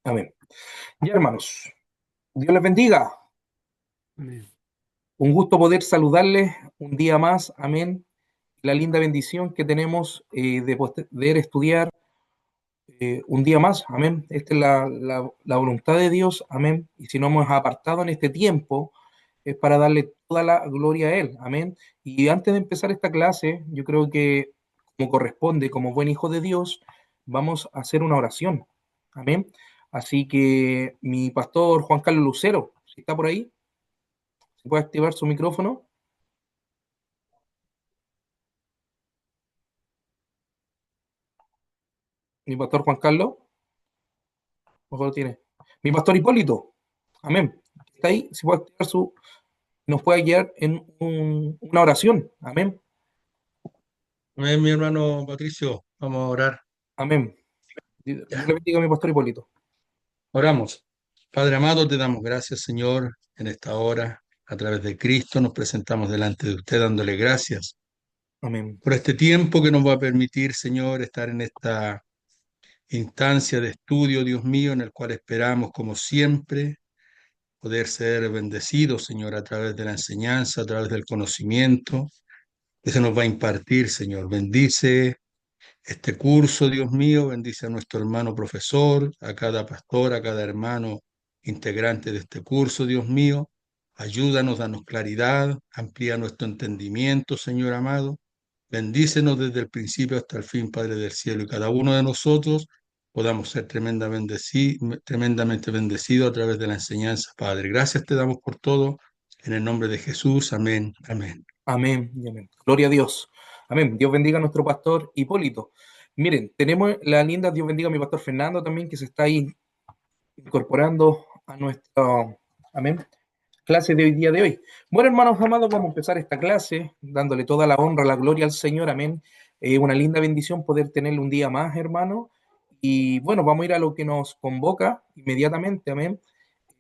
Amén. Ya, hermanos, Dios les bendiga. Amén. Un gusto poder saludarles un día más. Amén. La linda bendición que tenemos de poder estudiar un día más. Amén. Esta es la voluntad de Dios. Amén. Y si nos hemos apartado en este tiempo, es para darle toda la gloria a Él. Amén. Y antes de empezar esta clase, yo creo que, como corresponde, como buen hijo de Dios, vamos a hacer una oración. Amén. Así que mi pastor Juan Carlos Lucero, si está por ahí, se puede activar su micrófono. Mi pastor Juan Carlos, mejor lo tiene. Mi pastor Hipólito, amén. Está ahí, se puede activar nos puede guiar en una oración. Amén. Amén, mi hermano Patricio, vamos a orar. Amén. Dios Ya, le bendiga a mi pastor Hipólito. oramos. Padre amado, te damos gracias, Señor, en esta hora. A través de Cristo nos presentamos delante de usted dándole gracias Amén. por este tiempo que nos va a permitir, Señor, estar en esta instancia de estudio, Dios mío, en el cual esperamos, como siempre, poder ser bendecidos, Señor, a través de la enseñanza, a través del conocimiento que se nos va a impartir, Señor. Bendice este curso, Dios mío, bendice a nuestro hermano profesor, a cada pastor, a cada hermano integrante de este curso, Dios mío. Ayúdanos, danos claridad, amplía nuestro entendimiento, Señor amado. Bendícenos desde el principio hasta el fin, Padre del cielo, y cada uno de nosotros podamos ser tremendamente bendecidos a través de la enseñanza, Padre. Gracias te damos por todo. En el nombre de Jesús, amén, amén. Amén y amén. Gloria a Dios. Amén. Dios bendiga a nuestro pastor Hipólito. Miren, tenemos la linda Dios bendiga a mi pastor Fernando también, que se está ahí incorporando a nuestra, amén, clase de hoy día de hoy. Bueno, hermanos amados, vamos a empezar esta clase dándole toda la honra, la gloria al Señor, amén. Una linda bendición poder tenerle un día más, hermano. Y bueno, vamos a ir a lo que nos convoca inmediatamente, amén.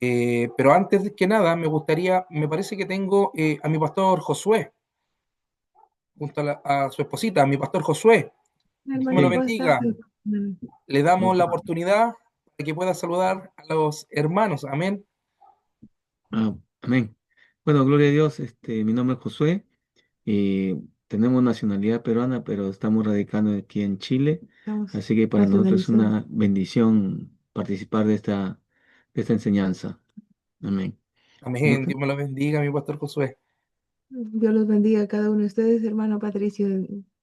Pero antes de que nada, me parece que tengo a mi pastor Josué, junto a su esposita, a mi pastor Josué. Dios me lo Hermano, Sí, ¿cómo estás? bendiga. Le damos la muchas oportunidad para que pueda saludar a los hermanos, amén. Amén. Bueno, gloria a Dios. Mi nombre es Josué. Tenemos nacionalidad peruana, pero estamos radicando aquí en Chile. Así que para nosotros es una bendición participar de esta enseñanza. Amén. Amén, Bueno, Dios me lo bendiga, mi pastor Josué. Dios los bendiga a cada uno de ustedes, hermano Patricio.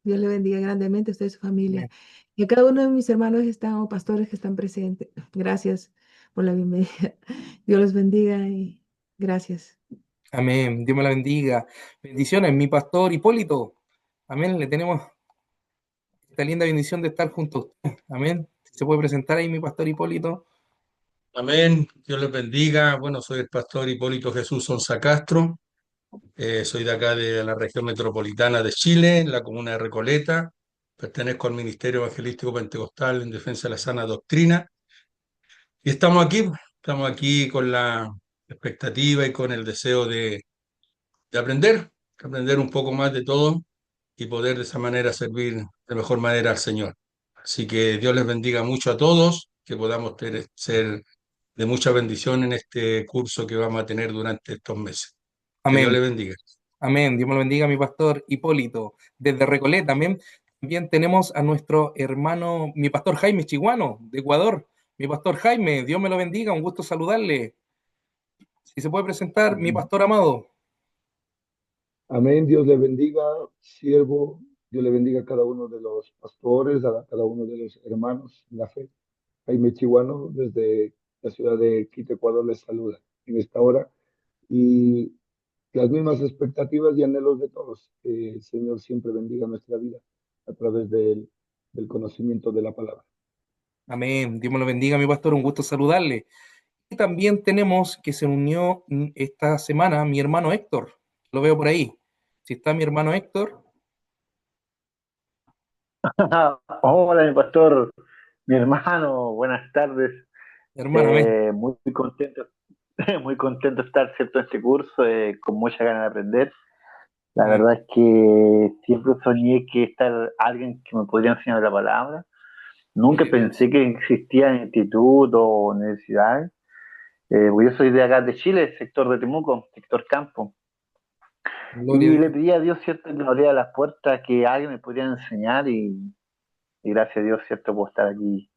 Dios le bendiga grandemente a usted y su familia. Amén. Y a cada uno de mis hermanos que están, o pastores que están presentes. Gracias por la bienvenida. Dios los bendiga y gracias. Amén, Dios me la bendiga. Bendiciones, mi pastor Hipólito. Amén, le tenemos esta linda bendición de estar junto a usted. Amén. Si se puede presentar ahí mi pastor Hipólito. Amén, Dios les bendiga. Bueno, soy el pastor Hipólito Jesús Sonsa Castro. Soy de acá de la región metropolitana de Chile, en la comuna de Recoleta. Pertenezco al Ministerio Evangelístico Pentecostal en defensa de la sana doctrina. Y estamos aquí con la expectativa y con el deseo de aprender un poco más de todo y poder de esa manera servir de mejor manera al Señor. Así que Dios les bendiga mucho a todos, que podamos ser de mucha bendición en este curso que vamos a tener durante estos meses. Que Dios Amén, les bendiga. amén. Dios me lo bendiga, mi pastor Hipólito. Desde Recoleta también. También tenemos a nuestro hermano, mi pastor Jaime Chiguano, de Ecuador. Mi pastor Jaime, Dios me lo bendiga, un gusto saludarle. Si se puede presentar, mi pastor amado. Amén, Dios le bendiga, siervo, Dios le bendiga a cada uno de los pastores, a cada uno de los hermanos en la fe. Jaime Chihuano, desde la ciudad de Quito, Ecuador, les saluda en esta hora. Y las mismas expectativas y anhelos de todos. Que el Señor siempre bendiga nuestra vida a través del conocimiento de la palabra. Amén. Dios me lo bendiga, mi pastor, un gusto saludarle. Y también tenemos que se unió esta semana mi hermano Héctor. Lo veo por ahí. Si está mi hermano Héctor, Hola, mi pastor, mi hermano, buenas tardes. hermano, amén. Muy contento, muy contento de estar, ¿cierto?, en este curso, con mucha ganas de aprender. La Amén. verdad es que siempre soñé que estar alguien que me podría enseñar la palabra. Nunca Gloria a Dios. pensé que existían institutos o universidades. Pues yo soy de acá de Chile, sector de Temuco, sector campo. Gloria a Y le Dios. pedí a Dios, ¿cierto?, que me abriera las puertas, que alguien me pudiera enseñar y gracias a Dios, ¿cierto?, puedo estar aquí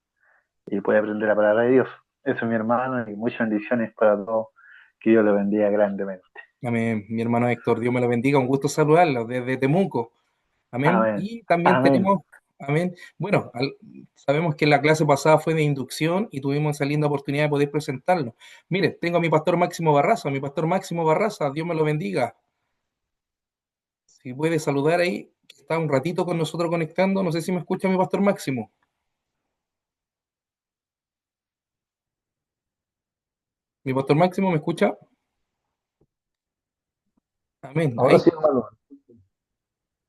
y puedo aprender la palabra de Dios. Eso es mi hermano y muchas bendiciones para todos. Que Dios le bendiga grandemente. Amén. Mi hermano Héctor, Dios me lo bendiga. Un gusto saludarlo desde Temuco. Amén. Amén. Y también Amén. tenemos, amén. Bueno, sabemos que la clase pasada fue de inducción y tuvimos esa linda oportunidad de poder presentarlo. Mire, tengo a mi pastor Máximo Barraza, Dios me lo bendiga. Si puede saludar ahí, que está un ratito con nosotros conectando, no sé si me escucha mi pastor Máximo. Mi pastor Máximo, ¿me escucha? Amén. Ahora Ahí, sí, hermano.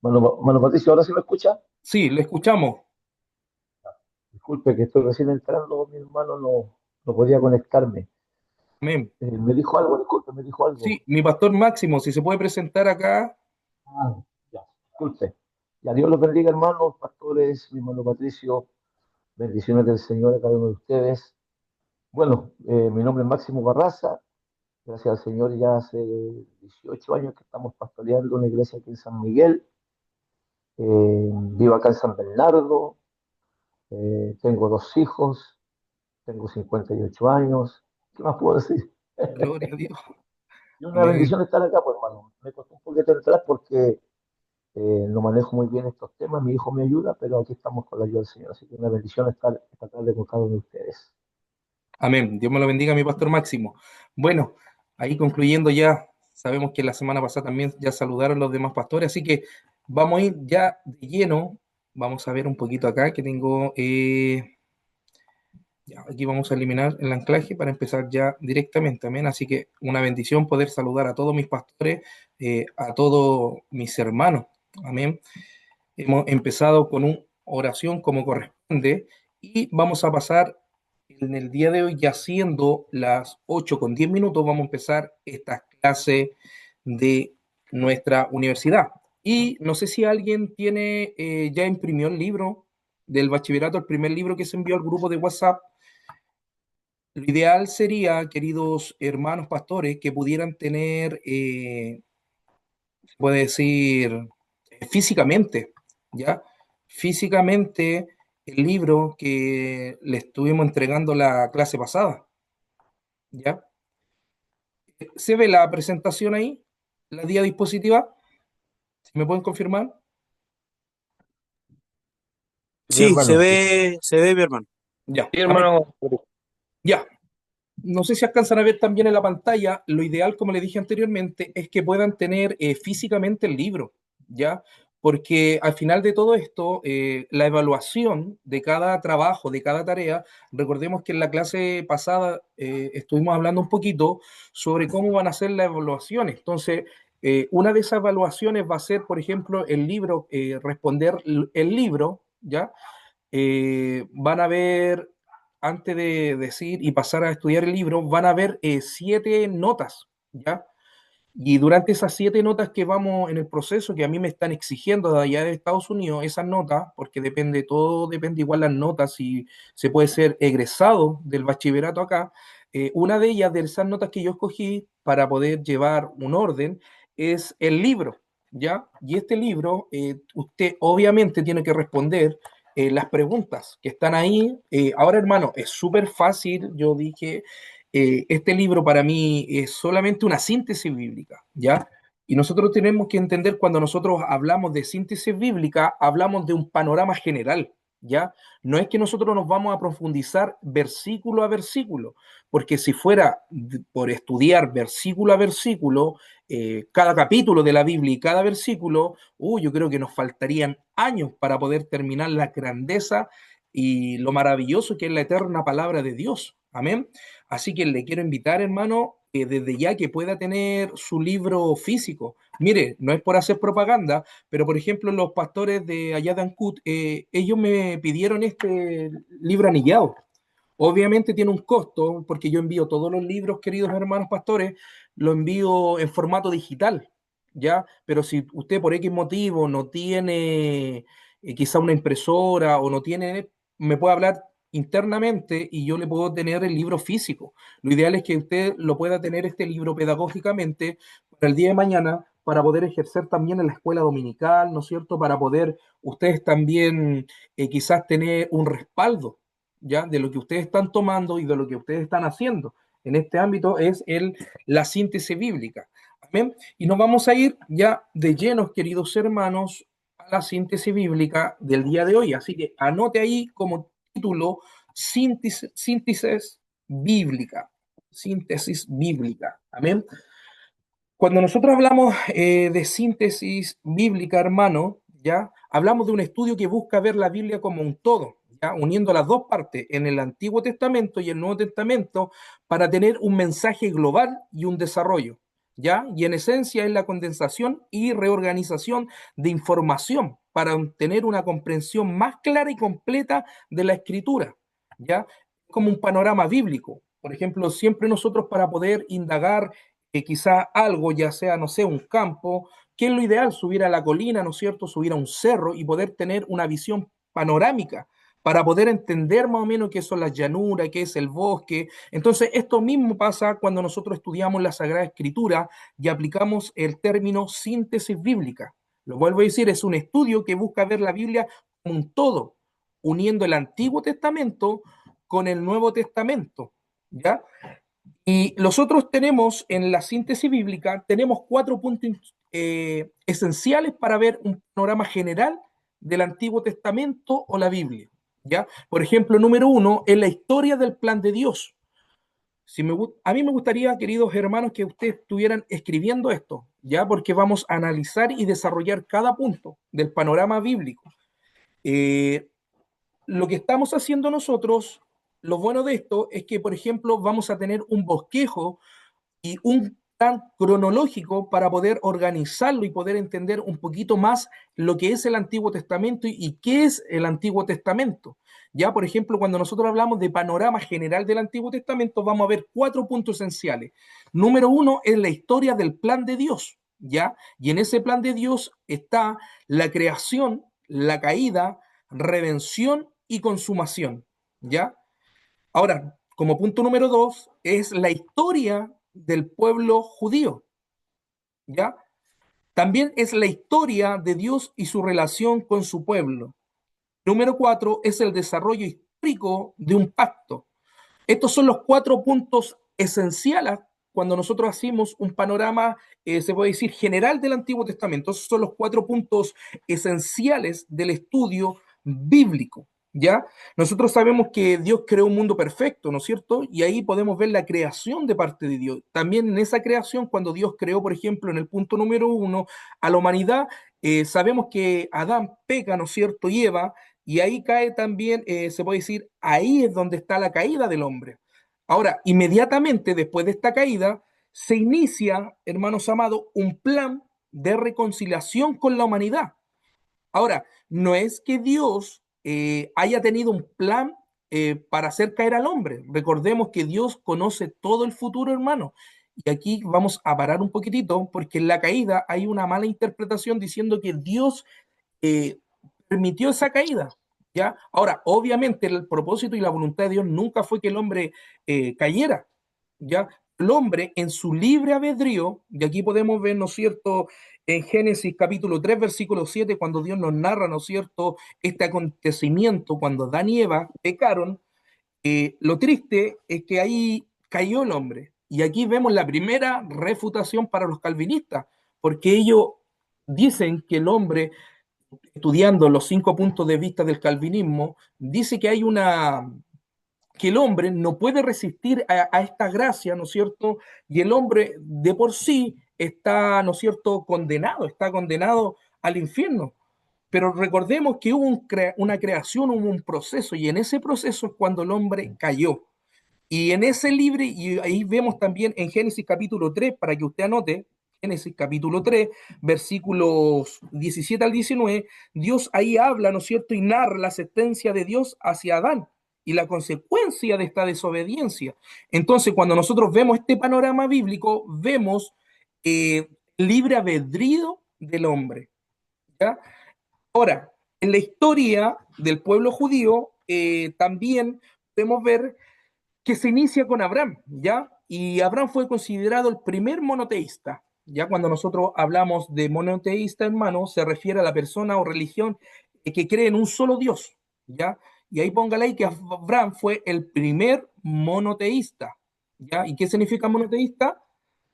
Mano Patricio, ¿ahora sí me escucha? sí, le escuchamos. Disculpe que estoy recién entrando, mi hermano no podía conectarme. Amén. Me dijo algo, disculpe, me dijo Sí, algo. mi pastor Máximo, si se puede presentar acá. Ah, ya, disculpe. Ya, Dios los bendiga, hermanos, pastores, mi hermano Patricio. Bendiciones del Señor a cada uno de ustedes. Bueno, mi nombre es Máximo Barraza. Gracias al Señor, ya hace 18 años que estamos pastoreando una iglesia aquí en San Miguel. Vivo acá en San Bernardo. Tengo dos hijos. Tengo 58 años. ¿Qué más puedo decir? Gloria a Dios. Y una Amén. bendición estar acá, pues, hermano. Me costó un poquito entrar porque no manejo muy bien estos temas. Mi hijo me ayuda, pero aquí estamos con la ayuda del Señor. Así que una bendición estar tarde con cada uno de ustedes. Amén. Dios me lo bendiga, mi pastor Máximo. Bueno, ahí concluyendo ya, sabemos que la semana pasada también ya saludaron los demás pastores, así que vamos a ir ya de lleno. Vamos a ver un poquito acá que tengo. Ya, aquí vamos a eliminar el anclaje para empezar ya directamente. Amén. Así que una bendición poder saludar a todos mis pastores, a todos mis hermanos. Amén. Hemos empezado con una oración como corresponde y vamos a pasar en el día de hoy, ya siendo las 8:10, vamos a empezar esta clase de nuestra universidad. Y no sé si alguien tiene, ya imprimió el libro del bachillerato, el primer libro que se envió al grupo de WhatsApp. Lo ideal sería, queridos hermanos pastores, que pudieran tener, se puede decir, físicamente, ¿ya? Físicamente el libro que le estuvimos entregando la clase pasada, ¿ya? ¿Se ve la presentación ahí? ¿La guía dispositiva? ¿Si me pueden confirmar? Mi Sí, hermano, se ve, mi hermano. Ya, Sí, amén. hermano. Ya. No sé si alcanzan a ver también en la pantalla, lo ideal, como le dije anteriormente, es que puedan tener físicamente el libro, ¿ya? Porque al final de todo esto, la evaluación de cada trabajo, de cada tarea, recordemos que en la clase pasada estuvimos hablando un poquito sobre cómo van a ser las evaluaciones. Entonces, una de esas evaluaciones va a ser, por ejemplo, el libro, responder el libro, ¿ya? Van a ver, antes de decir y pasar a estudiar el libro, van a ver 7 notas, ¿ya? Y durante esas 7 notas que vamos en el proceso, que a mí me están exigiendo de allá de Estados Unidos, esas notas, porque depende, todo depende igual las notas, si se puede ser egresado del bachillerato acá, una de ellas, de esas notas que yo escogí para poder llevar un orden, es el libro, ¿ya? Y este libro, usted obviamente tiene que responder las preguntas que están ahí. Ahora, hermano, es súper fácil, yo dije, este libro para mí es solamente una síntesis bíblica, ¿ya? Y nosotros tenemos que entender, cuando nosotros hablamos de síntesis bíblica, hablamos de un panorama general, ¿ya? No es que nosotros nos vamos a profundizar versículo a versículo, porque si fuera por estudiar versículo a versículo, cada capítulo de la Biblia y cada versículo, yo creo que nos faltarían años para poder terminar la grandeza y lo maravilloso que es la eterna palabra de Dios. Amén. Así que le quiero invitar, hermano, desde ya, que pueda tener su libro físico. Mire, no es por hacer propaganda, pero por ejemplo, los pastores de allá de Ancud, ellos me pidieron este libro anillado. Obviamente tiene un costo, porque yo envío todos los libros, queridos hermanos pastores, lo envío en formato digital, ¿ya? Pero si usted por X motivo no tiene quizá una impresora o no tiene, me puede hablar internamente y yo le puedo tener el libro físico. Lo ideal es que usted lo pueda tener este libro pedagógicamente para el día de mañana, para poder ejercer también en la escuela dominical, ¿no es cierto? Para poder ustedes también quizás tener un respaldo, ¿ya? De lo que ustedes están tomando y de lo que ustedes están haciendo. En este ámbito es la síntesis bíblica. Amén. Y nos vamos a ir ya de llenos, queridos hermanos, a la síntesis bíblica del día de hoy. Así que anote ahí como título síntesis bíblica. Síntesis bíblica. Amén. Cuando nosotros hablamos de síntesis bíblica, hermano, ya hablamos de un estudio que busca ver la Biblia como un todo, ya uniendo las dos partes en el Antiguo Testamento y el Nuevo Testamento para tener un mensaje global y un desarrollo, ya, y en esencia es la condensación y reorganización de información para tener una comprensión más clara y completa de la Escritura, ya, como un panorama bíblico. Por ejemplo, siempre nosotros para poder indagar quizá algo, ya sea, no sé, un campo, ¿qué es lo ideal? Subir a la colina, ¿no es cierto? Subir a un cerro y poder tener una visión panorámica para poder entender más o menos qué son las llanuras, qué es el bosque. Entonces, esto mismo pasa cuando nosotros estudiamos la Sagrada Escritura y aplicamos el término síntesis bíblica. Lo vuelvo a decir, es un estudio que busca ver la Biblia como un todo, uniendo el Antiguo Testamento con el Nuevo Testamento, ¿ya? Y nosotros tenemos en la síntesis bíblica, tenemos 4 puntos esenciales para ver un panorama general del Antiguo Testamento o la Biblia. ¿Ya? Por ejemplo, número 1 es la historia del plan de Dios. A mí me gustaría, queridos hermanos, que ustedes estuvieran escribiendo esto, ¿ya? Porque vamos a analizar y desarrollar cada punto del panorama bíblico. Eh, lo que estamos haciendo nosotros, lo bueno de esto es que, por ejemplo, vamos a tener un bosquejo y un plan cronológico para poder organizarlo y poder entender un poquito más lo que es el Antiguo Testamento y qué es el Antiguo Testamento. Ya, por ejemplo, cuando nosotros hablamos de panorama general del Antiguo Testamento, vamos a ver 4 puntos esenciales. Número 1 es la historia del plan de Dios, ¿ya? Y en ese plan de Dios está la creación, la caída, redención y consumación, ¿ya? Ahora, como punto número 2 es la historia del pueblo judío, ¿ya? También es la historia de Dios y su relación con su pueblo. Número 4 es el desarrollo histórico de un pacto. Estos son los 4 puntos esenciales cuando nosotros hacemos un panorama, se puede decir, general del Antiguo Testamento. Esos son los 4 puntos esenciales del estudio bíblico, ¿ya? Nosotros sabemos que Dios creó un mundo perfecto, ¿no es cierto? Y ahí podemos ver la creación de parte de Dios. También en esa creación, cuando Dios creó, por ejemplo, en el punto número 1, a la humanidad, sabemos que Adán peca, ¿no es cierto? Y Eva, y ahí cae también, se puede decir, ahí es donde está la caída del hombre. Ahora, inmediatamente después de esta caída, se inicia, hermanos amados, un plan de reconciliación con la humanidad. Ahora, no es que Dios haya tenido un plan para hacer caer al hombre. Recordemos que Dios conoce todo el futuro, hermano. Y aquí vamos a parar un poquitito, porque en la caída hay una mala interpretación diciendo que Dios eh, permitió esa caída. ¿Ya? Ahora, obviamente el propósito y la voluntad de Dios nunca fue que el hombre cayera, ¿ya? El hombre en su libre albedrío, y aquí podemos ver, ¿no es cierto?, en Génesis capítulo 3, versículo 7, cuando Dios nos narra, ¿no es cierto?, este acontecimiento, cuando Adán y Eva pecaron, lo triste es que ahí cayó el hombre. Y aquí vemos la primera refutación para los calvinistas, porque ellos dicen que el hombre, estudiando los 5 puntos de vista del calvinismo, dice que hay que el hombre no puede resistir a esta gracia, ¿no es cierto? Y el hombre de por sí está, ¿no es cierto?, está condenado al infierno. Pero recordemos que hubo una creación, hubo un proceso, y en ese proceso es cuando el hombre cayó. Y en ese libre, y ahí vemos también en Génesis capítulo 3, para que usted anote, Génesis capítulo 3, versículos 17 al 19, Dios ahí habla, ¿no es cierto?, y narra la sentencia de Dios hacia Adán y la consecuencia de esta desobediencia. Entonces, cuando nosotros vemos este panorama bíblico, vemos libre albedrío del hombre, ¿ya? Ahora, en la historia del pueblo judío, también podemos ver que se inicia con Abraham, ¿ya? Y Abraham fue considerado el primer monoteísta. Ya cuando nosotros hablamos de monoteísta, hermano, se refiere a la persona o religión que cree en un solo Dios, ¿ya? Y ahí póngale ahí que Abraham fue el primer monoteísta, ¿ya? ¿Y qué significa monoteísta?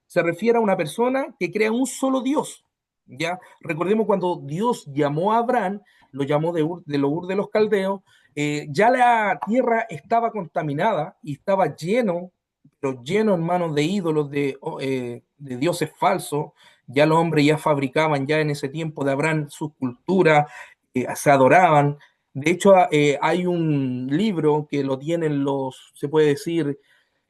Se refiere a una persona que crea un solo Dios, ¿ya? Recordemos cuando Dios llamó a Abraham, lo llamó de Ur de los Caldeos, ya la tierra estaba contaminada y estaba lleno, pero lleno, hermanos, de ídolos, de dioses falsos. Ya los hombres ya fabricaban ya en ese tiempo de Abraham sus culturas, se adoraban. De hecho, hay un libro que lo tienen los, se puede decir,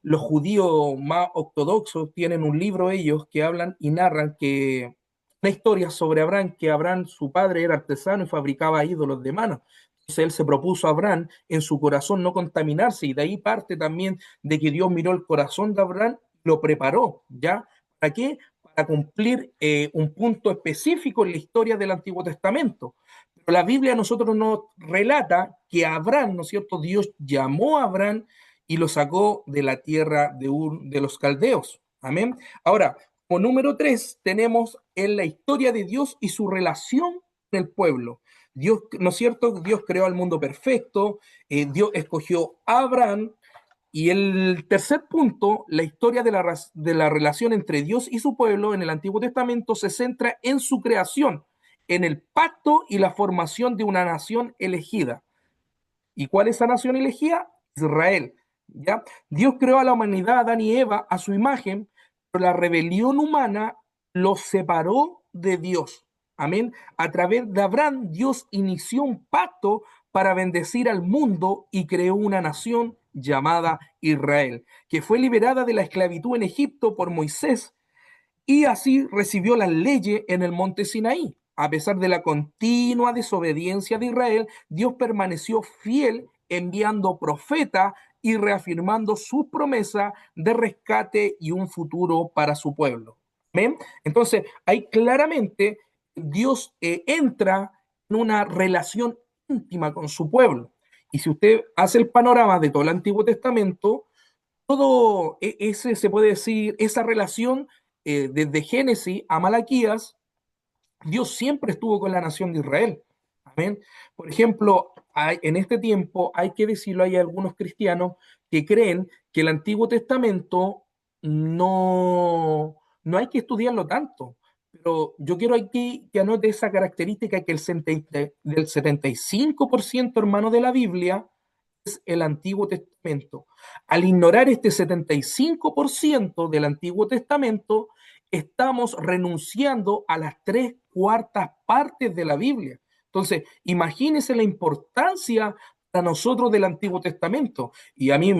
los judíos más ortodoxos tienen un libro ellos que hablan y narran que una historia sobre Abraham, que Abraham, su padre, era artesano y fabricaba ídolos de mano. Entonces él se propuso a Abraham en su corazón no contaminarse, y de ahí parte también de que Dios miró el corazón de Abraham, lo preparó, ¿ya? ¿Para qué? Para cumplir un punto específico en la historia del Antiguo Testamento. Pero la Biblia a nosotros nos relata que Abraham, ¿no es cierto? Dios llamó a Abraham y lo sacó de la tierra de Ur de los caldeos. Amén. Ahora, como número 3, tenemos en la historia de Dios y su relación con el pueblo. Dios, ¿no es cierto? Dios creó al mundo perfecto, Dios escogió a Abraham, y el tercer punto, la historia de la relación entre Dios y su pueblo en el Antiguo Testamento se centra en su creación, en el pacto y la formación de una nación elegida. ¿Y cuál es esa nación elegida? Israel. ¿Ya? Dios creó a la humanidad, Adán y Eva, a su imagen, pero la rebelión humana los separó de Dios. Amén. A través de Abraham, Dios inició un pacto para bendecir al mundo y creó una nación llamada Israel, que fue liberada de la esclavitud en Egipto por Moisés, y así recibió las leyes en el monte Sinaí. A pesar de la continua desobediencia de Israel, Dios permaneció fiel enviando profetas y reafirmando su promesa de rescate y un futuro para su pueblo. ¿Ven? Entonces, ahí claramente Dios entra en una relación íntima con su pueblo. Y si usted hace el panorama de todo el Antiguo Testamento, todo ese, se puede decir, esa relación desde Génesis a Malaquías, Dios siempre estuvo con la nación de Israel. Amén. Por ejemplo, en este tiempo, hay que decirlo, hay algunos cristianos que creen que el Antiguo Testamento no hay que estudiarlo tanto. Pero yo quiero aquí que anote esa característica que del 75%, hermano, de la Biblia es el Antiguo Testamento. Al ignorar este 75% del Antiguo Testamento, estamos renunciando a las 3/4 partes de la Biblia. Entonces, imagínense la importancia para nosotros del Antiguo Testamento. Y a mí,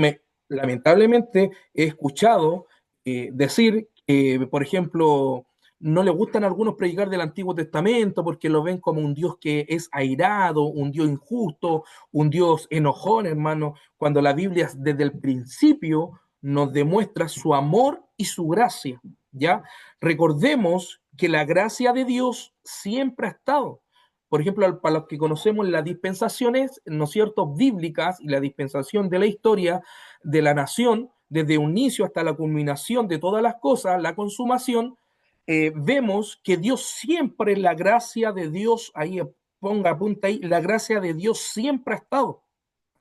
lamentablemente, he escuchado decir que, por ejemplo, no le gustan a algunos predicar del Antiguo Testamento porque lo ven como un Dios que es airado, un Dios injusto, un Dios enojón, hermano, cuando la Biblia desde el principio nos demuestra su amor y su gracia, ¿ya? Recordemos que la gracia de Dios siempre ha estado. Por ejemplo, para los que conocemos las dispensaciones, ¿no es cierto?, bíblicas y la dispensación de la historia de la nación, desde un inicio hasta la culminación de todas las cosas, la consumación, vemos que Dios siempre, la gracia de Dios, ahí ponga, apunta ahí, la gracia de Dios siempre ha estado.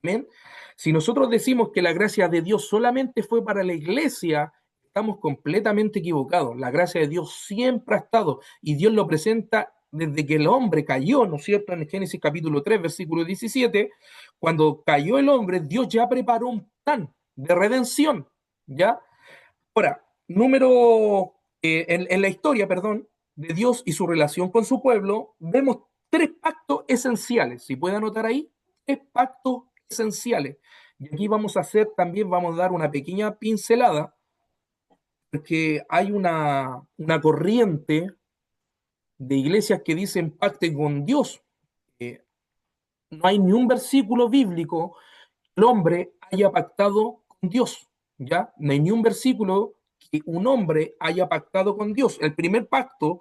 ¿Amén? Si nosotros decimos que la gracia de Dios solamente fue para la iglesia, estamos completamente equivocados. La gracia de Dios siempre ha estado y Dios lo presenta desde que el hombre cayó, ¿no es cierto? En Génesis capítulo 3, versículo 17, cuando cayó el hombre, Dios ya preparó un plan de redención, ¿ya? Ahora, en la historia, perdón, de Dios y su relación con su pueblo, vemos 3 pactos esenciales. Si puede anotar ahí, 3 pactos esenciales. Y aquí vamos a hacer también, vamos a dar una pequeña pincelada, porque hay una corriente de iglesias que dicen pacten con Dios. No hay ni un versículo bíblico que el hombre haya pactado con Dios, ¿ya? No hay ni un versículo que un hombre haya pactado con Dios. El primer pacto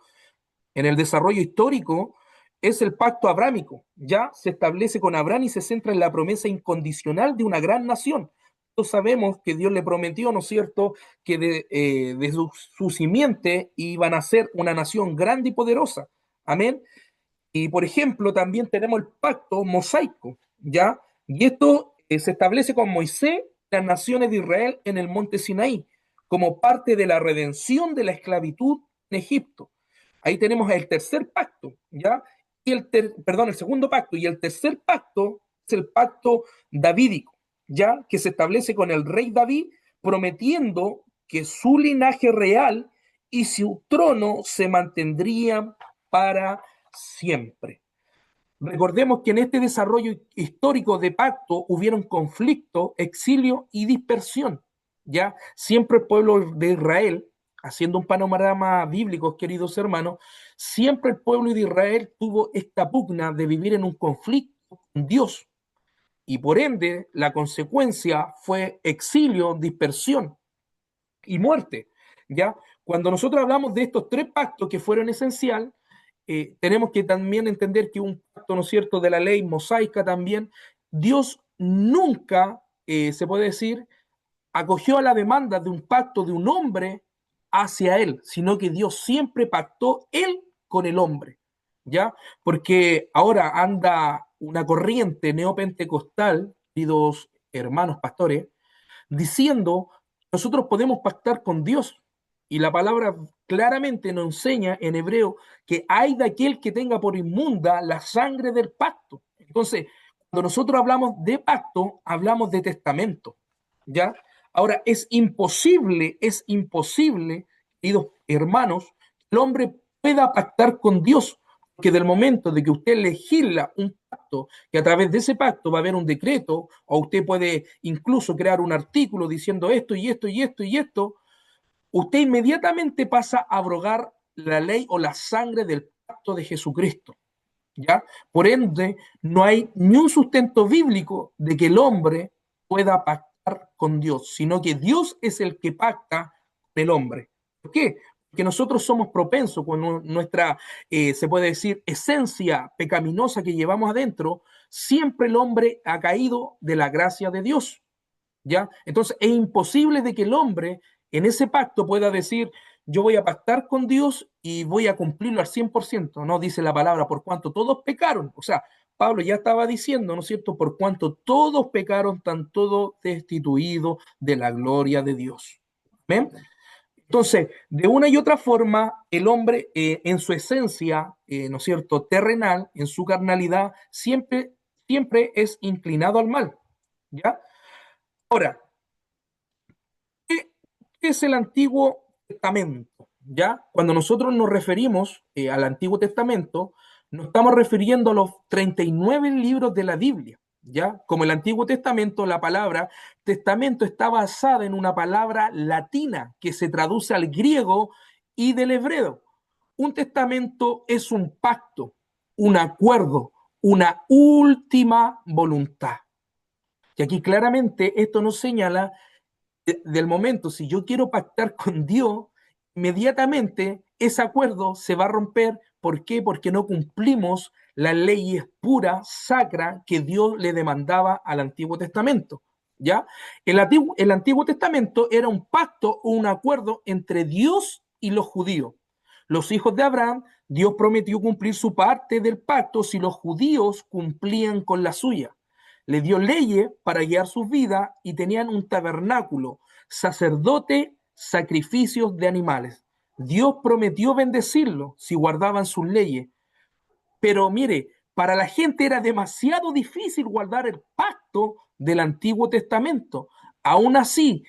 en el desarrollo histórico es el pacto abrámico. Ya se establece con Abraham y se centra en la promesa incondicional de una gran nación. Todos sabemos que Dios le prometió, ¿no es cierto?, que de su simiente iban a ser una nación grande y poderosa. Amén. Y por ejemplo, también tenemos el pacto mosaico, ¿ya? Y esto se establece con Moisés, las naciones de Israel en el monte Sinaí, como parte de la redención de la esclavitud en Egipto. Ahí tenemos el tercer pacto, ¿ya? Y el segundo pacto. Y el tercer pacto es el pacto davídico, ¿ya? Que se establece con el rey David, prometiendo que su linaje real y su trono se mantendrían para siempre. Recordemos que en este desarrollo histórico de pacto hubieron conflicto, exilio y dispersión. ¿Ya? Siempre el pueblo de Israel, haciendo un panorama bíblico, queridos hermanos, siempre el pueblo de Israel tuvo esta pugna de vivir en un conflicto con Dios. Y por ende, la consecuencia fue exilio, dispersión y muerte. ¿Ya? Cuando nosotros hablamos de estos tres pactos que fueron esenciales, tenemos que también entender que un pacto, ¿no es cierto?, de la ley mosaica también, Dios nunca, se puede decir, acogió a la demanda de un pacto de un hombre hacia él, sino que Dios siempre pactó él con el hombre, ¿ya? Porque ahora anda una corriente neopentecostal, queridos hermanos pastores, diciendo, nosotros podemos pactar con Dios. Y la palabra claramente nos enseña en hebreo que hay de aquel que tenga por inmunda la sangre del pacto. Entonces, cuando nosotros hablamos de pacto, hablamos de testamento, ¿ya? Ahora, es imposible, queridos hermanos, que el hombre pueda pactar con Dios, que del momento de que usted legisla un pacto, que a través de ese pacto va a haber un decreto, o usted puede incluso crear un artículo diciendo esto y esto y esto y esto, usted inmediatamente pasa a abrogar la ley o la sangre del pacto de Jesucristo, ¿ya? Por ende, no hay ni un sustento bíblico de que el hombre pueda pactar con Dios, sino que Dios es el que pacta con el hombre. ¿Por qué? Porque nosotros somos propensos con nuestra, se puede decir, esencia pecaminosa que llevamos adentro, siempre el hombre ha caído de la gracia de Dios, ¿ya? Entonces es imposible de que el hombre en ese pacto pueda decir, yo voy a pactar con Dios y voy a cumplirlo al 100%, ¿no? Dice la palabra, por cuanto todos pecaron. O sea, Pablo ya estaba diciendo, ¿no es cierto? Por cuanto todos pecaron, están todos destituidos de la gloria de Dios. ¿Ven? Entonces, de una y otra forma, el hombre en su esencia, ¿no es cierto?, terrenal, en su carnalidad, siempre es inclinado al mal, ¿ya? Ahora, ¿qué es el Antiguo Testamento? ¿Ya? Cuando nosotros nos referimos al Antiguo Testamento, nos estamos refiriendo a los 39 libros de la Biblia. ¿Ya? Como el Antiguo Testamento, la palabra testamento está basada en una palabra latina que se traduce al griego y del hebreo. Un testamento es un pacto, un acuerdo, una última voluntad. Y aquí claramente esto nos señala del momento, si yo quiero pactar con Dios, inmediatamente ese acuerdo se va a romper. ¿Por qué? Porque no cumplimos las leyes puras, sacras, que Dios le demandaba al Antiguo Testamento. ¿Ya? El Antiguo Testamento era un pacto o un acuerdo entre Dios y los judíos. Los hijos de Abraham, Dios prometió cumplir su parte del pacto si los judíos cumplían con la suya. Le dio leyes para guiar sus vidas y tenían un tabernáculo, sacerdote, sacrificios de animales. Dios prometió bendecirlos si guardaban sus leyes. Pero mire, para la gente era demasiado difícil guardar el pacto del Antiguo Testamento. Aún así,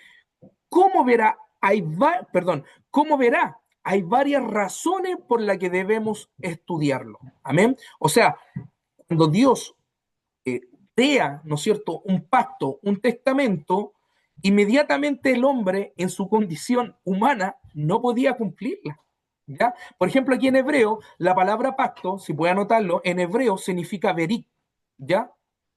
¿cómo verá? ¿Cómo verá? Hay varias razones por las que debemos estudiarlo. Amén. O sea, cuando Dios crea, ¿no es cierto?, un pacto, un testamento, inmediatamente el hombre en su condición humana no podía cumplirla. ¿Ya? Por ejemplo, aquí en hebreo, la palabra pacto, si puede anotarlo, en hebreo significa berit, ¿ya?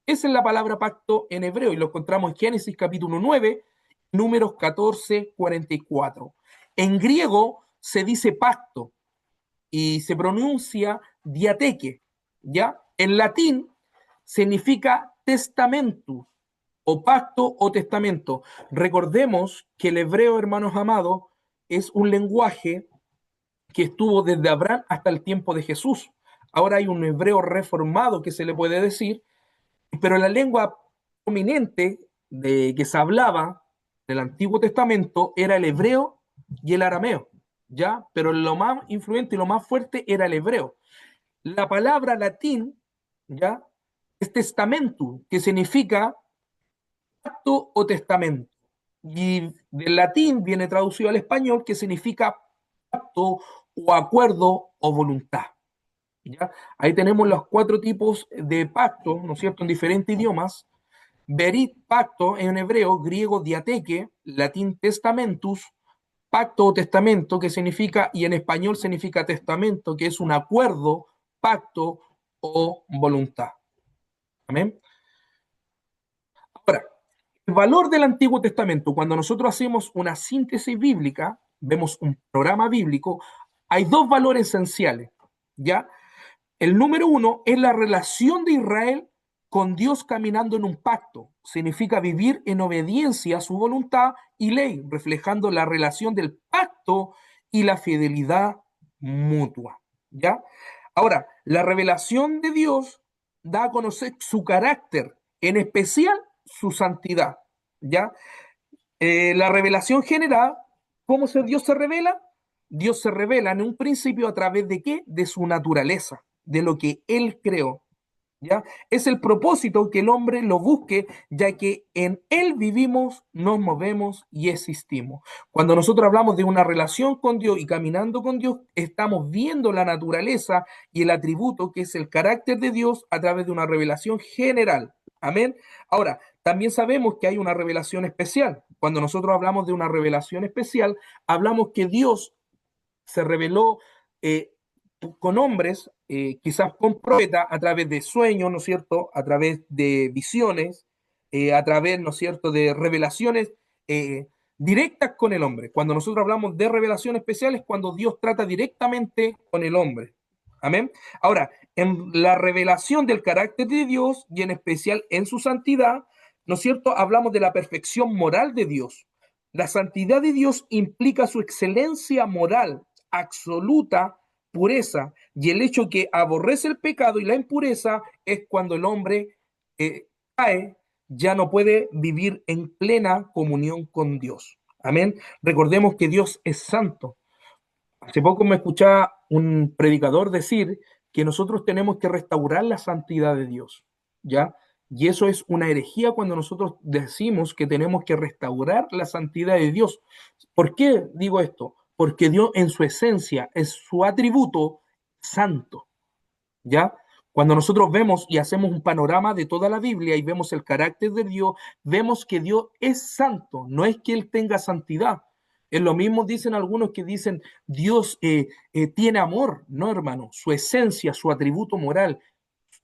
Esa es la palabra pacto en hebreo y lo encontramos en Génesis capítulo 9, números 14, 44. En griego se dice pacto y se pronuncia diateque, ¿ya? En latín significa testamentum, o pacto o testamento. Recordemos que el hebreo, hermanos amados, es un lenguaje que estuvo desde Abraham hasta el tiempo de Jesús. Ahora hay un hebreo reformado que se le puede decir, pero la lengua prominente de que se hablaba del Antiguo Testamento era el hebreo y el arameo, ¿ya? Pero lo más influente y lo más fuerte era el hebreo. La palabra latín, ¿ya? Es testamentum, que significa pacto o testamento. Y del latín viene traducido al español, que significa pacto o acuerdo o voluntad. ¿Ya? Ahí tenemos los 4 tipos de pacto, ¿no es cierto?, en diferentes idiomas. Berit, pacto, en hebreo, griego, diateque, latín, testamentus, pacto o testamento, que significa, y en español significa testamento, que es un acuerdo, pacto o voluntad. ¿Amén? Ahora, el valor del Antiguo Testamento, cuando nosotros hacemos una síntesis bíblica, vemos un programa bíblico, hay 2 valores esenciales, ¿ya? El número 1 es la relación de Israel con Dios caminando en un pacto. Significa vivir en obediencia a su voluntad y ley, reflejando la relación del pacto y la fidelidad mutua, ¿ya? Ahora, la revelación de Dios da a conocer su carácter, en especial su santidad, ¿ya? La revelación general, ¿cómo Dios se revela? Dios se revela en un principio a través de ¿qué? De su naturaleza, de lo que Él creó, ¿ya? Es el propósito que el hombre lo busque, ya que en Él vivimos, nos movemos y existimos. Cuando nosotros hablamos de una relación con Dios y caminando con Dios, estamos viendo la naturaleza y el atributo que es el carácter de Dios a través de una revelación general. Amén. Ahora, también sabemos que hay una revelación especial. Cuando nosotros hablamos de una revelación especial, hablamos que Dios se reveló con hombres, quizás con profetas, a través de sueños, ¿no es cierto? A través de visiones, a través, ¿no es cierto?, de revelaciones directas con el hombre. Cuando nosotros hablamos de revelación especial es cuando Dios trata directamente con el hombre. Amén. Ahora, en la revelación del carácter de Dios y en especial en su santidad, ¿no es cierto? Hablamos de la perfección moral de Dios. La santidad de Dios implica su excelencia moral, absoluta pureza, y el hecho que aborrece el pecado y la impureza es cuando el hombre cae, ya no puede vivir en plena comunión con Dios. Amén. Recordemos que Dios es santo. Hace poco me escuchaba un predicador decir que nosotros tenemos que restaurar la santidad de Dios, ¿ya? Y eso es una herejía cuando nosotros decimos que tenemos que restaurar la santidad de Dios. ¿Por qué digo esto? Porque Dios en su esencia, es su atributo santo, ¿ya? Cuando nosotros vemos y hacemos un panorama de toda la Biblia y vemos el carácter de Dios, vemos que Dios es santo, no es que Él tenga santidad. Es lo mismo dicen algunos que dicen Dios tiene amor. No, hermano, su esencia, su atributo moral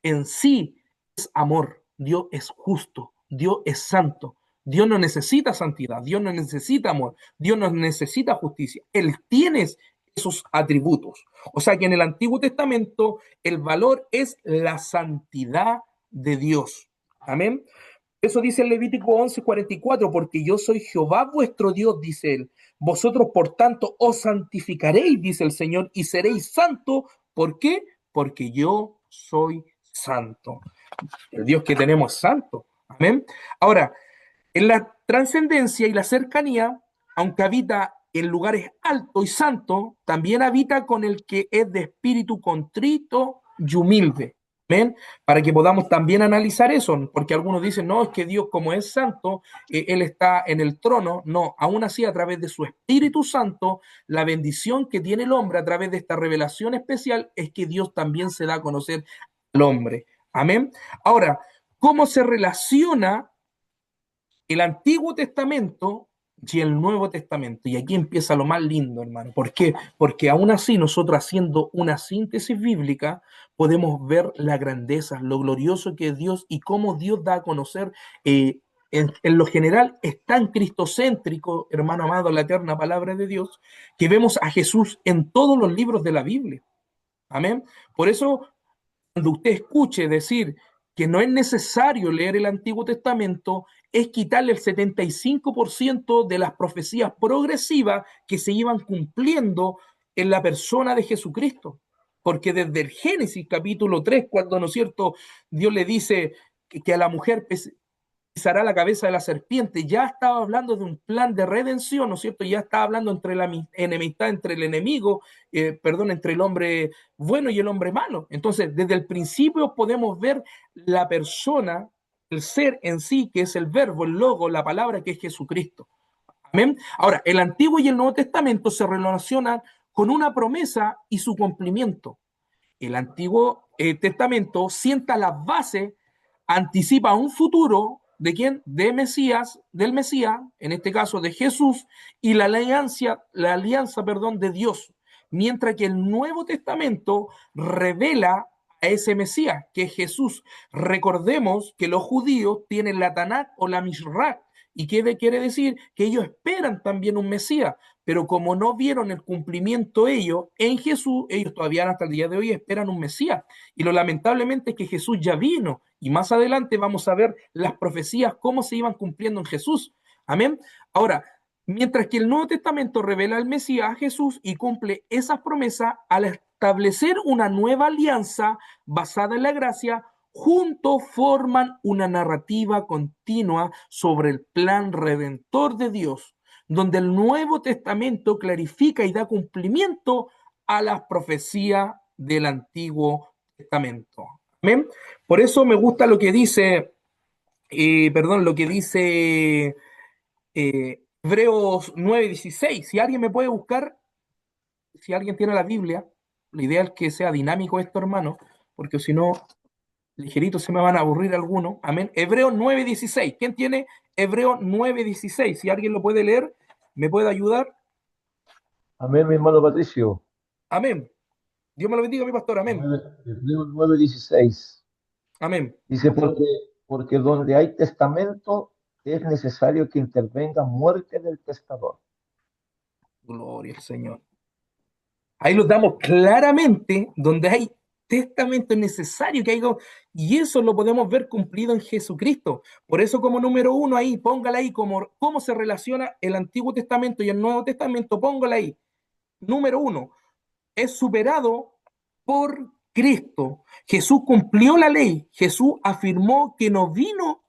en sí es amor. Dios es justo, Dios es santo. Dios no necesita santidad, Dios no necesita amor, Dios no necesita justicia. Él tiene esos atributos. O sea que en el Antiguo Testamento el valor es la santidad de Dios. Amén. Eso dice el Levítico 11:44, porque yo soy Jehová vuestro Dios, dice él. Vosotros, por tanto, os santificaréis, dice el Señor, y seréis santos. ¿Por qué? Porque yo soy santo. El Dios que tenemos es santo. Amén. Ahora, en la trascendencia y la cercanía, aunque habita en lugares altos y santos, también habita con el que es de espíritu contrito y humilde. ¿Ven? Para que podamos también analizar eso, porque algunos dicen, no, es que Dios como es santo, Él está en el trono. No, aún así a través de su Espíritu Santo, la bendición que tiene el hombre a través de esta revelación especial es que Dios también se da a conocer al hombre. Amén. Ahora, ¿cómo se relaciona el Antiguo Testamento y el Nuevo Testamento? Y aquí empieza lo más lindo, hermano. ¿Por qué? Porque aún así nosotros haciendo una síntesis bíblica podemos ver la grandeza, lo glorioso que es Dios y cómo Dios da a conocer en lo general es tan cristocéntrico, hermano amado, la eterna palabra de Dios, que vemos a Jesús en todos los libros de la Biblia. Amén. Por eso cuando usted escuche decir que no es necesario leer el Antiguo Testamento, es quitarle el 75% de las profecías progresivas que se iban cumpliendo en la persona de Jesucristo. Porque desde el Génesis capítulo 3, cuando, ¿no es cierto?, Dios le dice que a la mujer pisará la cabeza de la serpiente, ya estaba hablando de un plan de redención, ¿no es cierto? Ya estaba hablando entre la enemistad entre el enemigo, entre el hombre bueno y el hombre malo. Entonces, desde el principio podemos ver la persona, el ser en sí, que es el verbo, el logo, la palabra, que es Jesucristo. Amén. Ahora, el Antiguo y el Nuevo Testamento se relacionan con una promesa y su cumplimiento. El Antiguo Testamento sienta las bases, anticipa un futuro de quién, de Mesías, del Mesías, en este caso de Jesús, y la alianza, de Dios, mientras que el Nuevo Testamento revela a ese Mesías, que es Jesús. Recordemos que los judíos tienen la Tanakh o la Mishrah, y qué quiere decir que ellos esperan también un Mesías, pero como no vieron el cumplimiento ellos en Jesús, ellos todavía hasta el día de hoy esperan un Mesías. Y lo lamentablemente es que Jesús ya vino, y más adelante vamos a ver las profecías, cómo se iban cumpliendo en Jesús. Amén. Ahora, mientras que el Nuevo Testamento revela al Mesías, a Jesús, y cumple esas promesas al establecer una nueva alianza basada en la gracia, juntos forman una narrativa continua sobre el plan redentor de Dios, donde el Nuevo Testamento clarifica y da cumplimiento a las profecías del Antiguo Testamento. ¿Amén? Por eso me gusta lo que dice, Hebreos 9:16. Si alguien me puede buscar, si alguien tiene la Biblia, la idea es que sea dinámico esto, hermano, porque si no, ligerito se me van a aburrir algunos. Amén. Hebreos 9:16. ¿Quién tiene Hebreos 9:16? Si alguien lo puede leer, ¿me puede ayudar? Amén, mi hermano Patricio. Amén. Dios me lo bendiga, mi pastor. Amén. Hebreos 9:16. Amén. Dice, porque donde hay testamento es necesario que intervenga muerte del testador. Gloria al Señor. Ahí lo damos claramente, donde hay testamento es necesario que haya, y eso lo podemos ver cumplido en Jesucristo. Por eso, como número uno ahí, póngala ahí, cómo se relaciona el Antiguo Testamento y el Nuevo Testamento, póngala ahí. Número uno, es superado por Cristo. Jesús cumplió la ley. Jesús afirmó que no vino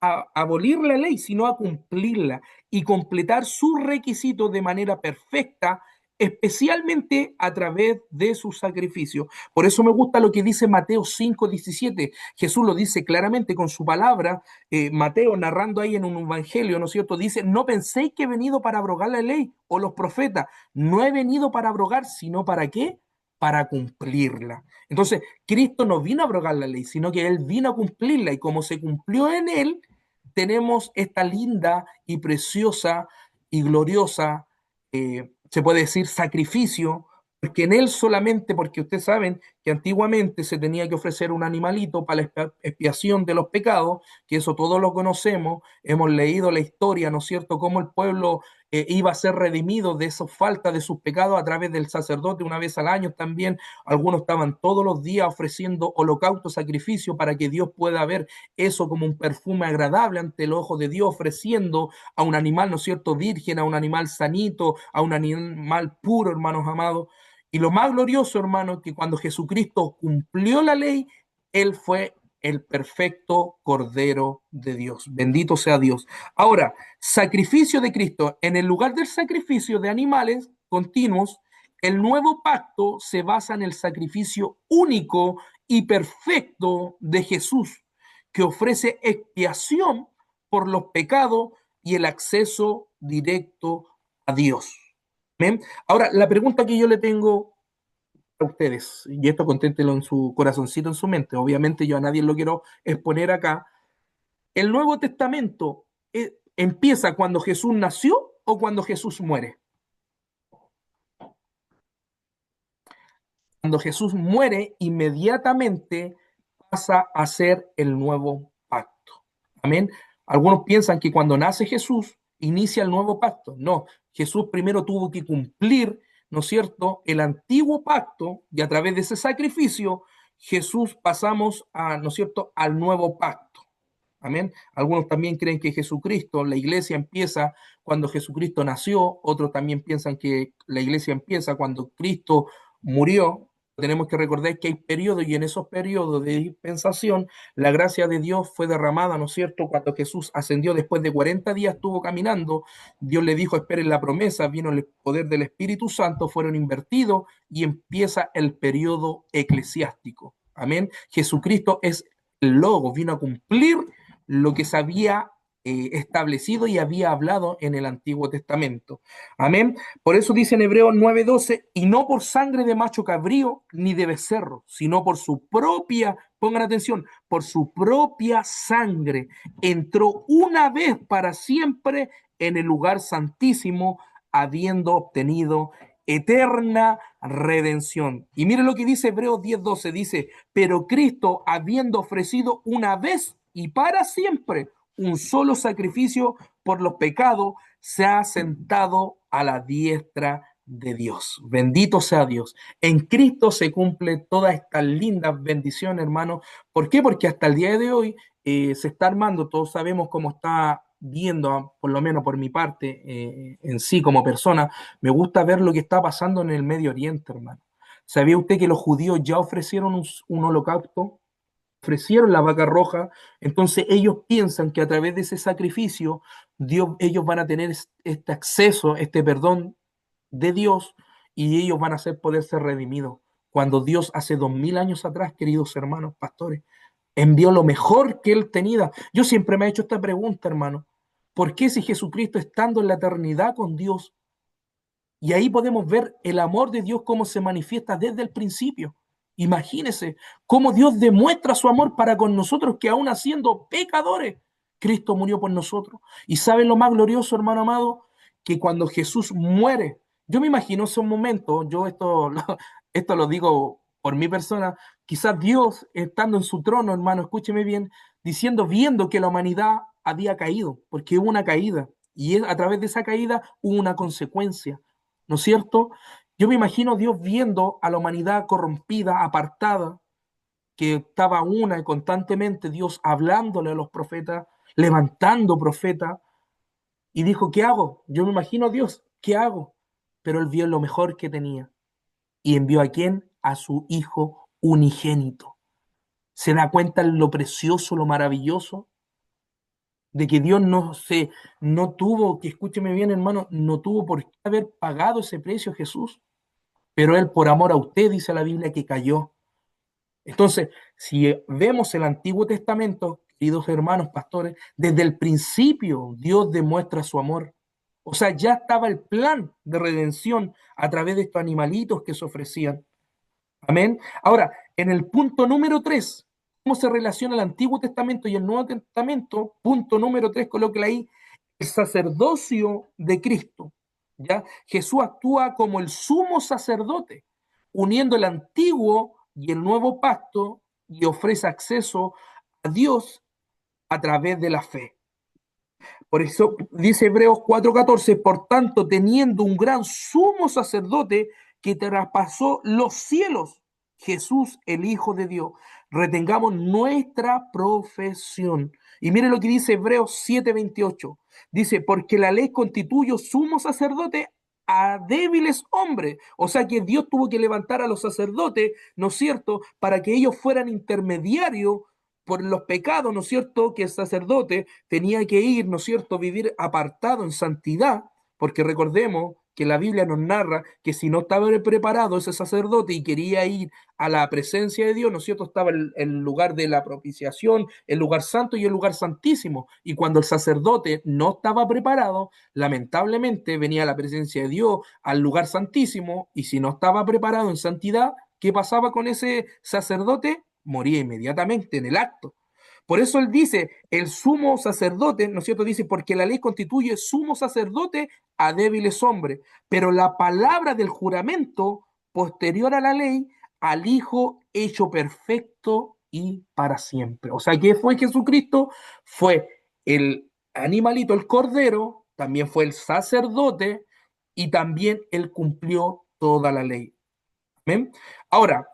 a abolir la ley, sino a cumplirla y completar sus requisitos de manera perfecta, especialmente a través de su sacrificio. Por eso me gusta lo que dice Mateo 5:17. Jesús lo dice claramente con su palabra. Mateo, narrando ahí en un evangelio, ¿no es cierto?, dice: no penséis que he venido para abrogar la ley o los profetas. No he venido para abrogar, sino ¿para qué? Para cumplirla. Entonces, Cristo no vino a abrogar la ley, sino que Él vino a cumplirla, y como se cumplió en Él, tenemos esta linda y preciosa y gloriosa, se puede decir, sacrificio, porque en Él solamente, porque ustedes saben que antiguamente se tenía que ofrecer un animalito para la expiación de los pecados, que eso todos lo conocemos, hemos leído la historia, ¿no es cierto?, cómo el pueblo iba a ser redimido de esa falta de sus pecados a través del sacerdote una vez al año también. Algunos estaban todos los días ofreciendo holocausto, sacrificio, para que Dios pueda ver eso como un perfume agradable ante el ojo de Dios, ofreciendo a un animal, ¿no es cierto?, virgen, a un animal sanito, a un animal puro, hermanos amados. Y lo más glorioso, hermano, que cuando Jesucristo cumplió la ley, Él fue el perfecto Cordero de Dios. Bendito sea Dios. Ahora, sacrificio de Cristo. En el lugar del sacrificio de animales continuos, el nuevo pacto se basa en el sacrificio único y perfecto de Jesús, que ofrece expiación por los pecados y el acceso directo a Dios. ¿Ven? Ahora, la pregunta que yo le tengo a ustedes, y esto conténtelo en su corazoncito, en su mente, obviamente yo a nadie lo quiero exponer acá. ¿El Nuevo Testamento empieza cuando Jesús nació o cuando Jesús muere? Cuando Jesús muere, inmediatamente pasa a ser el nuevo pacto. Amén. Algunos piensan que cuando nace Jesús inicia el nuevo pacto. No, Jesús primero tuvo que cumplir, ¿no es cierto?, el antiguo pacto, y a través de ese sacrificio Jesús pasamos a, ¿no es cierto?, al nuevo pacto. Amén. Algunos también creen que Jesucristo, la iglesia empieza cuando Jesucristo nació, otros también piensan que la iglesia empieza cuando Cristo murió. Tenemos que recordar que hay periodos y en esos periodos de dispensación la gracia de Dios fue derramada, ¿no es cierto? Cuando Jesús ascendió después de 40 días, estuvo caminando, Dios le dijo, esperen la promesa, vino el poder del Espíritu Santo, fueron invertidos y empieza el periodo eclesiástico. Amén. Jesucristo es el Logos, vino a cumplir lo que se había establecido y había hablado en el Antiguo Testamento. Amén. Por eso dice en Hebreos 9:12, y no por sangre de macho cabrío ni de becerro, sino por su propia, pongan atención, por su propia sangre, entró una vez para siempre en el lugar santísimo, habiendo obtenido eterna redención. Y mire lo que dice Hebreos 10:12, dice, pero Cristo, habiendo ofrecido una vez y para siempre un solo sacrificio por los pecados, se ha sentado a la diestra de Dios. Bendito sea Dios. En Cristo se cumple toda esta linda bendición, hermano. ¿Por qué? Porque hasta el día de hoy se está armando, todos sabemos cómo está viendo, por lo menos por mi parte, en sí como persona, me gusta ver lo que está pasando en el Medio Oriente, hermano. ¿Sabía usted que los judíos ya ofrecieron un holocausto? Ofrecieron la vaca roja, entonces ellos piensan que a través de ese sacrificio ellos van a tener este acceso, este perdón de Dios y ellos van a poder ser redimidos. Cuando Dios hace 2000 años atrás, queridos hermanos pastores, envió lo mejor que él tenía. Yo siempre me he hecho esta pregunta, hermano. ¿Por qué si Jesucristo estando en la eternidad con Dios, y ahí podemos ver el amor de Dios cómo se manifiesta desde el principio? Imagínese cómo Dios demuestra su amor para con nosotros, que aún siendo pecadores, Cristo murió por nosotros. ¿Y saben lo más glorioso, hermano amado? Que cuando Jesús muere, yo me imagino ese momento, esto lo digo por mi persona, quizás Dios estando en su trono, hermano, escúcheme bien, diciendo, viendo que la humanidad había caído, porque hubo una caída, y a través de esa caída hubo una consecuencia, ¿no es cierto? Yo me imagino Dios viendo a la humanidad corrompida, apartada, que estaba una y constantemente Dios hablándole a los profetas, levantando profetas, y dijo, ¿qué hago? Yo me imagino a Dios, ¿qué hago? Pero él vio lo mejor que tenía y envió a quién? A su hijo unigénito. ¿Se da cuenta lo precioso, lo maravilloso? De que Dios no tuvo, que escúcheme bien, hermano, no tuvo por qué haber pagado ese precio Jesús, pero él por amor a usted, dice la Biblia, que cayó. Entonces, si vemos el Antiguo Testamento, queridos hermanos pastores, desde el principio Dios demuestra su amor. O sea, ya estaba el plan de redención a través de estos animalitos que se ofrecían. Amén. Ahora, en el punto número 3, ¿cómo se relaciona el Antiguo Testamento y el Nuevo Testamento? Punto número 3, colóquela ahí, el sacerdocio de Cristo. ¿Ya? Jesús actúa como el sumo sacerdote, uniendo el antiguo y el nuevo pacto y ofrece acceso a Dios a través de la fe. Por eso dice Hebreos 4:14, por tanto, teniendo un gran sumo sacerdote que traspasó los cielos, Jesús, el Hijo de Dios, retengamos nuestra profesión. Y mire lo que dice Hebreos 7:28. Dice, porque la ley constituye sumo sacerdote a débiles hombres. O sea que Dios tuvo que levantar a los sacerdotes, ¿no es cierto?, para que ellos fueran intermediarios por los pecados, ¿no es cierto?, que el sacerdote tenía que ir, ¿no es cierto?, vivir apartado en santidad, porque recordemos que la Biblia nos narra que si no estaba preparado ese sacerdote y quería ir a la presencia de Dios, ¿no es cierto?, estaba el lugar de la propiciación, el lugar santo y el lugar santísimo, y cuando el sacerdote no estaba preparado, lamentablemente venía a la presencia de Dios, al lugar santísimo, y si no estaba preparado en santidad, ¿qué pasaba con ese sacerdote? Moría inmediatamente en el acto. Por eso él dice, el sumo sacerdote, ¿no es cierto? Dice, porque la ley constituye sumo sacerdote a débiles hombres, pero la palabra del juramento posterior a la ley, al Hijo hecho perfecto y para siempre. O sea, ¿qué fue Jesucristo? Fue el animalito, el cordero, también fue el sacerdote y también él cumplió toda la ley. ¿Ven? Ahora,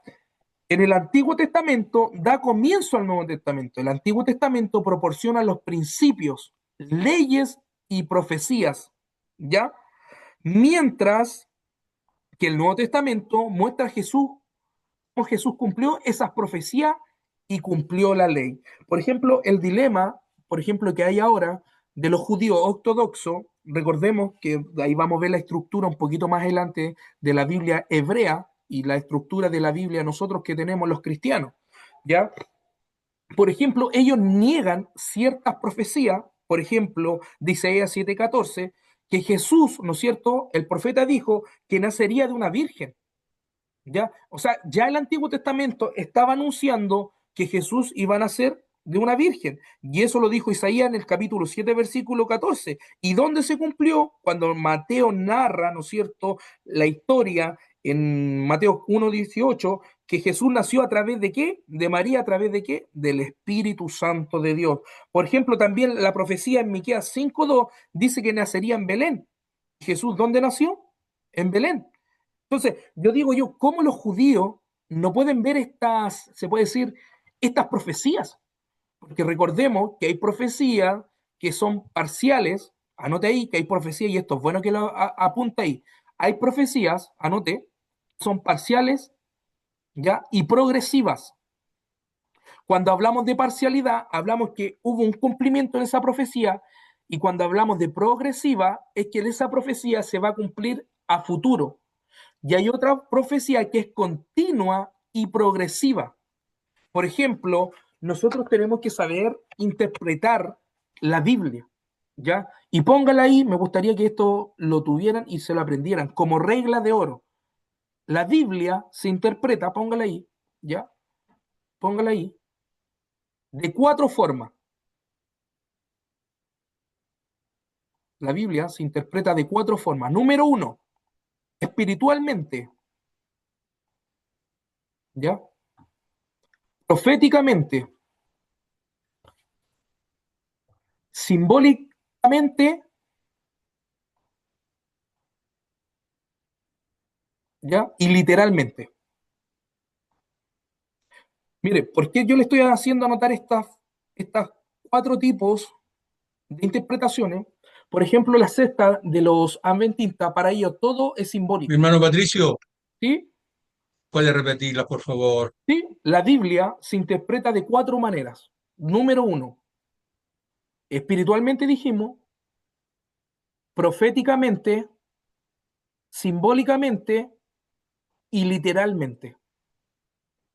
En el Antiguo Testamento da comienzo al Nuevo Testamento. El Antiguo Testamento proporciona los principios, leyes y profecías, ¿ya? Mientras que el Nuevo Testamento muestra a Jesús, cómo Jesús cumplió esas profecías y cumplió la ley. Por ejemplo, el dilema, por ejemplo, que hay ahora de los judíos ortodoxos, recordemos que ahí vamos a ver la estructura un poquito más adelante de la Biblia hebrea y la estructura de la Biblia nosotros que tenemos los cristianos, ¿ya? Por ejemplo, ellos niegan ciertas profecías, por ejemplo, de Isaías 7:14, que Jesús, ¿no es cierto? El profeta dijo que nacería de una virgen, ¿ya? O sea, ya el Antiguo Testamento estaba anunciando que Jesús iba a nacer de una virgen. Y eso lo dijo Isaías en el capítulo 7, versículo 14. ¿Y dónde se cumplió? Cuando Mateo narra, ¿no es cierto?, la historia en Mateo 1:18, que Jesús nació a través de qué? De María, a través de qué? Del Espíritu Santo de Dios. Por ejemplo, también la profecía en Miqueas 5:2 dice que nacería en Belén. Jesús, ¿dónde nació? En Belén. Entonces, ¿cómo los judíos no pueden ver estas, se puede decir, estas profecías? Porque recordemos que hay profecías que son parciales, anote ahí que hay profecías, y esto es bueno que lo apunte ahí. Hay profecías, anote, son parciales, ¿ya? Y progresivas. Cuando hablamos de parcialidad, hablamos que hubo un cumplimiento en esa profecía, y cuando hablamos de progresiva, es que esa profecía se va a cumplir a futuro. Y hay otra profecía que es continua y progresiva. Por ejemplo, nosotros tenemos que saber interpretar la Biblia, ¿ya? Y póngala ahí, me gustaría que esto lo tuvieran y se lo aprendieran como regla de oro. La Biblia se interpreta, póngala ahí, ¿ya? Póngala ahí, de 4 formas. La Biblia se interpreta de 4 formas. Número 1, espiritualmente, ¿ya? Proféticamente, simbólicamente, ¿ya? Y literalmente. Mire, ¿por qué yo le estoy haciendo anotar estas 4 tipos de interpretaciones? Por ejemplo, la sexta de los adventistas, para ellos todo es Mi simbólico. hermano Patricio, ¿Sí? ¿puede repetirla, por favor? ¿Sí? La Biblia se interpreta de 4 maneras. Número 1, espiritualmente dijimos, proféticamente, simbólicamente y literalmente.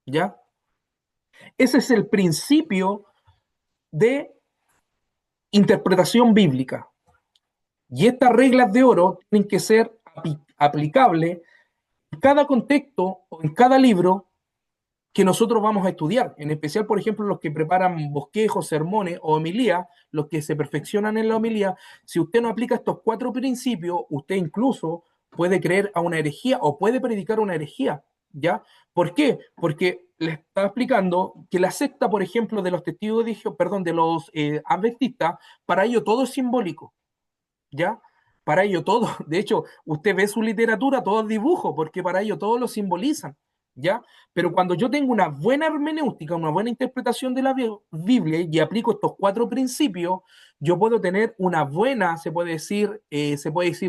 ¿Ya? Ese es el principio de interpretación bíblica. Y estas reglas de oro tienen que ser aplicables en cada contexto o en cada libro que nosotros vamos a estudiar. En especial, por ejemplo, los que preparan bosquejos, sermones o homilías, los que se perfeccionan en la homilía. Si usted no aplica estos 4 principios, usted incluso puede creer a una herejía o puede predicar una herejía. ¿Ya? ¿Por qué? Porque le está explicando que la secta, por ejemplo, de los testigos de Jehová, perdón, de los adventistas, para ello todo es simbólico. ¿Ya? Para ello todo, de hecho, usted ve su literatura, todo es dibujo, porque para ello todo lo simbolizan, ¿ya? Pero cuando yo tengo una buena hermenéutica, una buena interpretación de la Biblia y aplico estos 4 principios, yo puedo tener una buena, se puede decir,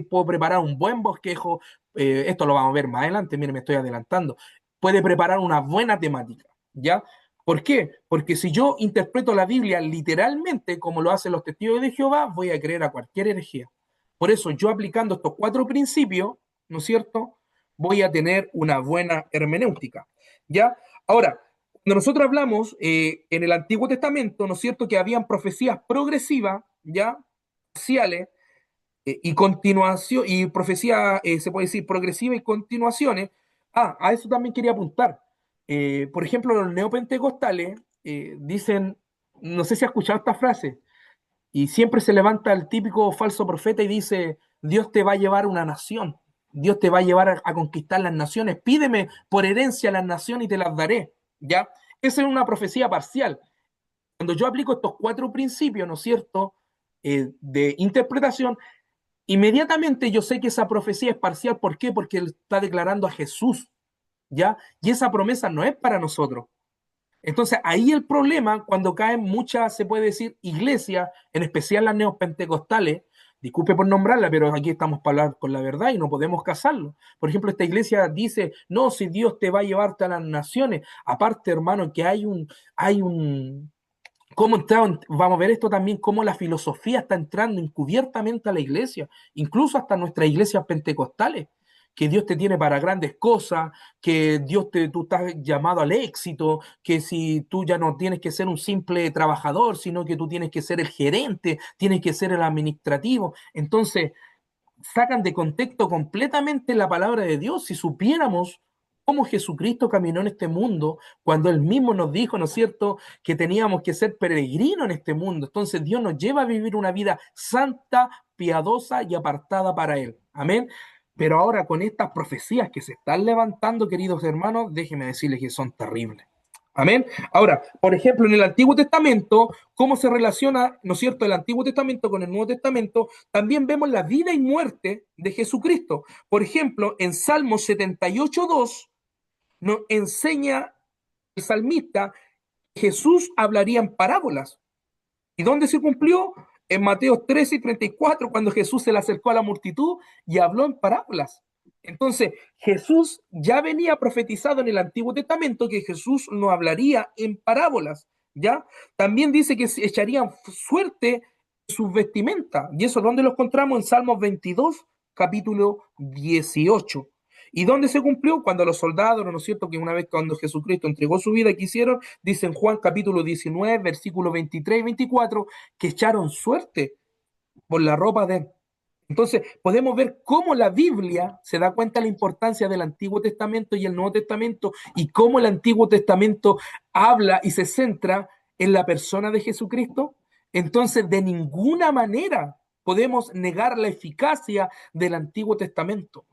puedo preparar un buen bosquejo, esto lo vamos a ver más adelante, mire, me estoy adelantando, puede preparar una buena temática, ¿ya? ¿Por qué? Porque si yo interpreto la Biblia literalmente, como lo hacen los testigos de Jehová, voy a creer a cualquier herejía. Por eso, yo aplicando estos 4 principios, ¿no es cierto?, voy a tener una buena hermenéutica. ¿Ya? Ahora, cuando nosotros hablamos en el Antiguo Testamento, ¿no es cierto?, que habían profecías progresivas, ¿ya?, parciales, y continuación, y profecía, se puede decir, progresiva y continuaciones. A eso también quería apuntar. Por ejemplo, los neopentecostales dicen, no sé si has escuchado esta frase, y siempre se levanta el típico falso profeta y dice, Dios te va a llevar una nación, Dios te va a llevar a conquistar las naciones, pídeme por herencia las naciones y te las daré, ¿ya? Esa es una profecía parcial. Cuando yo aplico estos 4 principios, ¿no es cierto?, de interpretación, inmediatamente yo sé que esa profecía es parcial. ¿Por qué? Porque él está declarando a Jesús. ¿ya? Y esa promesa no es para nosotros. Entonces, ahí el problema, cuando caen muchas, se puede decir, iglesias, en especial las neopentecostales, disculpe por nombrarla, pero aquí estamos para hablar con la verdad y no podemos casarlo. Por ejemplo, esta iglesia dice, no, si Dios te va a llevarte a las naciones, aparte, hermano, que cómo vamos a ver esto también, cómo la filosofía está entrando encubiertamente a la iglesia, incluso hasta nuestras iglesias pentecostales, que Dios te tiene para grandes cosas, que tú estás llamado al éxito, que si tú ya no tienes que ser un simple trabajador, sino que tú tienes que ser el gerente, tienes que ser el administrativo. Entonces, sacan de contexto completamente la palabra de Dios. Si supiéramos cómo Jesucristo caminó en este mundo, cuando Él mismo nos dijo, ¿no es cierto?, que teníamos que ser peregrinos en este mundo. Entonces Dios nos lleva a vivir una vida santa, piadosa y apartada para Él. Amén. Pero ahora con estas profecías que se están levantando, queridos hermanos, déjenme decirles que son terribles. Amén. Ahora, por ejemplo, en el Antiguo Testamento, cómo se relaciona, ¿no es cierto?, el Antiguo Testamento con el Nuevo Testamento, también vemos la vida y muerte de Jesucristo. Por ejemplo, en Salmos 78:2 nos enseña el salmista que Jesús hablaría en parábolas. ¿Y dónde se cumplió? En Mateo 13:34, cuando Jesús se le acercó a la multitud y habló en parábolas. Entonces, Jesús ya venía profetizado en el Antiguo Testamento que Jesús no hablaría en parábolas, ¿ya? También dice que se echarían suerte en sus vestimentas. ¿Y eso dónde lo encontramos? En Salmos 22, capítulo 18. ¿Y dónde se cumplió? Cuando los soldados, ¿no es cierto?, que una vez cuando Jesucristo entregó su vida, ¿qué hicieron? Dice en Juan capítulo 19, versículos 23 y 24, que echaron suerte por la ropa de él. Entonces, podemos ver cómo la Biblia se da cuenta de la importancia del Antiguo Testamento y el Nuevo Testamento y cómo el Antiguo Testamento habla y se centra en la persona de Jesucristo. Entonces, de ninguna manera podemos negar la eficacia del Antiguo Testamento.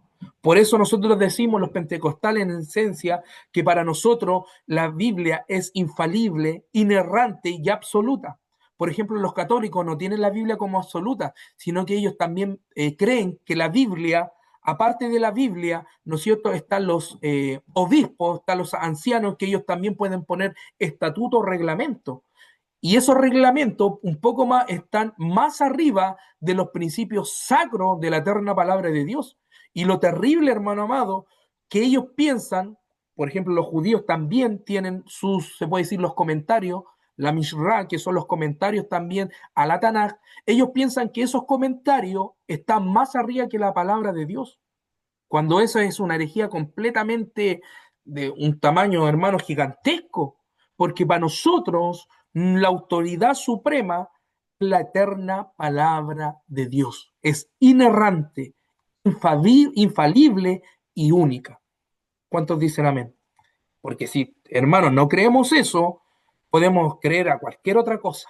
Por eso nosotros decimos, los pentecostales en esencia, que para nosotros la Biblia es infalible, inerrante y absoluta. Por ejemplo, los católicos no tienen la Biblia como absoluta, sino que ellos también creen que la Biblia, aparte de la Biblia, ¿no es cierto?, están los obispos, están los ancianos, que ellos también pueden poner estatutos, reglamentos. Y esos reglamentos un poco más están más arriba de los principios sacros de la eterna palabra de Dios. Y lo terrible, hermano amado, que ellos piensan, por ejemplo, los judíos también tienen sus, se puede decir, los comentarios, la Mishra, que son los comentarios también a la Tanaj, ellos piensan que esos comentarios están más arriba que la palabra de Dios, cuando eso es una herejía completamente de un tamaño, hermano, gigantesco, porque para nosotros la autoridad suprema es la eterna palabra de Dios, es inerrante, infalible y única. ¿Cuántos dicen amén? Porque si, hermanos, no creemos eso, podemos creer a cualquier otra cosa.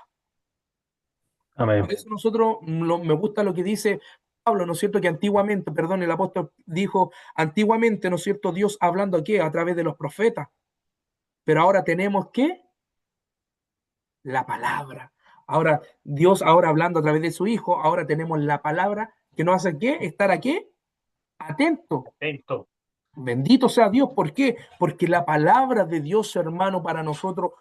Amén. Por eso me gusta lo que dice Pablo, ¿no es cierto? Que antiguamente, perdón, el apóstol dijo, antiguamente, ¿no es cierto? Dios hablando aquí a través de los profetas. Pero ahora tenemos ¿qué? La palabra. Ahora, Dios ahora hablando a través de su Hijo, ahora tenemos la palabra que nos hace ¿qué? Estar aquí, atento. Atento. Bendito sea Dios. ¿Por qué? Porque la palabra de Dios, hermano, para nosotros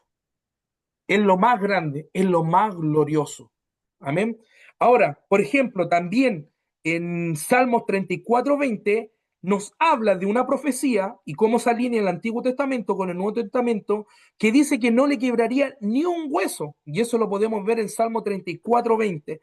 es lo más grande, es lo más glorioso. Amén. Ahora, por ejemplo, también en Salmos 34:20 nos habla de una profecía y cómo se alinea el Antiguo Testamento con el Nuevo Testamento, que dice que no le quebraría ni un hueso. Y eso lo podemos ver en Salmo 34:20.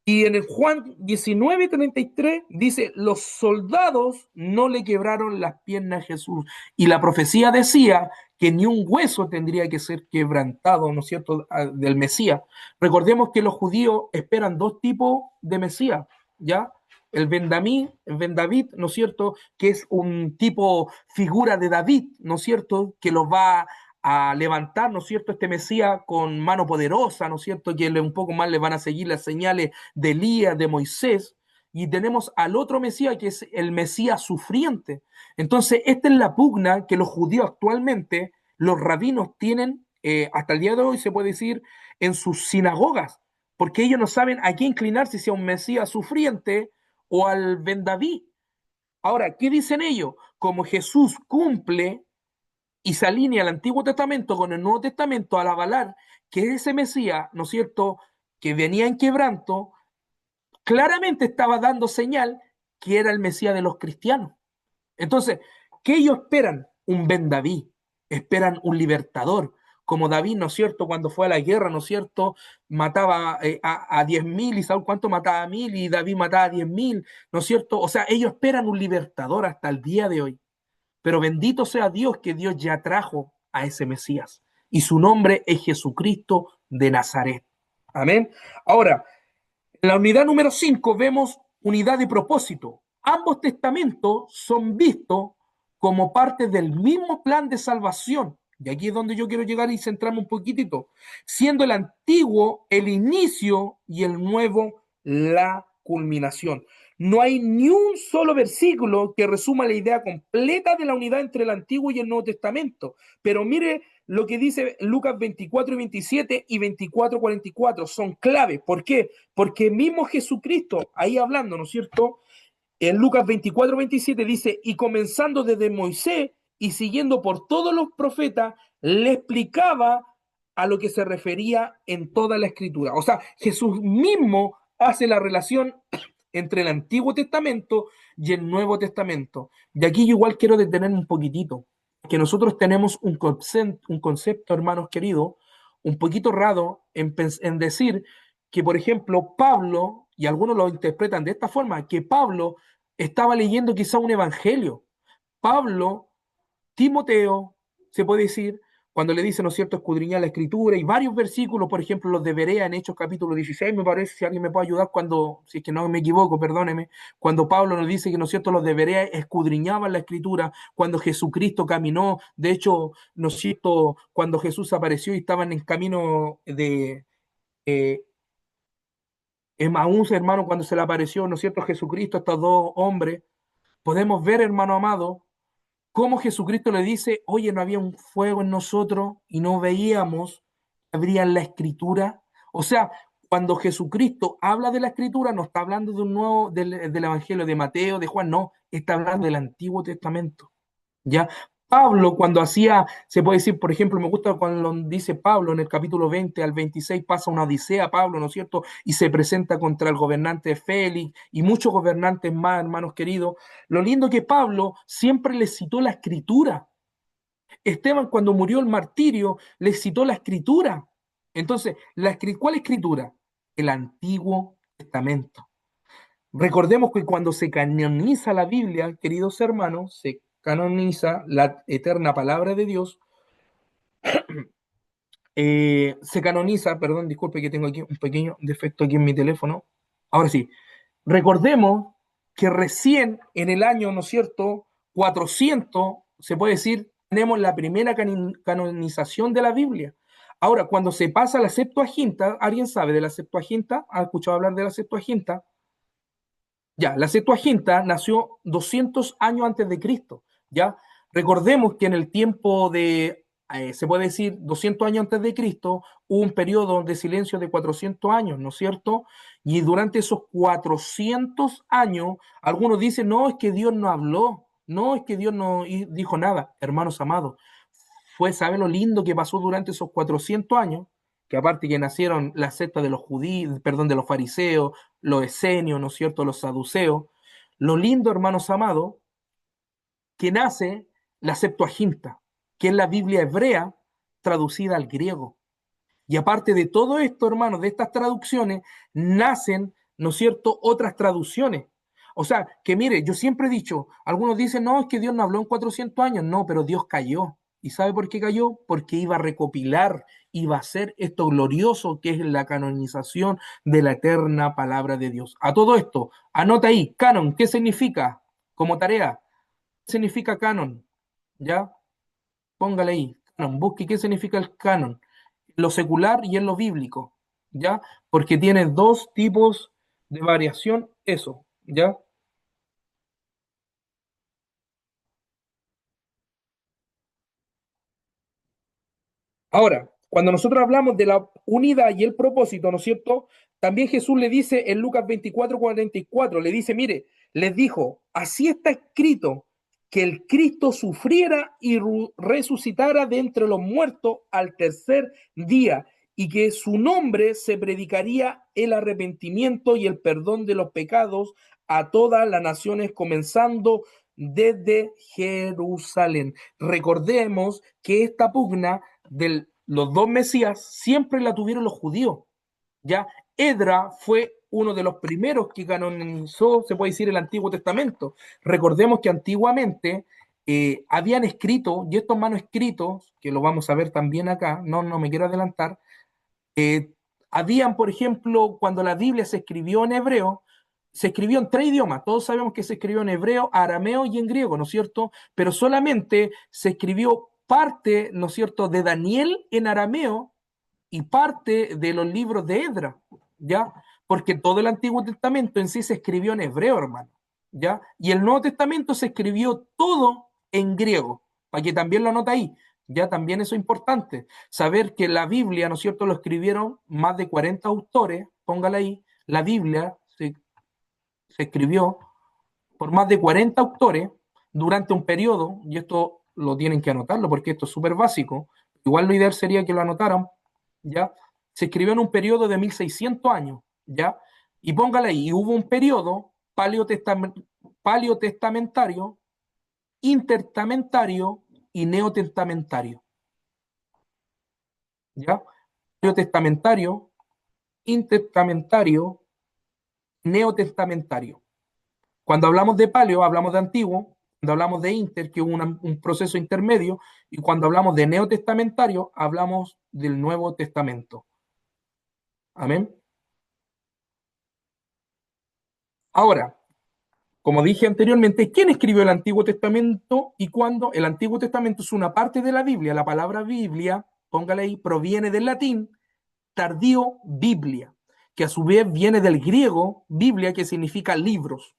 Y en el Juan 19:33 dice, los soldados no le quebraron las piernas a Jesús. Y la profecía decía que ni un hueso tendría que ser quebrantado, ¿no es cierto?, del Mesías. Recordemos que los judíos esperan dos tipos de Mesías, ¿ya? El Ben David, ¿no es cierto?, que es un tipo figura de David, ¿no es cierto?, que los va a levantar, ¿no es cierto?, este Mesías con mano poderosa, ¿no es cierto?, que un poco más le van a seguir las señales de Elías, de Moisés, y tenemos al otro Mesías que es el Mesías sufriente. Entonces, esta es la pugna que los judíos actualmente, los rabinos tienen, hasta el día de hoy se puede decir, en sus sinagogas, porque ellos no saben a qué inclinarse, si a un Mesías sufriente o al Ben David. Ahora, ¿qué dicen ellos? Como Jesús cumple y se alinea el Antiguo Testamento con el Nuevo Testamento al avalar que ese Mesías, ¿no es cierto?, que venía en quebranto, claramente estaba dando señal que era el Mesías de los cristianos. Entonces, ¿qué ellos esperan? Un Ben David, esperan un libertador, como David, ¿no es cierto? Cuando fue a la guerra, ¿no es cierto? Mataba a 10.000 y Saúl cuánto mataba a 1.000 y David mataba a 10.000, ¿no es cierto? O sea, ellos esperan un libertador hasta el día de hoy. Pero bendito sea Dios que Dios ya trajo a ese Mesías. Y su nombre es Jesucristo de Nazaret. Amén. Ahora, en la unidad número 5 vemos unidad de propósito. Ambos testamentos son vistos como parte del mismo plan de salvación. Y aquí es donde yo quiero llegar y centrarme un poquitito. Siendo el antiguo el inicio y el nuevo la culminación. No hay ni un solo versículo que resuma la idea completa de la unidad entre el Antiguo y el Nuevo Testamento. Pero mire lo que dice Lucas 24 y 27 y 24, 44. Son clave. ¿Por qué? Porque mismo Jesucristo, ahí hablando, ¿no es cierto? En Lucas 24, 27 dice, y comenzando desde Moisés y siguiendo por todos los profetas, le explicaba a lo que se refería en toda la escritura. O sea, Jesús mismo hace la relación entre el Antiguo Testamento y el Nuevo Testamento. Y aquí yo igual quiero detenerme un poquitito, que nosotros tenemos un concepto, hermanos queridos, un poquito raro en decir que, por ejemplo, Pablo, y algunos lo interpretan de esta forma, que Pablo estaba leyendo quizá un evangelio. Pablo, Timoteo, se puede decir, cuando le dice, ¿no es cierto?, escudriñar la escritura y varios versículos, por ejemplo, los de Berea en Hechos capítulo 16, me parece, si alguien me puede ayudar cuando, si es que no me equivoco, perdóneme, cuando Pablo nos dice que, ¿no es cierto?, los de Berea escudriñaban la escritura, cuando Jesucristo caminó, de hecho, ¿no es cierto?, cuando Jesús apareció y estaban en camino de eh, Emaús, hermano, cuando se le apareció, ¿no es cierto?, Jesucristo a estos dos hombres, podemos ver, hermano amado, cómo Jesucristo le dice, oye, no había un fuego en nosotros y no veíamos, abría la escritura. O sea, cuando Jesucristo habla de la escritura, no está hablando de un nuevo, del Evangelio de Mateo, de Juan, no, está hablando del Antiguo Testamento. ¿Ya? Pablo, cuando hacía, se puede decir, por ejemplo, me gusta cuando dice Pablo en el capítulo 20 al 26, pasa una odisea, Pablo, ¿no es cierto? Y se presenta contra el gobernante Félix y muchos gobernantes más, hermanos queridos. Lo lindo que Pablo siempre le citó la escritura. Esteban, cuando murió el martirio, le citó la escritura. Entonces, ¿cuál escritura? El Antiguo Testamento. Recordemos que cuando se canoniza la Biblia, queridos hermanos, se canoniza la eterna palabra de Dios, se canoniza, perdón, disculpe que tengo aquí un pequeño defecto aquí en mi teléfono. Ahora sí, recordemos que recién en el año, ¿no es cierto?, 400, se puede decir, tenemos la primera canonización de la Biblia. Ahora, cuando se pasa a la Septuaginta, ¿alguien sabe de la Septuaginta? ¿Ha escuchado hablar de la Septuaginta? Ya, la Septuaginta nació 200 años antes de Cristo, ¿ya? Recordemos que en el tiempo de, se puede decir, 200 años antes de Cristo, hubo un periodo de silencio de 400 años, ¿no es cierto? Y durante esos 400 años, algunos dicen, no, es que Dios no habló, no, es que Dios no dijo nada. Hermanos amados, ¿sabe lo lindo que pasó durante esos 400 años? Que aparte que nacieron la secta de los judíos, perdón, de los fariseos, los esenios, ¿no es cierto?, los saduceos. Lo lindo, hermanos amados, que nace la Septuaginta, que es la Biblia hebrea traducida al griego. Y aparte de todo esto, hermanos, de estas traducciones, nacen, ¿no es cierto?, otras traducciones. O sea, que mire, yo siempre he dicho, algunos dicen, no, es que Dios no habló en 400 años. No, pero Dios cayó. ¿Y sabe por qué cayó? Porque iba a recopilar, iba a hacer esto glorioso que es la canonización de la eterna palabra de Dios. A todo esto, anota ahí, canon, ¿qué significa? Como tarea, ¿qué significa canon? ¿Ya? Póngale ahí, canon, busque qué significa el canon, lo secular y en lo bíblico, ¿ya? Porque tiene dos tipos de variación, eso, ¿ya? Ahora, cuando nosotros hablamos de la unidad y el propósito, ¿no es cierto? También Jesús le dice en Lucas 24, 44, le dice, mire, les dijo, así está escrito, que el Cristo sufriera y resucitara de entre los muertos al tercer día, y que su nombre se predicaría el arrepentimiento y el perdón de los pecados a todas las naciones, comenzando desde Jerusalén. Recordemos que esta pugna de los dos Mesías siempre la tuvieron los judíos. ¿Ya? Edra fue uno de los primeros que canonizó, se puede decir, el Antiguo Testamento. Recordemos que antiguamente habían escrito, y estos manuscritos, que lo vamos a ver también acá, no me quiero adelantar, habían, por ejemplo, cuando la Biblia se escribió en hebreo, se escribió en 3 idiomas. Todos sabemos que se escribió en hebreo, arameo y en griego, ¿no es cierto? Pero solamente se escribió parte, ¿no es cierto?, de Daniel en arameo y parte de los libros de Edra, ¿ya? Porque todo el Antiguo Testamento en sí se escribió en hebreo, hermano, ¿ya? Y el Nuevo Testamento se escribió todo en griego, para que también lo anota ahí, ¿ya? También eso es importante, saber que la Biblia, ¿no es cierto?, lo escribieron más de 40 autores, póngala ahí, la Biblia se escribió por más de 40 autores durante un periodo, y esto lo tienen que anotarlo porque esto es súper básico, igual lo ideal sería que lo anotaran, ¿ya? Se escribió en un periodo de 1600 años, ¿ya? Y póngale ahí, y hubo un periodo paleotestamentario, intertestamentario y neotestamentario, ¿ya? Paleotestamentario, intertestamentario, neotestamentario. Cuando hablamos de paleo, hablamos de antiguo. Cuando hablamos de inter, que hubo un proceso intermedio. Y cuando hablamos de neotestamentario, hablamos del Nuevo Testamento. Amén. Ahora, como dije anteriormente, ¿quién escribió el Antiguo Testamento y cuándo? El Antiguo Testamento es una parte de la Biblia. La palabra Biblia, póngale ahí, proviene del latín tardío Biblia, que a su vez viene del griego Biblia, que significa libros.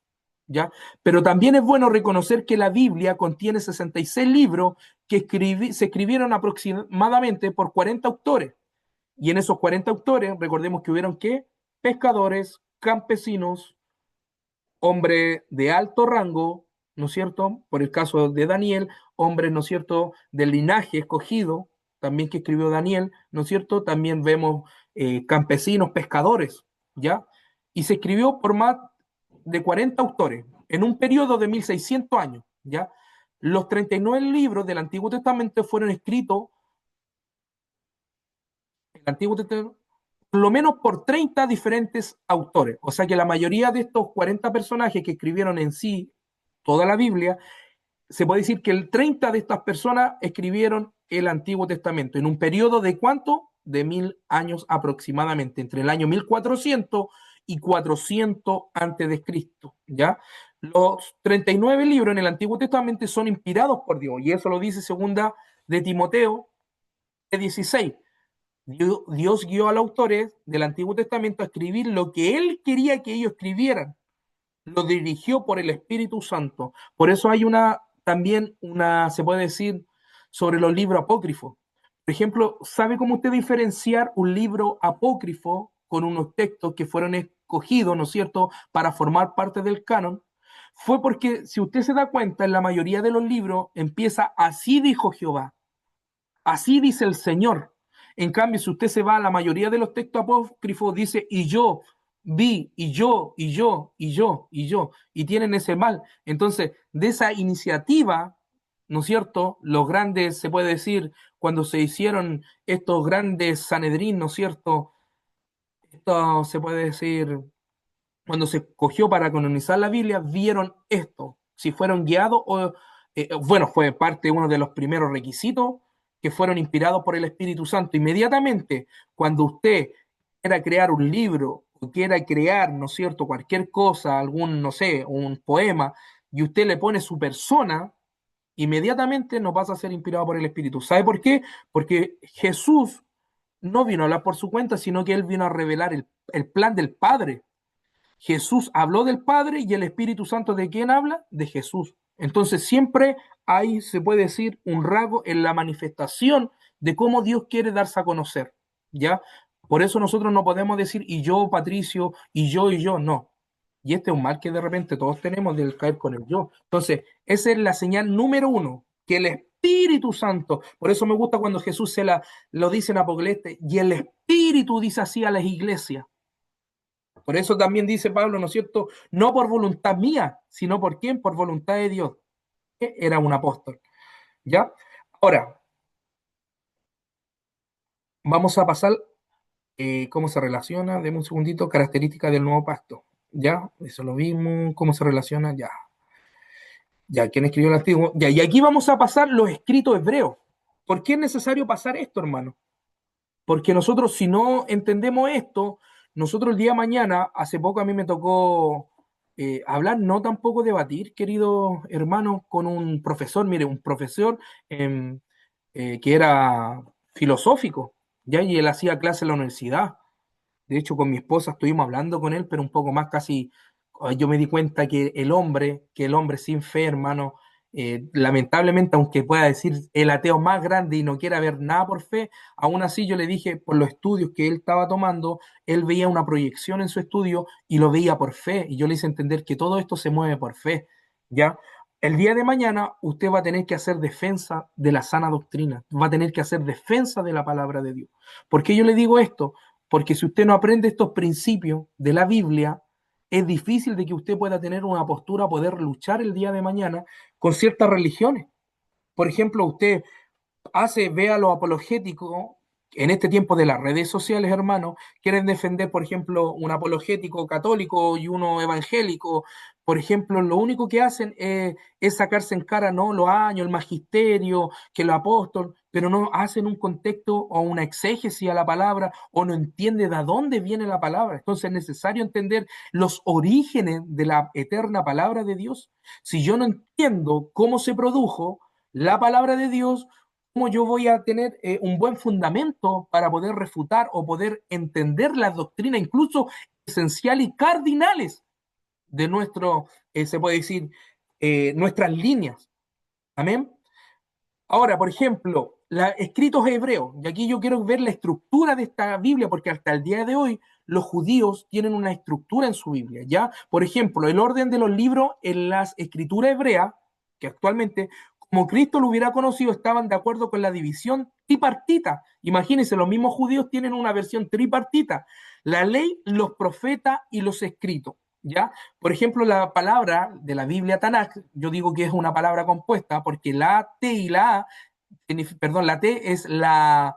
¿Ya? Pero también es bueno reconocer que la Biblia contiene 66 libros que se escribieron aproximadamente por 40 autores. Y en esos 40 autores, recordemos que hubieron ¿qué? Pescadores, campesinos, hombres de alto rango, ¿no es cierto? Por el caso de Daniel, hombres, ¿no es cierto?, del linaje escogido, también que escribió Daniel, ¿no es cierto? También vemos campesinos, pescadores, ¿ya? Y se escribió por más de 40 autores en un periodo de 1600 años, ¿ya? Los 39 libros del Antiguo Testamento fueron escritos, el Antiguo Testamento, por lo menos por 30 diferentes autores. O sea que la mayoría de estos 40 personajes que escribieron en sí toda la Biblia, se puede decir que el 30 de estas personas escribieron el Antiguo Testamento en un periodo de ¿cuánto? De 1000 años aproximadamente, entre el año 1400 y 400 antes de Cristo, ¿ya? Los 39 libros en el Antiguo Testamento son inspirados por Dios, y eso lo dice segunda de Timoteo 16. Dios guió a los autores del Antiguo Testamento a escribir lo que Él quería que ellos escribieran. Lo dirigió por el Espíritu Santo. Por eso hay también se puede decir, sobre los libros apócrifos. Por ejemplo, ¿sabe cómo usted diferenciar un libro apócrifo con unos textos que fueron escogidos, ¿no es cierto?, para formar parte del canon? Fue porque, si usted se da cuenta, en la mayoría de los libros empieza así dijo Jehová, así dice el Señor. En cambio, si usted se va a la mayoría de los textos apócrifos, dice y yo vi, y yo, y yo, y yo, y yo, y tienen ese mal. Entonces, de esa iniciativa, ¿no es cierto?, los grandes, se puede decir, cuando se hicieron estos grandes Sanedrín, ¿no es cierto?, esto se puede decir, cuando se escogió para canonizar la Biblia, vieron esto, si fueron guiados o, bueno, fue parte de uno de los primeros requisitos que fueron inspirados por el Espíritu Santo. Inmediatamente, cuando usted quiera crear un libro o quiera crear, ¿no es cierto?, cualquier cosa, algún, no sé, un poema, y usted le pone su persona, inmediatamente no pasa a ser inspirado por el Espíritu. ¿Sabe por qué? Porque Jesús no vino a hablar por su cuenta, sino que Él vino a revelar el plan del Padre. Jesús habló del Padre y el Espíritu Santo, ¿de quién habla? De Jesús. Entonces siempre hay, se puede decir, un rasgo en la manifestación de cómo Dios quiere darse a conocer, ¿ya? Por eso nosotros no podemos decir y yo, Patricio, y yo, no. Y este es un mal que de repente todos tenemos del caer con el yo. Entonces, esa es la señal número uno, que el Espíritu Santo, por eso me gusta cuando Jesús lo dice en Apocalipsis, y el Espíritu dice así a las iglesias. Por eso también dice Pablo, ¿no es cierto? No por voluntad mía, sino por quién, por voluntad de Dios. Era un apóstol. ¿Ya? Ahora, vamos a pasar cómo se relaciona, deme un segundito, características del nuevo pacto. ¿Ya? Eso lo vimos, cómo se relaciona, ya. Ya, ¿quién escribió el antiguo? Ya, y aquí vamos a pasar los escritos hebreos. ¿Por qué es necesario pasar esto, hermano? Porque nosotros, si no entendemos esto, nosotros el día de mañana, hace poco a mí me tocó hablar, no tampoco debatir, querido hermano, con un profesor, mire, un profesor que era filosófico, ¿ya? Y él hacía clase en la universidad. De hecho, con mi esposa estuvimos hablando con él, pero un poco más casi, yo me di cuenta que el hombre sin fe, hermano, lamentablemente, aunque pueda decir el ateo más grande y no quiera ver nada por fe, aún así yo le dije, por los estudios que él estaba tomando, él veía una proyección en su estudio y lo veía por fe, y yo le hice entender que todo esto se mueve por fe, ¿ya? El día de mañana usted va a tener que hacer defensa de la sana doctrina, va a tener que hacer defensa de la palabra de Dios. ¿Por qué yo le digo esto? Porque si usted no aprende estos principios de la Biblia, es difícil de que usted pueda tener una postura, poder luchar el día de mañana con ciertas religiones. Por ejemplo, usted vea lo apologético en este tiempo de las redes sociales, hermano, quieren defender, por ejemplo, un apologético católico y uno evangélico, por ejemplo, lo único que hacen es sacarse en cara, ¿no? Los años, el magisterio, que los apóstoles, pero no hacen un contexto o una exégesis a la palabra o no entiende de dónde viene la palabra. Entonces es necesario entender los orígenes de la eterna palabra de Dios. Si yo no entiendo cómo se produjo la palabra de Dios, ¿cómo yo voy a tener un buen fundamento para poder refutar o poder entender las doctrinas, incluso esenciales y cardinales de se puede decir, nuestras líneas? Amén. Ahora, por ejemplo, escritos hebreos, y aquí yo quiero ver la estructura de esta Biblia, porque hasta el día de hoy los judíos tienen una estructura en su Biblia, ¿ya? Por ejemplo, el orden de los libros en las escrituras hebreas, que actualmente, como Cristo lo hubiera conocido, estaban de acuerdo con la división tripartita. Imagínense, los mismos judíos tienen una versión tripartita: la ley, los profetas y los escritos, ¿ya? Por ejemplo, la palabra de la Biblia Tanakh, yo digo que es una palabra compuesta porque la T y la A, perdón, la T es la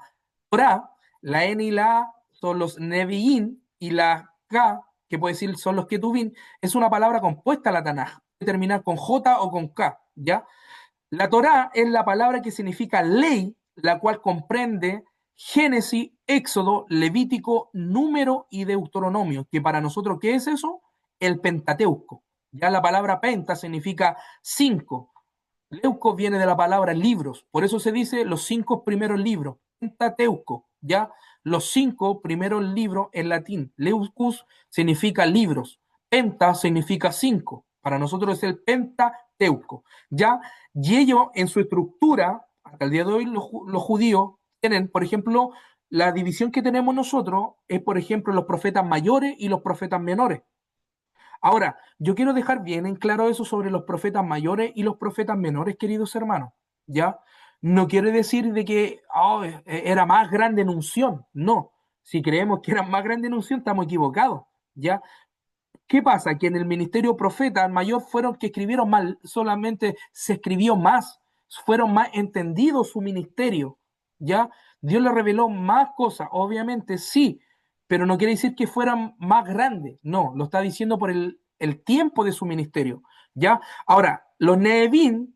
Torah, la N y la A son los Nevi'im y la K, que puede decir son los Ketuvim, es una palabra compuesta la Tanakh, puede terminar con J o con K, ¿ya? La Torah es la palabra que significa ley, la cual comprende Génesis, Éxodo, Levítico, Número y Deuteronomio, que para nosotros, ¿qué es eso? El Pentateuco. Ya la palabra penta significa 5. Leuco viene de la palabra libros, por eso se dice los 5 primeros libros, Pentateuco, ya los 5 primeros libros en latín. Leucus significa libros, penta significa 5, para nosotros es el Pentateuco, ya, y ello en su estructura, hasta el día de hoy los judíos tienen, por ejemplo, la división que tenemos nosotros es, por ejemplo, los profetas mayores y los profetas menores. Ahora, yo quiero dejar bien en claro eso sobre los profetas mayores y los profetas menores, queridos hermanos, ¿ya? No quiere decir de que era más grande en unción, no. Si creemos que eran más grande en unción, estamos equivocados, ¿ya? ¿Qué pasa? Que en el ministerio profeta mayor fueron que escribieron mal, solamente se escribió más, fueron más entendidos su ministerio, ¿ya? Dios le reveló más cosas, obviamente sí, pero no quiere decir que fueran más grandes, no, lo está diciendo por el tiempo de su ministerio, ¿ya? Ahora, los Neevim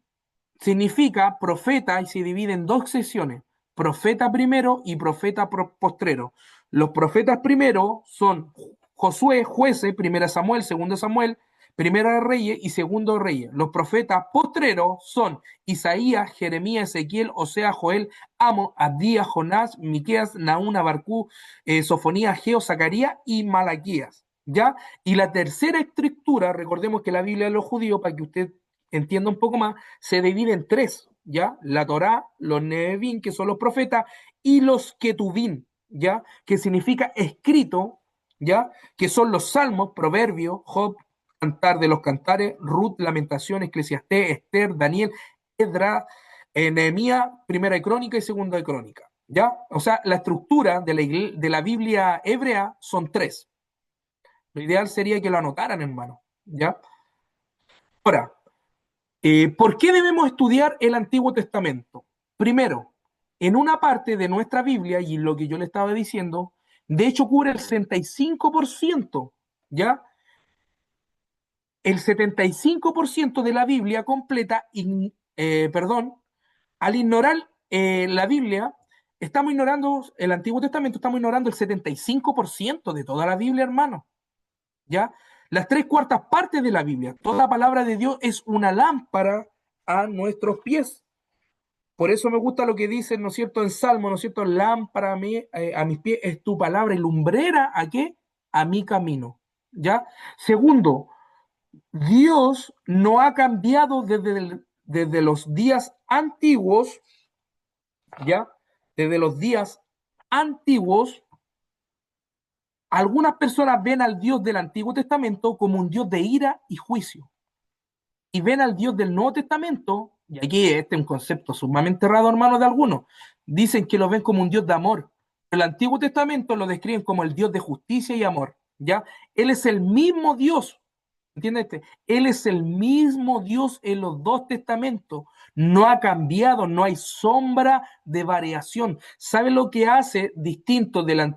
significa profeta y se divide en dos secciones: profeta primero y profeta postrero. Los profetas primero son Josué, jueces, primera Samuel, segundo Samuel, primera de Reyes y segundo de Reyes. Los profetas postreros son Isaías, Jeremías, Ezequiel, Oseas, Joel, Amos, Abdías, Jonás, Miqueas, Naún, Abarcú, Sofonías, Geo, Zacarías y Malaquías, ¿ya? Y la tercera estructura, recordemos que la Biblia de los judíos, para que usted entienda un poco más, se divide en tres, ¿ya? La Torá, los Neevim, que son los profetas, y los Ketuvim, ¿ya? Que significa escrito, ¿ya? Que son los salmos, proverbios, Job, Cantar de los Cantares, Ruth, Lamentaciones, Eclesiastés, Esther, Daniel, Edra, Nehemías, Primera de Crónica y Segunda de Crónica. ¿Ya? O sea, la estructura de la Biblia hebrea son 3. Lo ideal sería que lo anotaran, hermano. ¿Ya? Ahora, ¿por qué debemos estudiar el Antiguo Testamento? Primero, en una parte de nuestra Biblia, y lo que yo le estaba diciendo, de hecho cubre el 65%, ¿ya? El 75% de la Biblia completa, al ignorar la Biblia, estamos ignorando el Antiguo Testamento, estamos ignorando el 75% de toda la Biblia, hermano. ¿Ya? Las 3/4 partes de la Biblia, toda la palabra de Dios es una lámpara a nuestros pies. Por eso me gusta lo que dice, ¿no es cierto?, en Salmo, ¿no es cierto? Lámpara a mis pies es tu palabra y lumbrera, ¿a qué? A mi camino. ¿Ya? Segundo, Dios no ha cambiado desde los días antiguos, ¿ya? Desde los días antiguos, algunas personas ven al Dios del Antiguo Testamento como un Dios de ira y juicio. Y ven al Dios del Nuevo Testamento, y aquí este es un concepto sumamente errado, hermanos, de algunos, dicen que lo ven como un Dios de amor. El Antiguo Testamento lo describen como el Dios de justicia y amor, ¿ya? Él es el mismo Dios, ¿entiendes? Él es el mismo Dios en los 2 testamentos. No ha cambiado, no hay sombra de variación. ¿Sabe lo que hace distinto del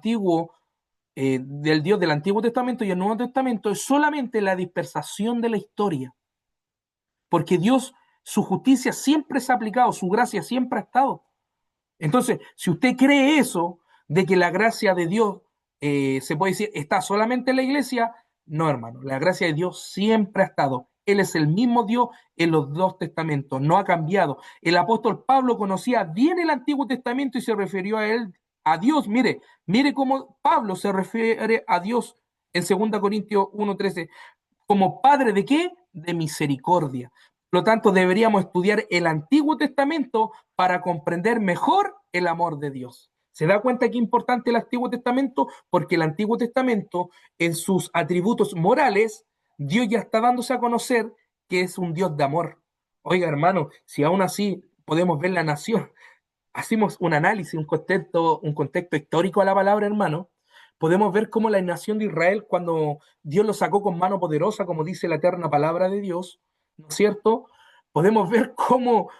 Dios del Antiguo Testamento y el Nuevo Testamento? Es solamente la dispersación de la historia. Porque Dios, su justicia siempre se ha aplicado, su gracia siempre ha estado. Entonces, si usted cree eso, de que la gracia de Dios, se puede decir, está solamente en la iglesia, no, hermano, la gracia de Dios siempre ha estado. Él es el mismo Dios en los 2 testamentos, no ha cambiado. El apóstol Pablo conocía bien el Antiguo Testamento y se refirió a Dios. Mire cómo Pablo se refiere a Dios en 2 Corintios 1:13, como Padre de ¿qué? De misericordia. Por lo tanto, deberíamos estudiar el Antiguo Testamento para comprender mejor el amor de Dios. ¿Se da cuenta qué importante el Antiguo Testamento? Porque el Antiguo Testamento, en sus atributos morales, Dios ya está dándose a conocer que es un Dios de amor. Oiga, hermano, si aún así podemos ver la nación, hacemos un análisis, un contexto histórico a la palabra, hermano, podemos ver cómo la nación de Israel, cuando Dios lo sacó con mano poderosa, como dice la eterna palabra de Dios, ¿no es cierto? Podemos ver cómo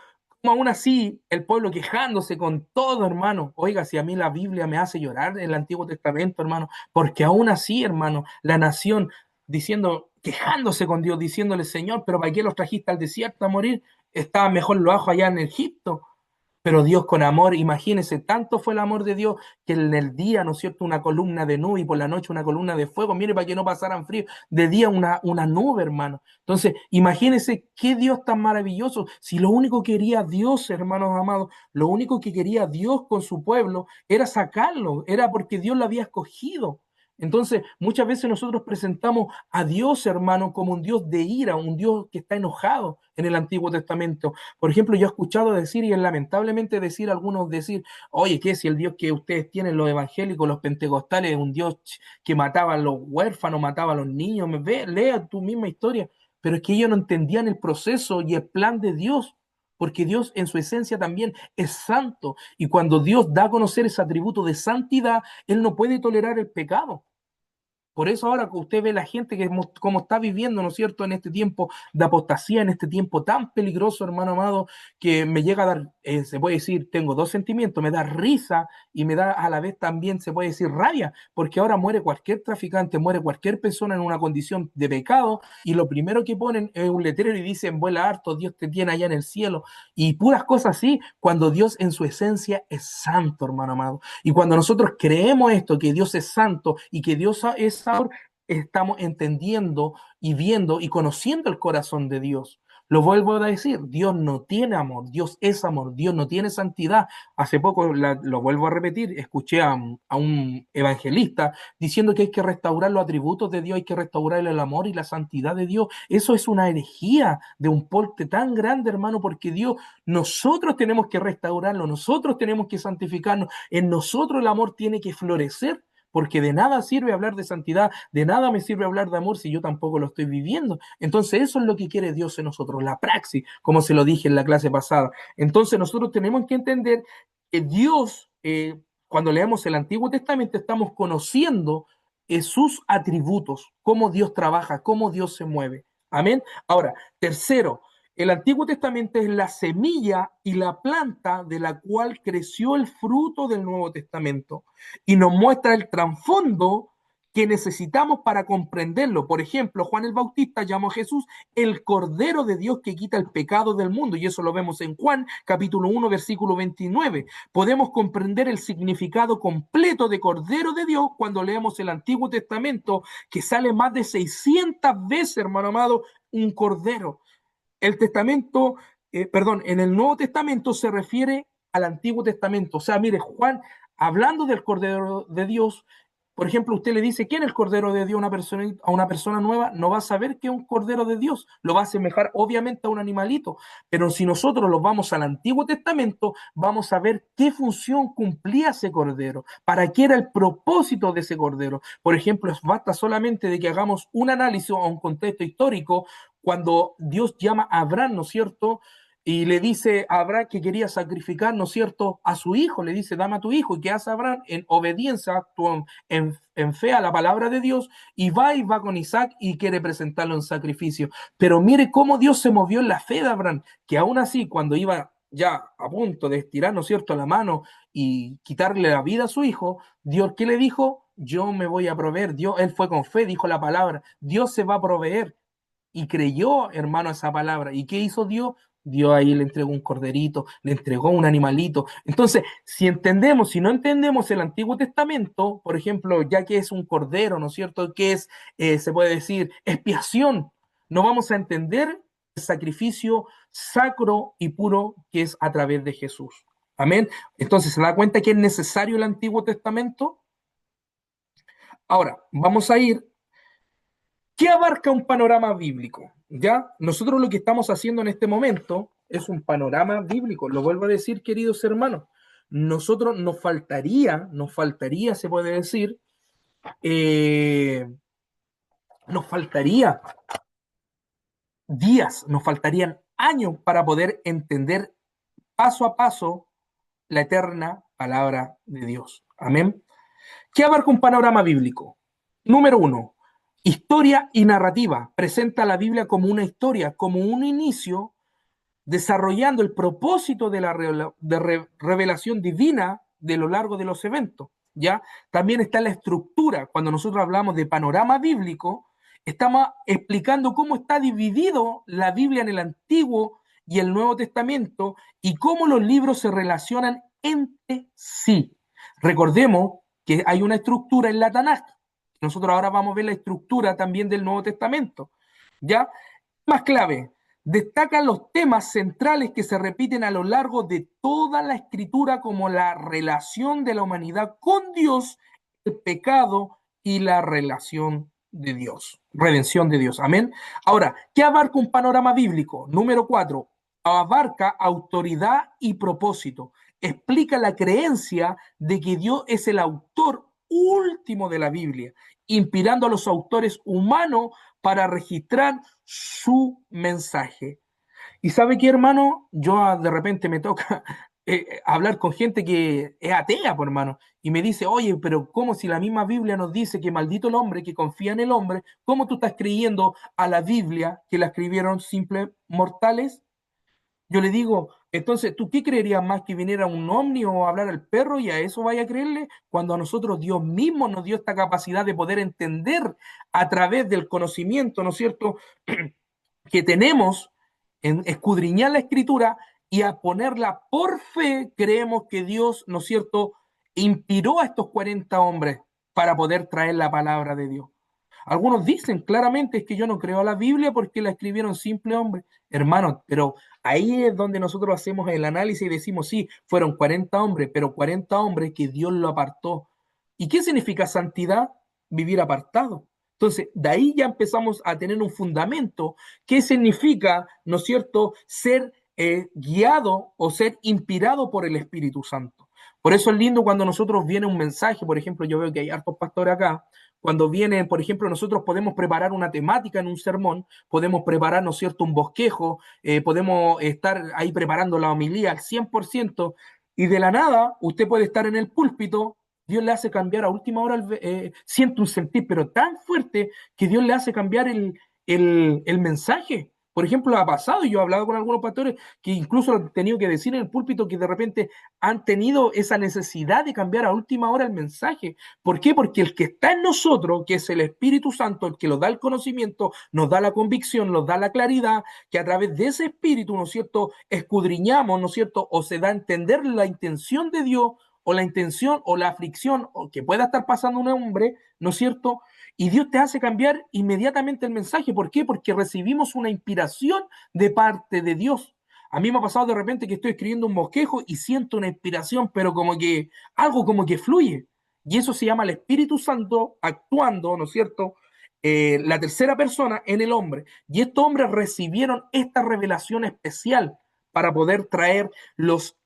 aún así el pueblo quejándose con todo, hermano. Oiga, si a mí la Biblia me hace llorar en el Antiguo Testamento, hermano, porque aún así, hermano, la nación quejándose con Dios, diciéndole, Señor, pero ¿para qué los trajiste al desierto a morir? Estaba mejor los ajos allá en Egipto. Pero Dios con amor, imagínense, tanto fue el amor de Dios que en el día, ¿no es cierto?, una columna de nube y por la noche una columna de fuego, mire, para que no pasaran frío, de día una nube, hermano. Entonces, imagínense qué Dios tan maravilloso, si lo único que quería Dios, hermanos amados, lo único que quería Dios con su pueblo era sacarlo, era porque Dios lo había escogido. Entonces, muchas veces nosotros presentamos a Dios, hermano, como un Dios de ira, un Dios que está enojado en el Antiguo Testamento. Por ejemplo, yo he escuchado decir, y es lamentablemente decir, algunos decir, oye, ¿qué si el Dios que ustedes tienen, los evangélicos, los pentecostales, es un Dios que mataba a los huérfanos, mataba a los niños? Lea tu misma historia. Pero es que ellos no entendían el proceso y el plan de Dios, porque Dios en su esencia también es santo. Y cuando Dios da a conocer ese atributo de santidad, Él no puede tolerar el pecado. Por eso ahora que usted ve la gente que como está viviendo, ¿no es cierto?, en este tiempo de apostasía, en este tiempo tan peligroso, hermano amado, que me llega a dar, se puede decir, tengo 2 sentimientos, me da risa y me da a la vez también, se puede decir, rabia, porque ahora muere cualquier traficante, muere cualquier persona en una condición de pecado y lo primero que ponen es un letrero y dicen, vuela harto, Dios te tiene allá en el cielo, y puras cosas así, cuando Dios en su esencia es santo, hermano amado. Y cuando nosotros creemos esto, que Dios es santo y que Dios es amor, estamos entendiendo y viendo y conociendo el corazón de Dios. Lo vuelvo a decir, Dios no tiene amor, Dios es amor, Dios no tiene santidad. Hace poco, lo vuelvo a repetir, escuché a un evangelista diciendo que hay que restaurar los atributos de Dios, hay que restaurar el amor y la santidad de Dios. Eso es una herejía de un porte tan grande, hermano, porque Dios, nosotros tenemos que restaurarlo, nosotros tenemos que santificarnos, en nosotros el amor tiene que florecer, porque de nada sirve hablar de santidad, de nada me sirve hablar de amor si yo tampoco lo estoy viviendo. Entonces eso es lo que quiere Dios en nosotros, la praxis, como se lo dije en la clase pasada. Entonces nosotros tenemos que entender que Dios, cuando leemos el Antiguo Testamento, estamos conociendo sus atributos, cómo Dios trabaja, cómo Dios se mueve. Amén. Ahora, tercero, el Antiguo Testamento es la semilla y la planta de la cual creció el fruto del Nuevo Testamento y nos muestra el trasfondo que necesitamos para comprenderlo. Por ejemplo, Juan el Bautista llamó a Jesús el Cordero de Dios que quita el pecado del mundo, y eso lo vemos en Juan capítulo 1, versículo 29. Podemos comprender el significado completo de Cordero de Dios cuando leemos el Antiguo Testamento, que sale más de 600 veces, hermano amado, un cordero. En el Nuevo Testamento se refiere al Antiguo Testamento. O sea, mire, Juan, hablando del Cordero de Dios, por ejemplo, usted le dice, ¿quién es el Cordero de Dios a una persona nueva? No va a saber que es un Cordero de Dios, lo va a asemejar obviamente a un animalito, pero si nosotros los vamos al Antiguo Testamento, vamos a ver qué función cumplía ese Cordero, para qué era el propósito de ese Cordero. Por ejemplo, basta solamente de que hagamos un análisis o un contexto histórico cuando Dios llama a Abraham, ¿no es cierto?, y le dice a Abraham que quería sacrificar, ¿no es cierto?, a su hijo, le dice, dame a tu hijo, y que hace Abraham en obediencia, actúa en fe a la palabra de Dios, y va con Isaac y quiere presentarlo en sacrificio. Pero mire cómo Dios se movió en la fe de Abraham, que aún así, cuando iba ya a punto de estirar, ¿no es cierto?, la mano y quitarle la vida a su hijo, Dios, ¿qué le dijo? Yo me voy a proveer. Dios, él fue con fe, dijo la palabra, Dios se va a proveer. Y creyó, hermano, esa palabra. ¿Y qué hizo Dios? Dios ahí le entregó un corderito, le entregó un animalito. Entonces, si no entendemos el Antiguo Testamento, por ejemplo, ya que es un cordero, ¿no es cierto? Que es, se puede decir, expiación, no vamos a entender el sacrificio sacro y puro que es a través de Jesús. Amén. Entonces, ¿se da cuenta que es necesario el Antiguo Testamento? Ahora, vamos a ir. ¿Qué abarca un panorama bíblico? ¿Ya? Nosotros lo que estamos haciendo en este momento es un panorama bíblico. Lo vuelvo a decir, queridos hermanos. Nosotros nos faltaría, se puede decir, nos faltaría días, nos faltarían años para poder entender paso a paso la eterna palabra de Dios. Amén. ¿Qué abarca un panorama bíblico? Número 1. Historia y narrativa. Presenta la Biblia como una historia, como un inicio, desarrollando el propósito de la revelación divina de lo largo de los eventos. ¿Ya? También está la estructura. Cuando nosotros hablamos de panorama bíblico, estamos explicando cómo está dividido la Biblia en el Antiguo y el Nuevo Testamento y cómo los libros se relacionan entre sí. Recordemos que hay una estructura en la Tanaj. Nosotros ahora vamos a ver la estructura también del Nuevo Testamento. ¿Ya? Más clave, destacan los temas centrales que se repiten a lo largo de toda la Escritura, como la relación de la humanidad con Dios, el pecado y la relación de Dios, redención de Dios. Amén. Ahora, ¿qué abarca un panorama bíblico? Número 4, abarca autoridad y propósito. Explica la creencia de que Dios es el autor último de la Biblia, inspirando a los autores humanos para registrar su mensaje. Y sabe qué, hermano, yo de repente me toca hablar con gente que es atea, por hermano, y me dice, oye, pero ¿cómo si la misma Biblia nos dice que maldito el hombre que confía en el hombre? ¿Cómo tú estás creyendo a la Biblia que la escribieron simples mortales? Yo le digo, entonces, ¿tú qué creerías más, que viniera un ovni o hablar al perro y a eso vaya a creerle? Cuando a nosotros Dios mismo nos dio esta capacidad de poder entender a través del conocimiento, ¿no es cierto?, que tenemos en escudriñar la Escritura y a ponerla por fe, creemos que Dios, ¿no es cierto?, inspiró a estos 40 hombres para poder traer la palabra de Dios. Algunos dicen claramente, es que yo no creo a la Biblia porque la escribieron simples hombres. Hermanos, pero ahí es donde nosotros hacemos el análisis y decimos, sí, fueron 40 hombres, pero 40 hombres que Dios lo apartó. ¿Y qué significa santidad? Vivir apartado. Entonces, de ahí ya empezamos a tener un fundamento. ¿Qué significa, no es cierto, ser guiado o ser inspirado por el Espíritu Santo? Por eso es lindo cuando nosotros viene un mensaje, por ejemplo, yo veo que hay hartos pastores acá, cuando vienen, por ejemplo, nosotros podemos preparar una temática en un sermón, podemos preparar, ¿no es cierto?, un bosquejo, podemos estar ahí preparando la homilía al 100%, y de la nada, usted puede estar en el púlpito, Dios le hace cambiar a última hora, siente un sentir, pero tan fuerte que Dios le hace cambiar el mensaje. Por ejemplo, ha pasado, yo he hablado con algunos pastores que incluso han tenido que decir en el púlpito que de repente han tenido esa necesidad de cambiar a última hora el mensaje. ¿Por qué? Porque el que está en nosotros, que es el Espíritu Santo, el que nos da el conocimiento, nos da la convicción, nos da la claridad, que a través de ese Espíritu, ¿no es cierto?, escudriñamos, ¿no es cierto?, o se da a entender la intención de Dios, o la intención, o la aflicción, o que pueda estar pasando un hombre, ¿no es cierto?, y Dios te hace cambiar inmediatamente el mensaje. ¿Por qué? Porque recibimos una inspiración de parte de Dios. A mí me ha pasado de repente que estoy escribiendo un bosquejo y siento una inspiración, pero como que algo como que fluye. Y eso se llama el Espíritu Santo actuando, ¿no es cierto? La tercera persona en el hombre. Y estos hombres recibieron esta revelación especial para poder traer los,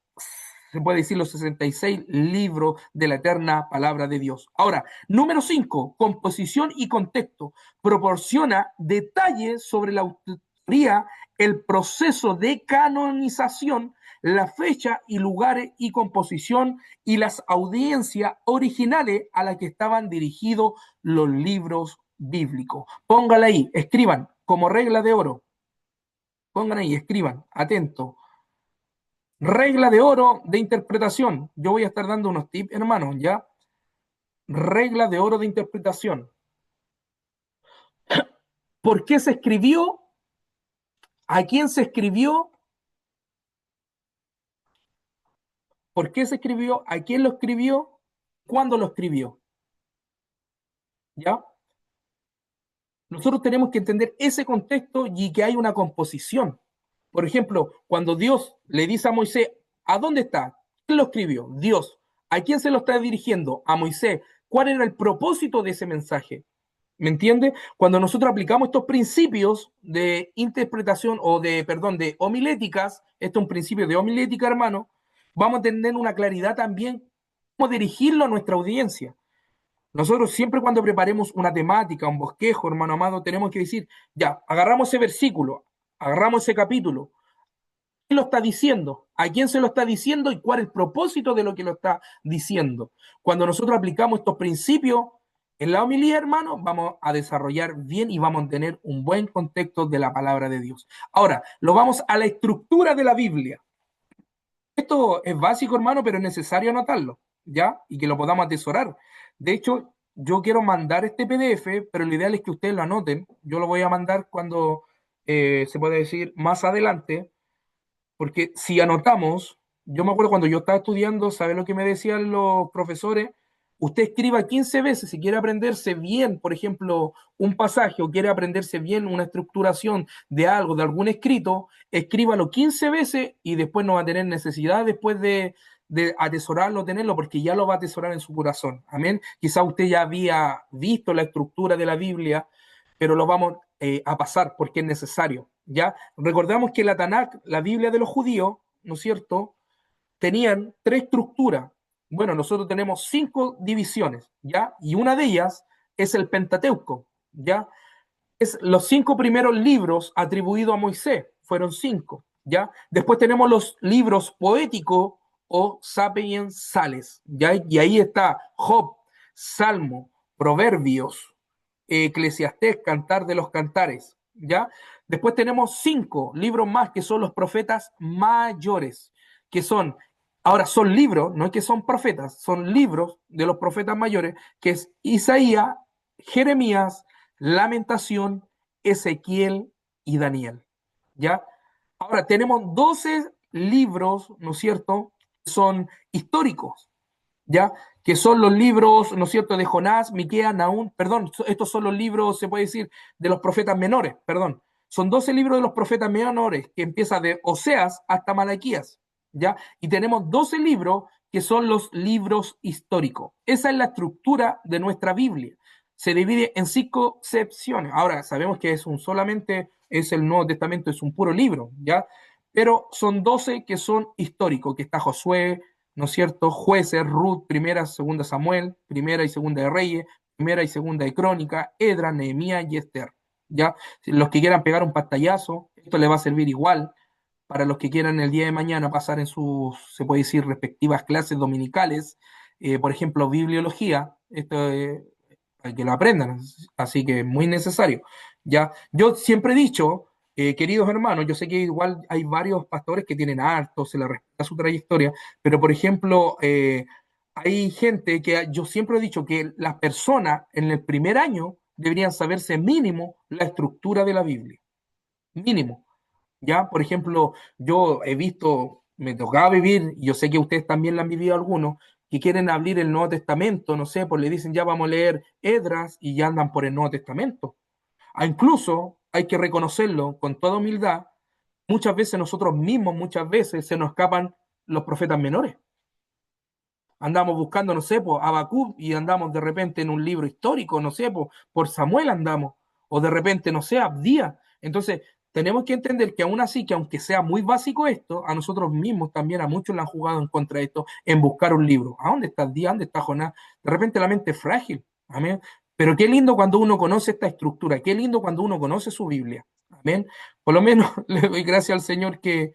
se puede decir, los 66 libros de la eterna palabra de Dios. Ahora, número 5, composición y contexto. Proporciona detalles sobre la autoría, el proceso de canonización, la fecha y lugares y composición y las audiencias originales a las que estaban dirigidos los libros bíblicos. Póngala ahí, escriban como regla de oro. Pongan ahí, escriban, atento. Regla de oro de interpretación. Yo voy a estar dando unos tips, hermanos, ¿ya? Regla de oro de interpretación. ¿Por qué se escribió? ¿A quién se escribió? ¿Por qué se escribió? ¿A quién lo escribió? ¿Cuándo lo escribió? ¿Ya? Nosotros tenemos que entender ese contexto y que hay una composición. Por ejemplo, cuando Dios le dice a Moisés, ¿a dónde está? ¿Quién lo escribió? Dios. ¿A quién se lo está dirigiendo? A Moisés. ¿Cuál era el propósito de ese mensaje? ¿Me entiende? Cuando nosotros aplicamos estos principios de interpretación o de, perdón, de homiléticas, esto es un principio de homilética, hermano, vamos a tener una claridad también cómo dirigirlo a nuestra audiencia. Nosotros siempre cuando preparemos una temática, un bosquejo, hermano amado, tenemos que decir, ya, agarramos ese versículo, agarramos ese capítulo, ¿quién lo está diciendo? ¿A quién se lo está diciendo? ¿Y cuál es el propósito de lo que lo está diciendo? Cuando nosotros aplicamos estos principios en la homilía, hermano, vamos a desarrollar bien y vamos a tener un buen contexto de la palabra de Dios. Ahora, lo vamos a la estructura de la Biblia. Esto es básico, hermano, pero es necesario anotarlo, ¿ya? Y que lo podamos atesorar. De hecho, yo quiero mandar este PDF, pero lo ideal es que ustedes lo anoten. Yo lo voy a mandar cuando, se puede decir, más adelante, porque si anotamos, yo me acuerdo cuando yo estaba estudiando, ¿sabe lo que me decían los profesores? Usted escriba 15 veces si quiere aprenderse bien, por ejemplo, un pasaje o quiere aprenderse bien una estructuración de algo, de algún escrito, escríbalo 15 veces y después no va a tener necesidad después de atesorarlo, tenerlo, porque ya lo va a atesorar en su corazón. Amén. Quizá usted ya había visto la estructura de la Biblia, pero lo vamos a pasar porque es necesario. ¿Ya? Recordamos que la Tanakh, la Biblia de los judíos, ¿no es cierto?, tenían tres estructuras. Bueno, nosotros tenemos 5 divisiones, ¿ya? Y una de ellas es el Pentateuco, ¿ya? Es los 5 primeros libros atribuidos a Moisés, fueron 5, ¿ya? Después tenemos los libros poéticos o sapiensales, ¿ya? Y ahí está Job, Salmo, Proverbios, Eclesiastés, Cantar de los Cantares, ¿ya? Después tenemos 5 libros más que son los profetas mayores, que son, ahora son libros, no es que son profetas, son libros de los profetas mayores, que es Isaías, Jeremías, Lamentación, Ezequiel y Daniel, ¿ya? Ahora tenemos 12 libros, ¿no es cierto?, que son históricos, ¿ya? Que son los libros, ¿no es cierto?, de Jonás, Miqueas, Nahum, perdón, estos son los libros, se puede decir, de los profetas menores, perdón. Son 12 libros de los profetas menores, que empieza de Oseas hasta Malaquías, ¿ya? Y tenemos 12 libros que son los libros históricos. Esa es la estructura de nuestra Biblia. Se divide en 5 secciones. Ahora, sabemos que es solamente, es el Nuevo Testamento, es un puro libro, ¿ya? Pero son 12 que son históricos, que está Josué, ¿no es cierto? Jueces, Ruth, primera, segunda Samuel, primera y segunda de Reyes, primera y segunda de Crónica, Edra, Nehemías y Esther. ¿Ya? Los que quieran pegar un pantallazo, esto les va a servir igual para los que quieran el día de mañana pasar en sus, se puede decir, respectivas clases dominicales, por ejemplo, bibliología, esto para que lo aprendan, así que es muy necesario. ¿Ya? Yo siempre he dicho, queridos hermanos, yo sé que igual hay varios pastores que tienen harto, se les respeta su trayectoria, pero por ejemplo, hay gente que yo siempre he dicho que las personas en el primer año deberían saberse mínimo la estructura de la Biblia, mínimo. Ya, por ejemplo, yo he visto, me tocaba vivir, y yo sé que ustedes también la han vivido algunos, que quieren abrir el Nuevo Testamento, no sé, pues le dicen ya vamos a leer Edras y ya andan por el Nuevo Testamento. Incluso hay que reconocerlo con toda humildad, muchas veces nosotros mismos, muchas veces se nos escapan los profetas menores. Andamos buscando, no sé, por Habacuc y andamos de repente en un libro histórico, no sé, por Samuel andamos, o de repente, no sé, Abdías. Entonces, tenemos que entender que aún así, que aunque sea muy básico esto, a nosotros mismos también, a muchos le han jugado en contra de esto, en buscar un libro. ¿A dónde está Abdías? ¿Dónde está Jonás? De repente la mente es frágil. Amén. Pero qué lindo cuando uno conoce esta estructura, qué lindo cuando uno conoce su Biblia. Amén. Por lo menos le doy gracias al Señor que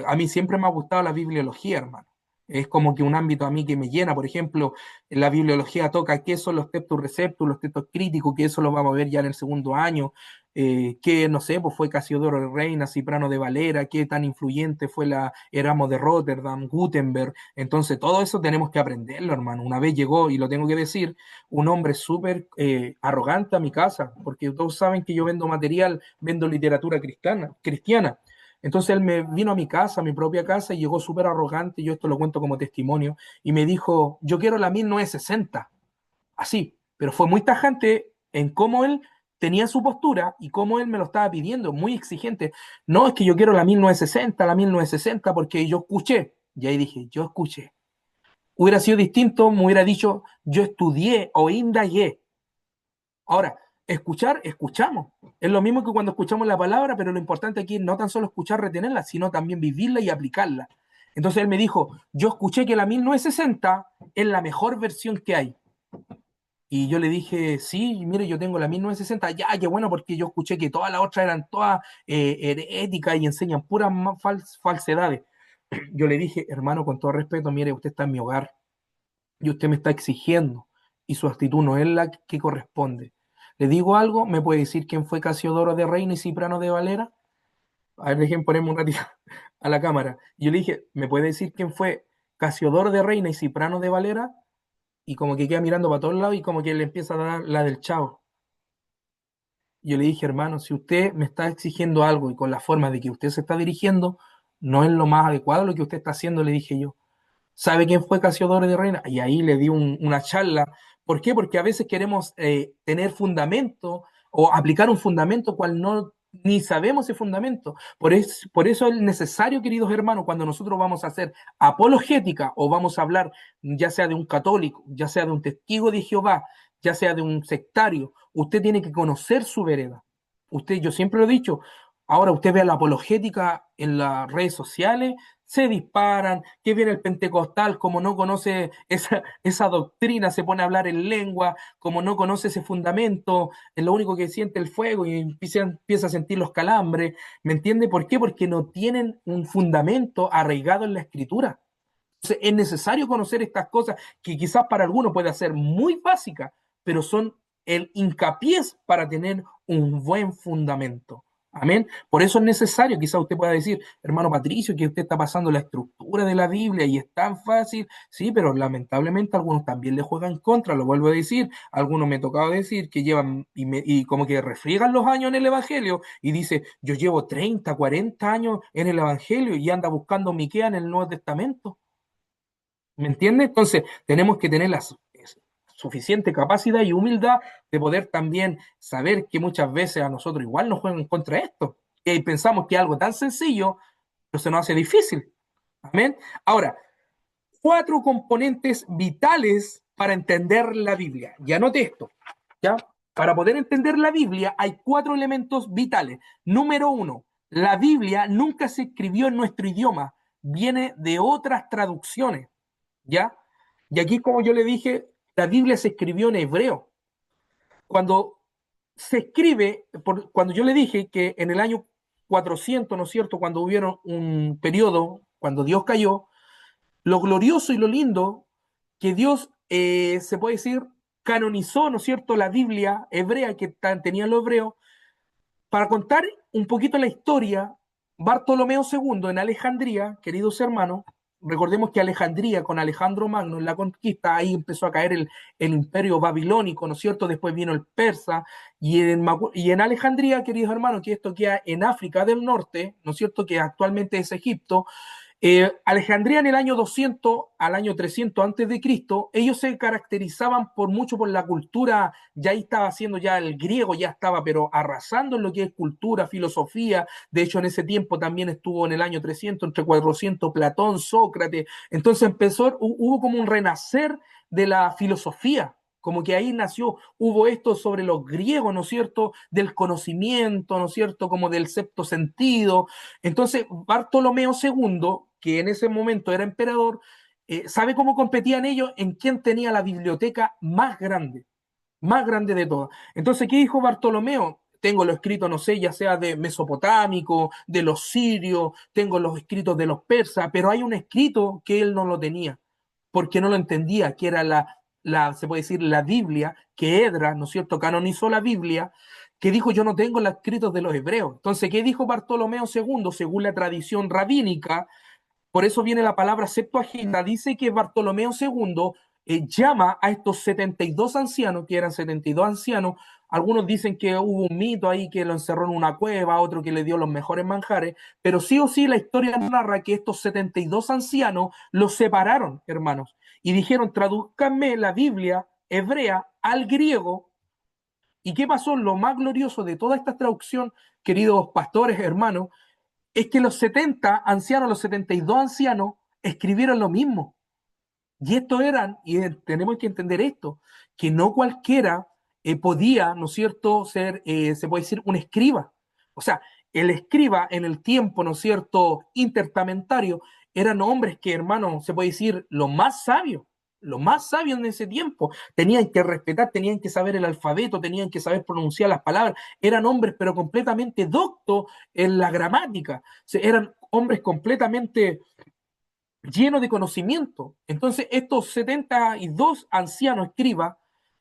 a mí siempre me ha gustado la bibliología, hermano. Es como que un ámbito a mí que me llena. Por ejemplo, en la bibliología toca qué son los textos receptus, los textos críticos, que eso lo vamos a ver ya en el segundo año. Qué, no sé, pues fue Casiodoro de Reina, Ciprano de Valera, qué tan influyente fue la Erasmo de Rotterdam, Gutenberg. Entonces, todo eso tenemos que aprenderlo, hermano. Una vez llegó, y lo tengo que decir, un hombre súper arrogante a mi casa, porque todos saben que yo vendo material, vendo literatura cristiana. Entonces él me vino a mi casa, a mi propia casa, y llegó súper arrogante, yo esto lo cuento como testimonio, y me dijo, yo quiero la 1960, así, pero fue muy tajante en cómo él tenía su postura y cómo él me lo estaba pidiendo, muy exigente. No, es que yo quiero la 1960, la 1960, porque yo escuché, y ahí dije, yo escuché. Hubiera sido distinto, me hubiera dicho, yo estudié o indagué. Ahora, escuchar, escuchamos. Es lo mismo que cuando escuchamos la palabra, pero lo importante aquí es no tan solo escuchar, retenerla, sino también vivirla y aplicarla. Entonces él me dijo, yo escuché que la 1960 es la mejor versión que hay. Y yo le dije, sí, mire, yo tengo la 1960, ya, qué bueno, porque yo escuché que todas las otras eran todas heréticas y enseñan puras falsedades. Yo le dije, hermano, con todo respeto, mire, usted está en mi hogar y usted me está exigiendo y su actitud no es la que corresponde. Le digo algo, ¿me puede decir quién fue Casiodoro de Reina y Ciprano de Valera? A ver, dejen ponerme un ratito a la cámara. Yo le dije, ¿me puede decir quién fue Casiodoro de Reina y Ciprano de Valera? Y como que queda mirando para todos lados y como que le empieza a dar la del chavo. Yo le dije, hermano, si usted me está exigiendo algo y con la forma de que usted se está dirigiendo, no es lo más adecuado lo que usted está haciendo, le dije yo. ¿Sabe quién fue Casiodoro de Reina? Y ahí le di una charla. ¿Por qué? Porque a veces queremos tener fundamento o aplicar un fundamento cual no ni sabemos ese fundamento. Por eso es necesario, queridos hermanos, cuando nosotros vamos a hacer apologética o vamos a hablar ya sea de un católico, ya sea de un testigo de Jehová, ya sea de un sectario, usted tiene que conocer su vereda. Usted, yo siempre lo he dicho, ahora usted ve la apologética en las redes sociales, se disparan, que viene el pentecostal, como no conoce esa doctrina, se pone a hablar en lengua, como no conoce ese fundamento, es lo único que siente el fuego y empieza a sentir los calambres. ¿Me entiende por qué? Porque no tienen un fundamento arraigado en la escritura. Entonces, es necesario conocer estas cosas que quizás para algunos puede ser muy básicas, pero son el hincapié para tener un buen fundamento. Amén. Por eso es necesario, quizás usted pueda decir, hermano Patricio, que usted está pasando la estructura de la Biblia y es tan fácil. Sí, pero lamentablemente algunos también le juegan en contra, lo vuelvo a decir. Algunos me ha tocado decir que llevan y como que refriegan los años en el Evangelio y dice, yo llevo 30, 40 años en el Evangelio y anda buscando Miquea en el Nuevo Testamento. ¿Me entiendes? Entonces, tenemos que tener la suficiente capacidad y humildad de poder también saber que muchas veces a nosotros igual nos juegan contra esto. Y pensamos que es algo tan sencillo, pero se nos hace difícil. Amén. Ahora, 4 componentes vitales para entender la Biblia. Ya anoté esto. ¿Ya? Para poder entender la Biblia hay 4 elementos vitales. Número 1, la Biblia nunca se escribió en nuestro idioma, viene de otras traducciones, ¿ya? Y aquí, como yo le dije, la Biblia se escribió en hebreo. Cuando se escribe, cuando yo le dije que en el año 400, ¿no es cierto?, cuando hubieron un periodo, cuando Dios cayó, lo glorioso y lo lindo que Dios, se puede decir, canonizó, ¿no es cierto?, la Biblia hebrea que tenían los hebreos. Para contar un poquito la historia, Bartolomeo II en Alejandría, queridos hermanos, recordemos que Alejandría con Alejandro Magno en la conquista, ahí empezó a caer el imperio babilónico, ¿no es cierto? Después vino el persa, y en Alejandría, queridos hermanos, que esto queda en África del Norte, ¿no es cierto? Que actualmente es Egipto. Alejandría en el año 200 al año 300 antes de Cristo, ellos se caracterizaban mucho por la cultura, ya ahí estaba haciendo ya el griego, ya estaba pero arrasando en lo que es cultura, filosofía. De hecho en ese tiempo también estuvo en el año 300, entre 400, Platón, Sócrates. Entonces hubo como un renacer de la filosofía, como que ahí nació, hubo esto sobre los griegos, ¿no es cierto?, del conocimiento, ¿no es cierto?, como del sexto sentido. Entonces, Bartolomeo II, que en ese momento era emperador, ¿sabe cómo competían ellos? En quién tenía la biblioteca más grande de todas. Entonces, ¿qué dijo Bartolomeo? Tengo lo escrito, no sé, ya sea de mesopotámico, de los sirios, tengo los escritos de los persas, pero hay un escrito que él no lo tenía, porque no lo entendía, que era se puede decir, la Biblia, que Edra, ¿no es cierto?, canonizó la Biblia, que dijo, yo no tengo los escritos de los hebreos. Entonces, ¿qué dijo Bartolomeo II? Según la tradición rabínica, por eso viene la palabra Septuaginta, dice que Bartolomeo II llama a estos 72 ancianos, que eran 72 ancianos. Algunos dicen que hubo un mito ahí que lo encerró en una cueva, otro que le dio los mejores manjares, pero sí o sí la historia narra que estos 72 ancianos los separaron, hermanos, y dijeron, tradúzcanme la Biblia hebrea al griego. ¿Y qué pasó? Lo más glorioso de toda esta traducción, queridos pastores, hermanos, es que los 70 ancianos, los 72 ancianos, escribieron lo mismo. Y estos eran, y tenemos que entender esto, que no cualquiera podía, ¿no es cierto?, ser, se puede decir, un escriba. O sea, el escriba en el tiempo, ¿no es cierto?, intertamentario, eran hombres que, hermano, se puede decir, los más sabios en ese tiempo. Tenían que respetar, tenían que saber el alfabeto, tenían que saber pronunciar las palabras. Eran hombres, pero completamente doctos en la gramática. O sea, eran hombres completamente lleno de conocimiento. Entonces, estos 72 ancianos escribas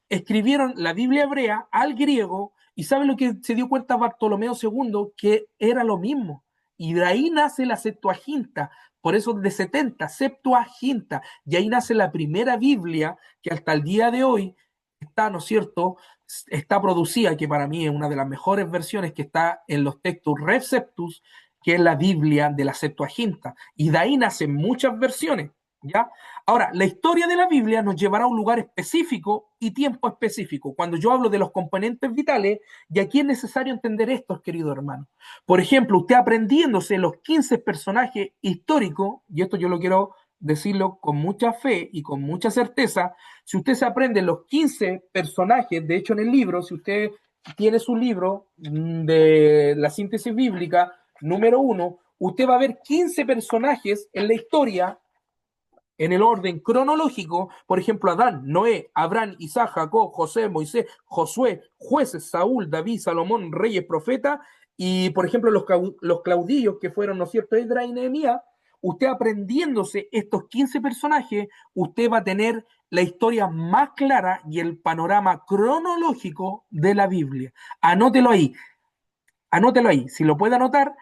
escribieron la Biblia hebrea al griego, y ¿saben lo que se dio cuenta Bartolomeo II? Que era lo mismo. Y de ahí nace la Septuaginta, por eso de 70, Septuaginta, y ahí nace la primera Biblia que hasta el día de hoy está, ¿no es cierto?, está producida, que para mí es una de las mejores versiones que está en los textos Receptus, que es la Biblia de la Septuaginta, y de ahí nacen muchas versiones, ¿ya? Ahora, la historia de la Biblia nos llevará a un lugar específico y tiempo específico. Cuando yo hablo de los componentes vitales, y aquí es necesario entender esto, querido hermano. Por ejemplo, usted aprendiéndose los 15 personajes históricos, y esto yo lo quiero decirlo con mucha fe y con mucha certeza, si usted se aprende los 15 personajes, de hecho en el libro, si usted tiene su libro de la síntesis bíblica, número 1, usted va a ver 15 personajes en la historia en el orden cronológico, por ejemplo, Adán, Noé, Abraham, Isaac, Jacob, José, Moisés, Josué, jueces, Saúl, David, Salomón, reyes, profetas, y por ejemplo los caudillos que fueron, ¿no es cierto?, Esdras y Nehemías. Usted aprendiéndose estos 15 personajes, usted va a tener la historia más clara y el panorama cronológico de la Biblia. Anótelo ahí, si lo puede anotar.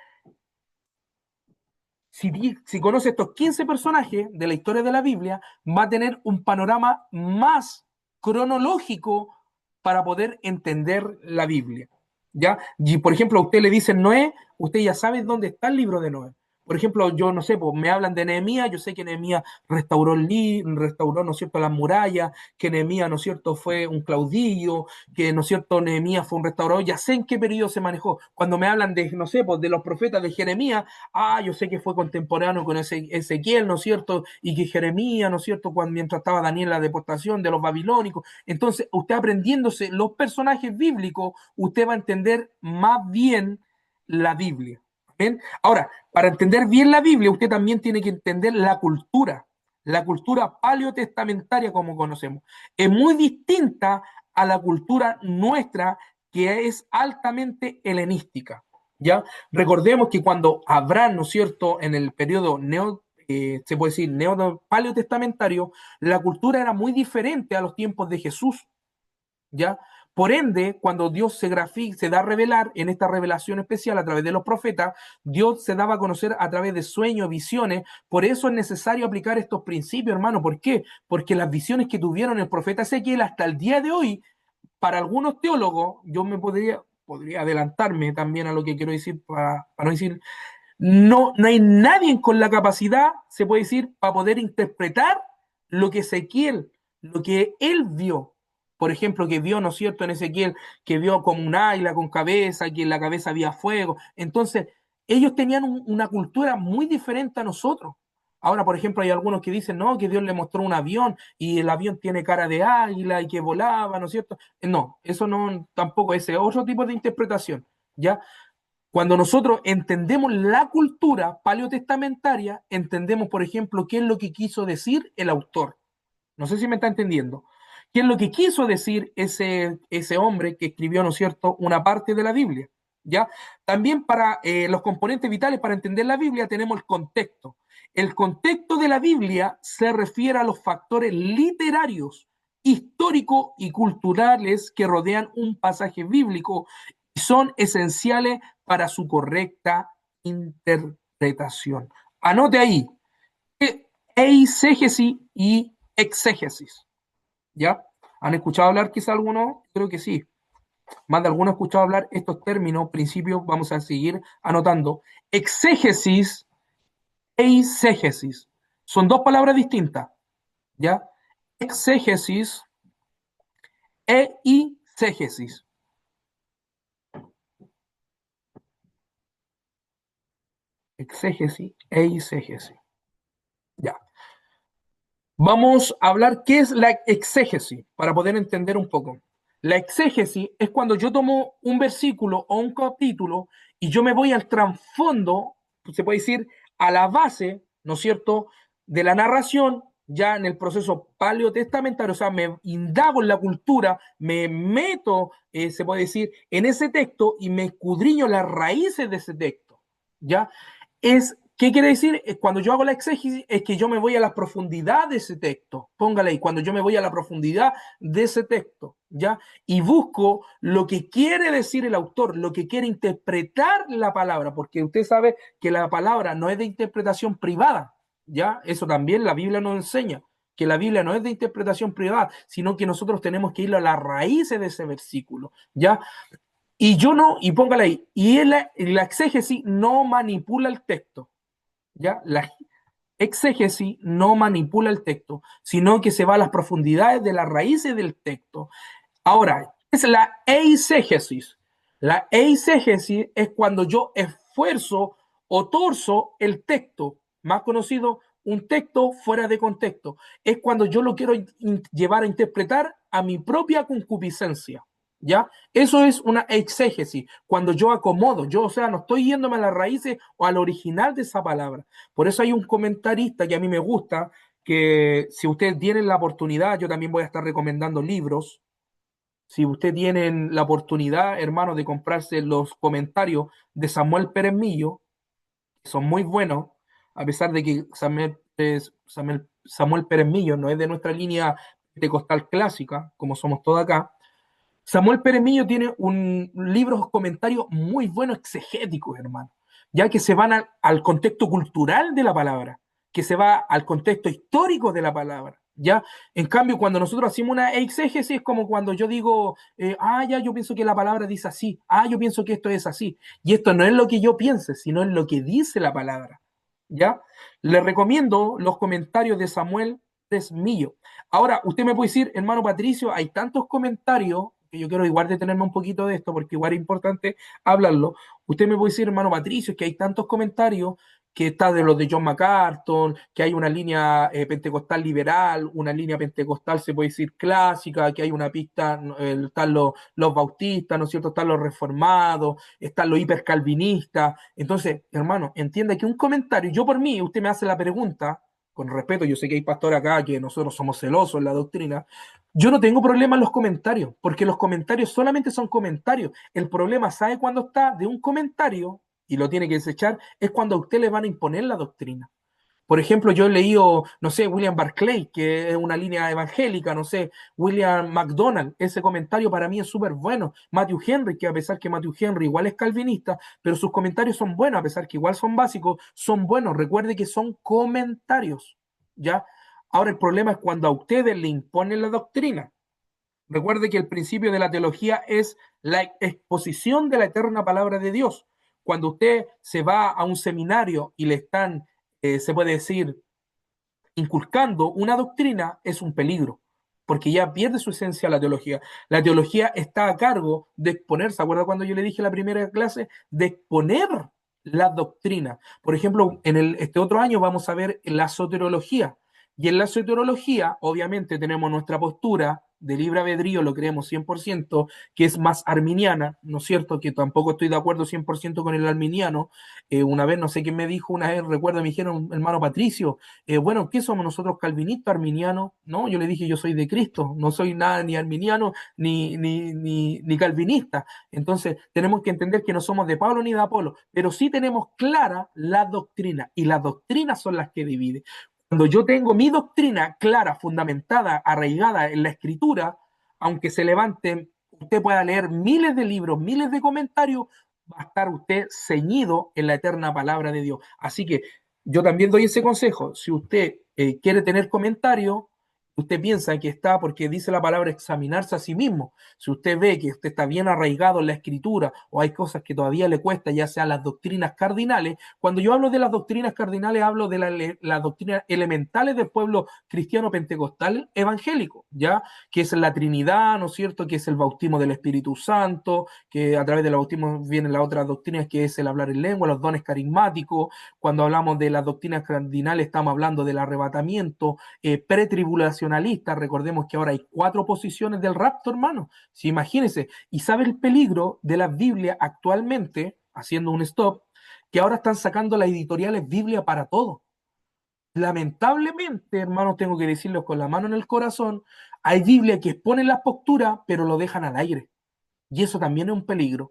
Si conoce estos 15 personajes de la historia de la Biblia, va a tener un panorama más cronológico para poder entender la Biblia, ¿ya? Y por ejemplo, a usted le dicen Noé, usted ya sabe dónde está el libro de Noé. Por ejemplo, yo no sé, pues me hablan de Nehemías, yo sé que Nehemías restauró, ¿no es cierto?, las murallas, que Nehemías, ¿no es cierto?, fue un caudillo, que, ¿no es cierto?, Nehemías fue un restaurador, ya sé en qué periodo se manejó. Cuando me hablan de, no sé, pues de los profetas de Jeremías, yo sé que fue contemporáneo con Ezequiel, ¿no es cierto?, y que Jeremías, ¿no es cierto?, mientras estaba Daniel en la deportación de los babilónicos. Entonces, usted aprendiéndose los personajes bíblicos, usted va a entender más bien la Biblia. ¿Ven? Ahora, para entender bien la Biblia, usted también tiene que entender la cultura paleotestamentaria como conocemos. Es muy distinta a la cultura nuestra, que es altamente helenística. ¿Ya? Recordemos que cuando Abraham, ¿no es cierto?, en el periodo se puede decir neo-paleotestamentario, la cultura era muy diferente a los tiempos de Jesús. ¿Ya? Por ende, cuando Dios se da a revelar en esta revelación especial a través de los profetas, Dios se daba a conocer a través de sueños, visiones. Por eso es necesario aplicar estos principios, hermano. ¿Por qué? Porque las visiones que tuvieron el profeta Ezequiel hasta el día de hoy, para algunos teólogos, yo me podría adelantarme también a lo que quiero decir para no decir, no hay nadie con la capacidad, se puede decir, para poder interpretar lo que Ezequiel, lo que él vio. Por ejemplo, que vio, ¿no es cierto?, en Ezequiel, que vio como un águila con cabeza, que en la cabeza había fuego. Entonces, ellos tenían una cultura muy diferente a nosotros. Ahora, por ejemplo, hay algunos que dicen, no, que Dios le mostró un avión y el avión tiene cara de águila y que volaba, ¿no es cierto? No, eso no, tampoco, ese es otro tipo de interpretación, ¿ya? Cuando nosotros entendemos la cultura paleotestamentaria, entendemos, por ejemplo, qué es lo que quiso decir el autor. No sé si me está entendiendo. ¿Qué es lo que quiso decir ese hombre que escribió, ¿no es cierto?, una parte de la Biblia? ¿Ya? También para los componentes vitales para entender la Biblia tenemos el contexto. El contexto de la Biblia se refiere a los factores literarios, históricos y culturales que rodean un pasaje bíblico y son esenciales para su correcta interpretación. Anote ahí, eisegesis y exégesis. ¿Ya? ¿Han escuchado hablar quizá alguno? Creo que sí. Más de alguno ha escuchado hablar estos términos, principios, vamos a seguir anotando. Exégesis e eisegesis. Son dos palabras distintas. ¿Ya? Exégesis e eisegesis. Exégesis e eisegesis. Ya. Vamos a hablar qué es la exégesis para poder entender un poco. La exégesis es cuando yo tomo un versículo o un capítulo y yo me voy al trasfondo, se puede decir a la base, ¿no es cierto?, de la narración, ya en el proceso paleotestamentario, o sea, me indago en la cultura, me meto, se puede decir, en ese texto y me escudriño las raíces de ese texto, ¿ya? ¿Qué quiere decir? Cuando yo hago la exégesis es que yo me voy a la profundidad de ese texto. Póngale ahí, cuando yo me voy a la profundidad de ese texto, ¿ya? Y busco lo que quiere decir el autor, lo que quiere interpretar la palabra, porque usted sabe que la palabra no es de interpretación privada, ¿ya? Eso también la Biblia nos enseña, que la Biblia no es de interpretación privada, sino que nosotros tenemos que ir a las raíces de ese versículo, ¿ya? Y yo no, y póngale ahí, y la exégesis no manipula el texto. ¿Ya? La exégesis no manipula el texto, sino que se va a las profundidades de las raíces del texto. Ahora, es la eisegesis. La eisegesis es cuando yo esfuerzo o torzo el texto, más conocido, un texto fuera de contexto. Es cuando yo lo quiero llevar a interpretar a mi propia concupiscencia. ¿Ya? Eso es una exégesis, cuando yo acomodo, o sea, no estoy yéndome a las raíces o al original de esa palabra. Por eso hay un comentarista que a mí me gusta, que si ustedes tienen la oportunidad, yo también voy a estar recomendando libros. Si ustedes tienen la oportunidad, hermano, de comprarse los comentarios de Samuel Pérez Millo, que son muy buenos, a pesar de que Samuel Pérez Millo no es de nuestra línea pentecostal clásica, como somos todos acá. Samuel Pérez Millo tiene un libro comentarios muy buenos, exegéticos, hermano, ya que se van al contexto cultural de la palabra, que se va al contexto histórico de la palabra, ¿ya? En cambio, cuando nosotros hacemos una exégesis, es como cuando yo digo, ya, yo pienso que la palabra dice así, yo pienso que esto es así, y esto no es lo que yo piense, sino es lo que dice la palabra, ¿ya? Le recomiendo los comentarios de Samuel Pérez Millo. Ahora, usted me puede decir, hermano Patricio, hay tantos comentarios que yo quiero igual detenerme un poquito de esto, porque igual es importante hablarlo. Usted me puede decir, hermano Patricio, que hay tantos comentarios que está de los de John MacArthur, que hay una línea pentecostal liberal, una línea pentecostal, se puede decir, clásica, que hay una pista, están los bautistas, ¿no es cierto? Están los reformados, están los hipercalvinistas. Entonces, hermano, entienda que un comentario, yo por mí, usted me hace la pregunta, con respeto, yo sé que hay pastores acá que nosotros somos celosos en la doctrina, yo no tengo problema en los comentarios, porque los comentarios solamente son comentarios. El problema, ¿sabe cuándo está de un comentario y lo tiene que desechar? Es cuando a usted le van a imponer la doctrina. Por ejemplo, yo he leído, no sé, William Barclay, que es una línea evangélica, no sé, William MacDonald, ese comentario para mí es súper bueno. Matthew Henry, que a pesar que Matthew Henry igual es calvinista, pero sus comentarios son buenos, a pesar que igual son básicos, son buenos. Recuerde que son comentarios, ¿ya? Ahora el problema es cuando a ustedes le imponen la doctrina. Recuerde que el principio de la teología es la exposición de la eterna palabra de Dios. Cuando usted se va a un seminario y le están, se puede decir, inculcando una doctrina, es un peligro, porque ya pierde su esencia la teología. La teología está a cargo de exponer, ¿se acuerda cuando yo le dije en la primera clase? De exponer la doctrina. Por ejemplo, este otro año vamos a ver la soteriología. Y en la soteriología, obviamente, tenemos nuestra postura de libre albedrío, lo creemos 100%, que es más arminiana, ¿no es cierto? Que tampoco estoy de acuerdo 100% con el arminiano. Una vez, no sé quién me dijo, una vez recuerdo, me dijeron, hermano Patricio, bueno, ¿qué somos nosotros, calvinistas, arminianos? No, yo le dije, yo soy de Cristo, no soy nada ni arminiano ni calvinista. Entonces, tenemos que entender que no somos de Pablo ni de Apolo, pero sí tenemos clara la doctrina, y las doctrinas son las que dividen. Cuando yo tengo mi doctrina clara, fundamentada, arraigada en la escritura, aunque se levante, usted pueda leer miles de libros, miles de comentarios, va a estar usted ceñido en la eterna palabra de Dios. Así que yo también doy ese consejo. Si usted quiere tener comentarios, usted piensa que está, porque dice la palabra, examinarse a sí mismo. Si usted ve que usted está bien arraigado en la escritura o hay cosas que todavía le cuesta, ya sean las doctrinas cardinales. Cuando yo hablo de las doctrinas cardinales, hablo de las doctrinas elementales del pueblo cristiano pentecostal evangélico, ¿ya? Que es la Trinidad, ¿no es cierto? Que es el bautismo del Espíritu Santo, que a través del bautismo vienen las otras doctrinas, que es el hablar en lengua, los dones carismáticos. Cuando hablamos de las doctrinas cardinales, estamos hablando del arrebatamiento, pretribulacionalista. Recordemos que ahora hay 4 posiciones del rapto, hermano. Si imagínense, y sabe el peligro de la Biblia actualmente, haciendo un stop, que ahora están sacando las editoriales Biblia para todo. Lamentablemente, hermanos, tengo que decirlo con la mano en el corazón, hay Biblia que exponen las posturas, pero lo dejan al aire. Y eso también es un peligro,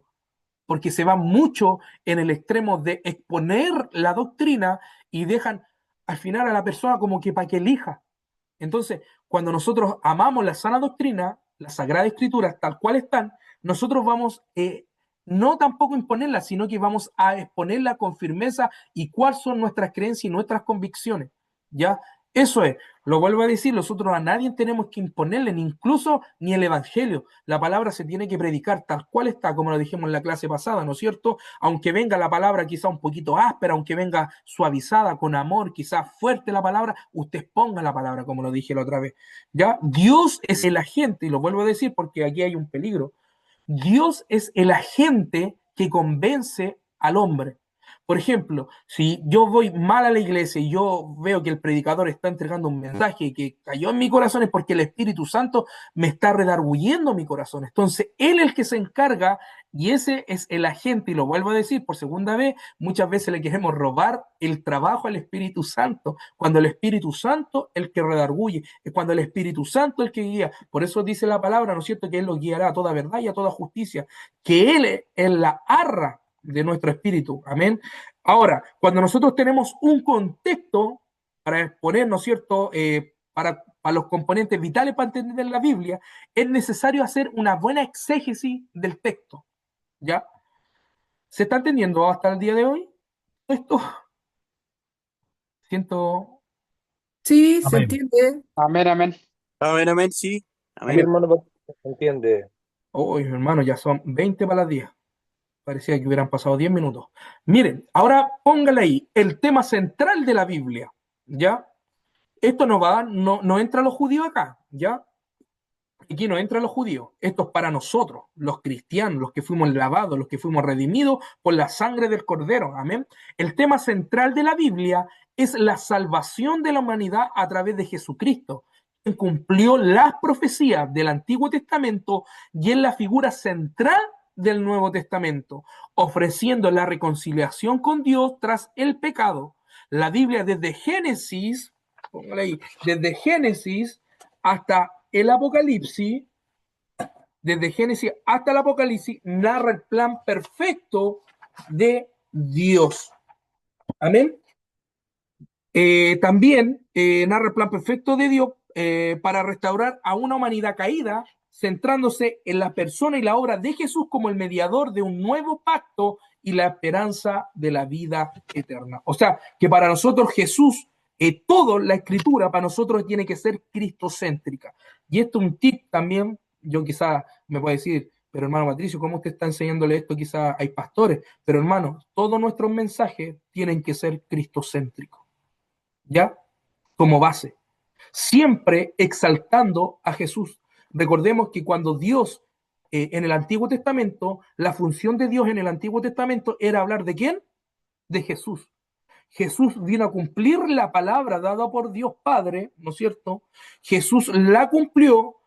porque se va mucho en el extremo de exponer la doctrina y dejan al final a la persona como que para que elija. Entonces, cuando nosotros amamos la sana doctrina, las sagradas escrituras tal cual están, nosotros vamos no tampoco imponerla, sino que vamos a exponerla con firmeza y cuáles son nuestras creencias y nuestras convicciones. ¿Ya? Eso es, lo vuelvo a decir, nosotros a nadie tenemos que imponerle, ni incluso ni el evangelio. La palabra se tiene que predicar tal cual está, como lo dijimos en la clase pasada, ¿no es cierto? Aunque venga la palabra quizá un poquito áspera, aunque venga suavizada, con amor, quizá fuerte la palabra, usted ponga la palabra, como lo dije la otra vez. ¿Ya? Dios es el agente, y lo vuelvo a decir porque aquí hay un peligro. Dios es el agente que convence al hombre. Por ejemplo, si yo voy mal a la iglesia y yo veo que el predicador está entregando un mensaje que cayó en mi corazón, es porque el Espíritu Santo me está redarguyendo mi corazón. Entonces, Él es el que se encarga, y ese es el agente, y lo vuelvo a decir por segunda vez, muchas veces le queremos robar el trabajo al Espíritu Santo, cuando el Espíritu Santo es el que redarguye, es cuando el Espíritu Santo es el que guía. Por eso dice la palabra, ¿no es cierto?, que Él los guiará a toda verdad y a toda justicia, que Él es la arra de nuestro espíritu. Amén. Ahora, cuando nosotros tenemos un contexto para exponer, ¿no es cierto?, para los componentes vitales para entender la Biblia, es necesario hacer una buena exégesis del texto. ¿Ya? ¿Se está entendiendo hasta el día de hoy esto? Siento... Sí, se Amén. entiende. Amén, amén. Amén, amén, sí. A mi Amén. hermano se entiende. Hoy, hermano, ya son 20 para las 10. Parecía que hubieran pasado 10 minutos. Miren, ahora póngale ahí el tema central de la Biblia. ¿Ya? Esto no entra a los judíos acá. ¿Ya? Aquí no entran los judíos, esto es para nosotros, los cristianos, los que fuimos lavados, los que fuimos redimidos por la sangre del Cordero. Amén. El tema central de la Biblia es la salvación de la humanidad a través de Jesucristo, quien cumplió las profecías del Antiguo Testamento y es la figura central del Nuevo Testamento, ofreciendo la reconciliación con Dios tras el pecado. La Biblia desde Génesis, póngale ahí, desde Génesis hasta el Apocalipsis, desde Génesis hasta el Apocalipsis, narra el plan perfecto de Dios. Amén. También narra el plan perfecto de Dios para restaurar a una humanidad caída, centrándose en la persona y la obra de Jesús como el mediador de un nuevo pacto y la esperanza de la vida eterna. O sea, que para nosotros Jesús, toda la escritura para nosotros tiene que ser cristocéntrica. Y esto es un tip también, yo quizá me puedo decir, pero hermano Patricio, ¿cómo usted está enseñándole esto? Quizá hay pastores, pero hermano, todos nuestros mensajes tienen que ser cristocéntricos, ¿ya? Como base, siempre exaltando a Jesús. Recordemos que cuando Dios, en el Antiguo Testamento, la función de Dios en el Antiguo Testamento era hablar ¿de quién? De Jesús. Jesús vino a cumplir la palabra dada por Dios Padre, ¿no es cierto? Jesús la cumplió.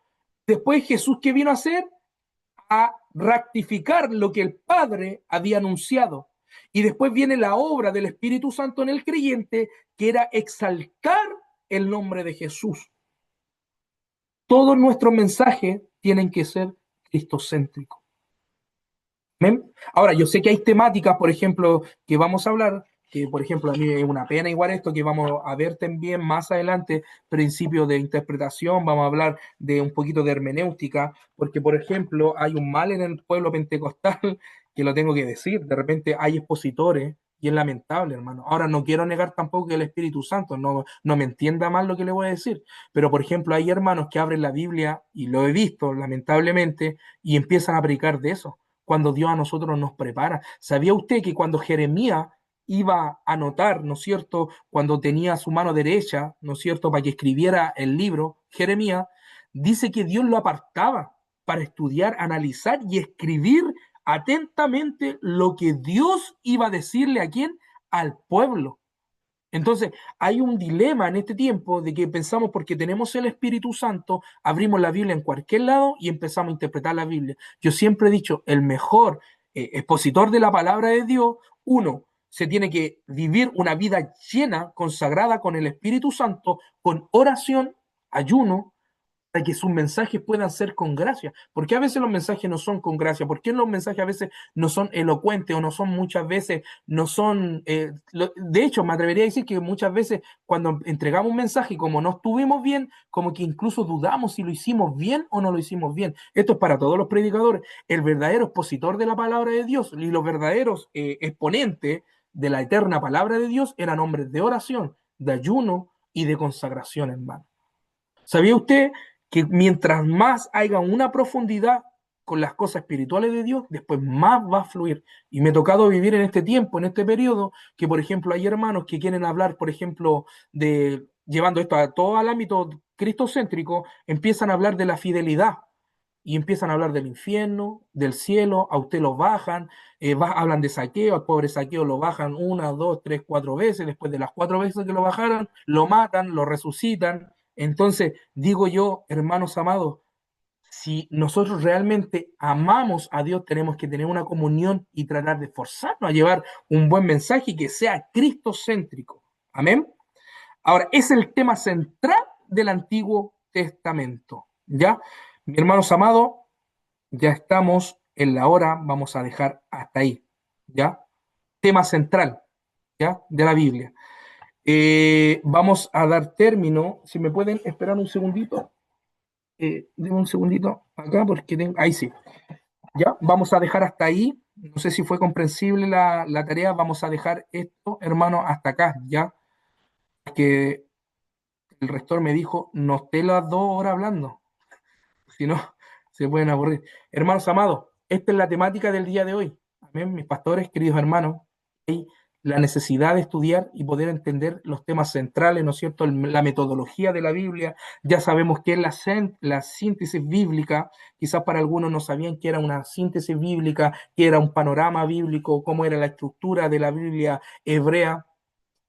Después Jesús, ¿qué vino a hacer? A rectificar lo que el Padre había anunciado. Y después viene la obra del Espíritu Santo en el creyente, que era exaltar el nombre de Jesús. Todos nuestros mensajes tienen que ser cristocéntricos. ¿Ven? Ahora, yo sé que hay temáticas, por ejemplo, que vamos a hablar, que por ejemplo a mí es una pena igual esto, que vamos a ver también más adelante, principios de interpretación, vamos a hablar de un poquito de hermenéutica, porque por ejemplo hay un mal en el pueblo pentecostal, que lo tengo que decir, de repente hay expositores, y es lamentable, hermano. Ahora no quiero negar tampoco que el Espíritu Santo, no me entienda mal lo que le voy a decir, pero por ejemplo hay hermanos que abren la Biblia, y lo he visto lamentablemente, y empiezan a predicar de eso cuando Dios a nosotros nos prepara. ¿Sabía usted que cuando Jeremías iba a anotar, ¿no es cierto?, cuando tenía su mano derecha, ¿no es cierto?, para que escribiera el libro, Jeremías, dice que Dios lo apartaba para estudiar, analizar y escribir atentamente lo que Dios iba a decirle a quién? Al pueblo. Entonces, hay un dilema en este tiempo de que pensamos porque tenemos el Espíritu Santo, abrimos la Biblia en cualquier lado y empezamos a interpretar la Biblia. Yo siempre he dicho, el mejor expositor de la palabra de Dios, uno, se tiene que vivir una vida llena, consagrada con el Espíritu Santo, con oración, ayuno, para que sus mensajes puedan ser con gracia. ¿Por qué a veces los mensajes no son con gracia? ¿Por qué los mensajes a veces no son elocuentes o no son muchas veces, no son... de hecho, me atrevería a decir que muchas veces cuando entregamos un mensaje, como no estuvimos bien, como que incluso dudamos si lo hicimos bien o no lo hicimos bien. Esto es para todos los predicadores. El verdadero expositor de la palabra de Dios y los verdaderos exponentes de la eterna palabra de Dios eran hombres de oración, de ayuno y de consagración, hermano. ¿Sabía usted que mientras más haya una profundidad con las cosas espirituales de Dios, después más va a fluir? Y me ha tocado vivir en este tiempo, en este periodo, que por ejemplo hay hermanos que quieren hablar, por ejemplo, de, llevando esto a todo el ámbito cristocéntrico, empiezan a hablar de la fidelidad. Y empiezan a hablar del infierno, del cielo, a usted lo bajan, hablan de saqueo, al pobre saqueo lo bajan una, dos, tres, cuatro veces, después de las cuatro veces que lo bajaron, lo matan, lo resucitan. Entonces, digo yo, hermanos amados, si nosotros realmente amamos a Dios, tenemos que tener una comunión y tratar de esforzarnos a llevar un buen mensaje y que sea cristocéntrico. Amén. Ahora, es el tema central del Antiguo Testamento. ¿Ya? Mi hermanos amados, ya estamos en la hora, vamos a dejar hasta ahí. ¿Ya? Tema central, ¿ya? De la Biblia. Vamos a dar término, si me pueden esperar un segundito, denme un segundito acá porque tengo, ahí sí, ya, vamos a dejar hasta ahí, no sé si fue comprensible la tarea, vamos a dejar esto, hermano, hasta acá, ya, que el rector me dijo, no esté las 2 horas hablando, si no, se pueden aburrir. Hermanos amados, esta es la temática del día de hoy, amén, mis pastores, queridos hermanos, y la necesidad de estudiar y poder entender los temas centrales, ¿no es cierto? La metodología de la Biblia. Ya sabemos qué es la síntesis bíblica. Quizás para algunos no sabían qué era una síntesis bíblica, qué era un panorama bíblico, cómo era la estructura de la Biblia hebrea,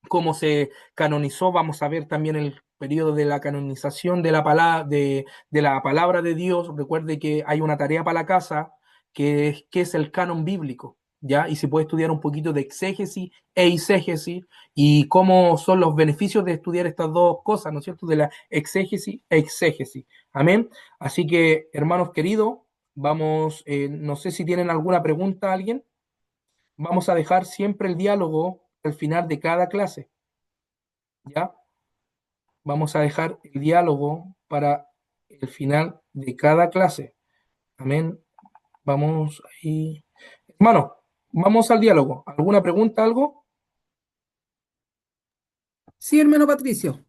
cómo se canonizó. Vamos a ver también el periodo de la canonización de la palabra de Dios. Recuerde que hay una tarea para la casa, que es el canon bíblico, ¿ya? Y se puede estudiar un poquito de exégesis e eisegesis y cómo son los beneficios de estudiar estas dos cosas, ¿no es cierto? De la exégesis e exégesis. Amén. Así que, hermanos queridos, vamos, no sé si tienen alguna pregunta alguien. Vamos a dejar siempre el diálogo al final de cada clase, ¿ya? Vamos a dejar el diálogo para el final de cada clase. Amén. Vamos ahí. Hermano, vamos al diálogo. ¿Alguna pregunta, algo? Sí, hermano Patricio.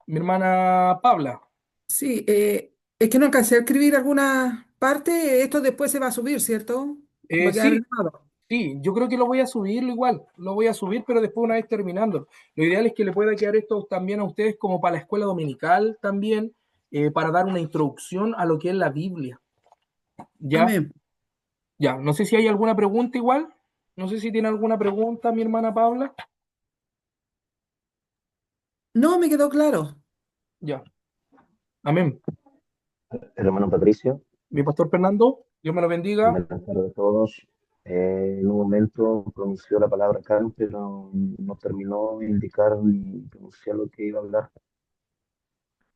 Mi hermana Paula. Sí, es que no alcancé a escribir alguna parte. Esto después se va a subir, ¿cierto? Va a quedar Sí, grabado. sí, yo creo que lo voy a subirlo igual. Lo voy a subir, pero después una vez terminando. Lo ideal es que le pueda quedar esto también a ustedes como para la escuela dominical también, para dar una introducción a lo que es la Biblia. ¿Ya? Amén. Ya, no sé si hay alguna pregunta igual. No sé si tiene alguna pregunta mi hermana Paula. No, me quedó claro. Ya, amén. Hermano Patricio, Mi pastor Fernando, Dios me lo bendiga. buenas tardes a todos. En un momento pronunció la palabra Kant, pero no terminó de indicar ni pronunciar lo que iba a hablar.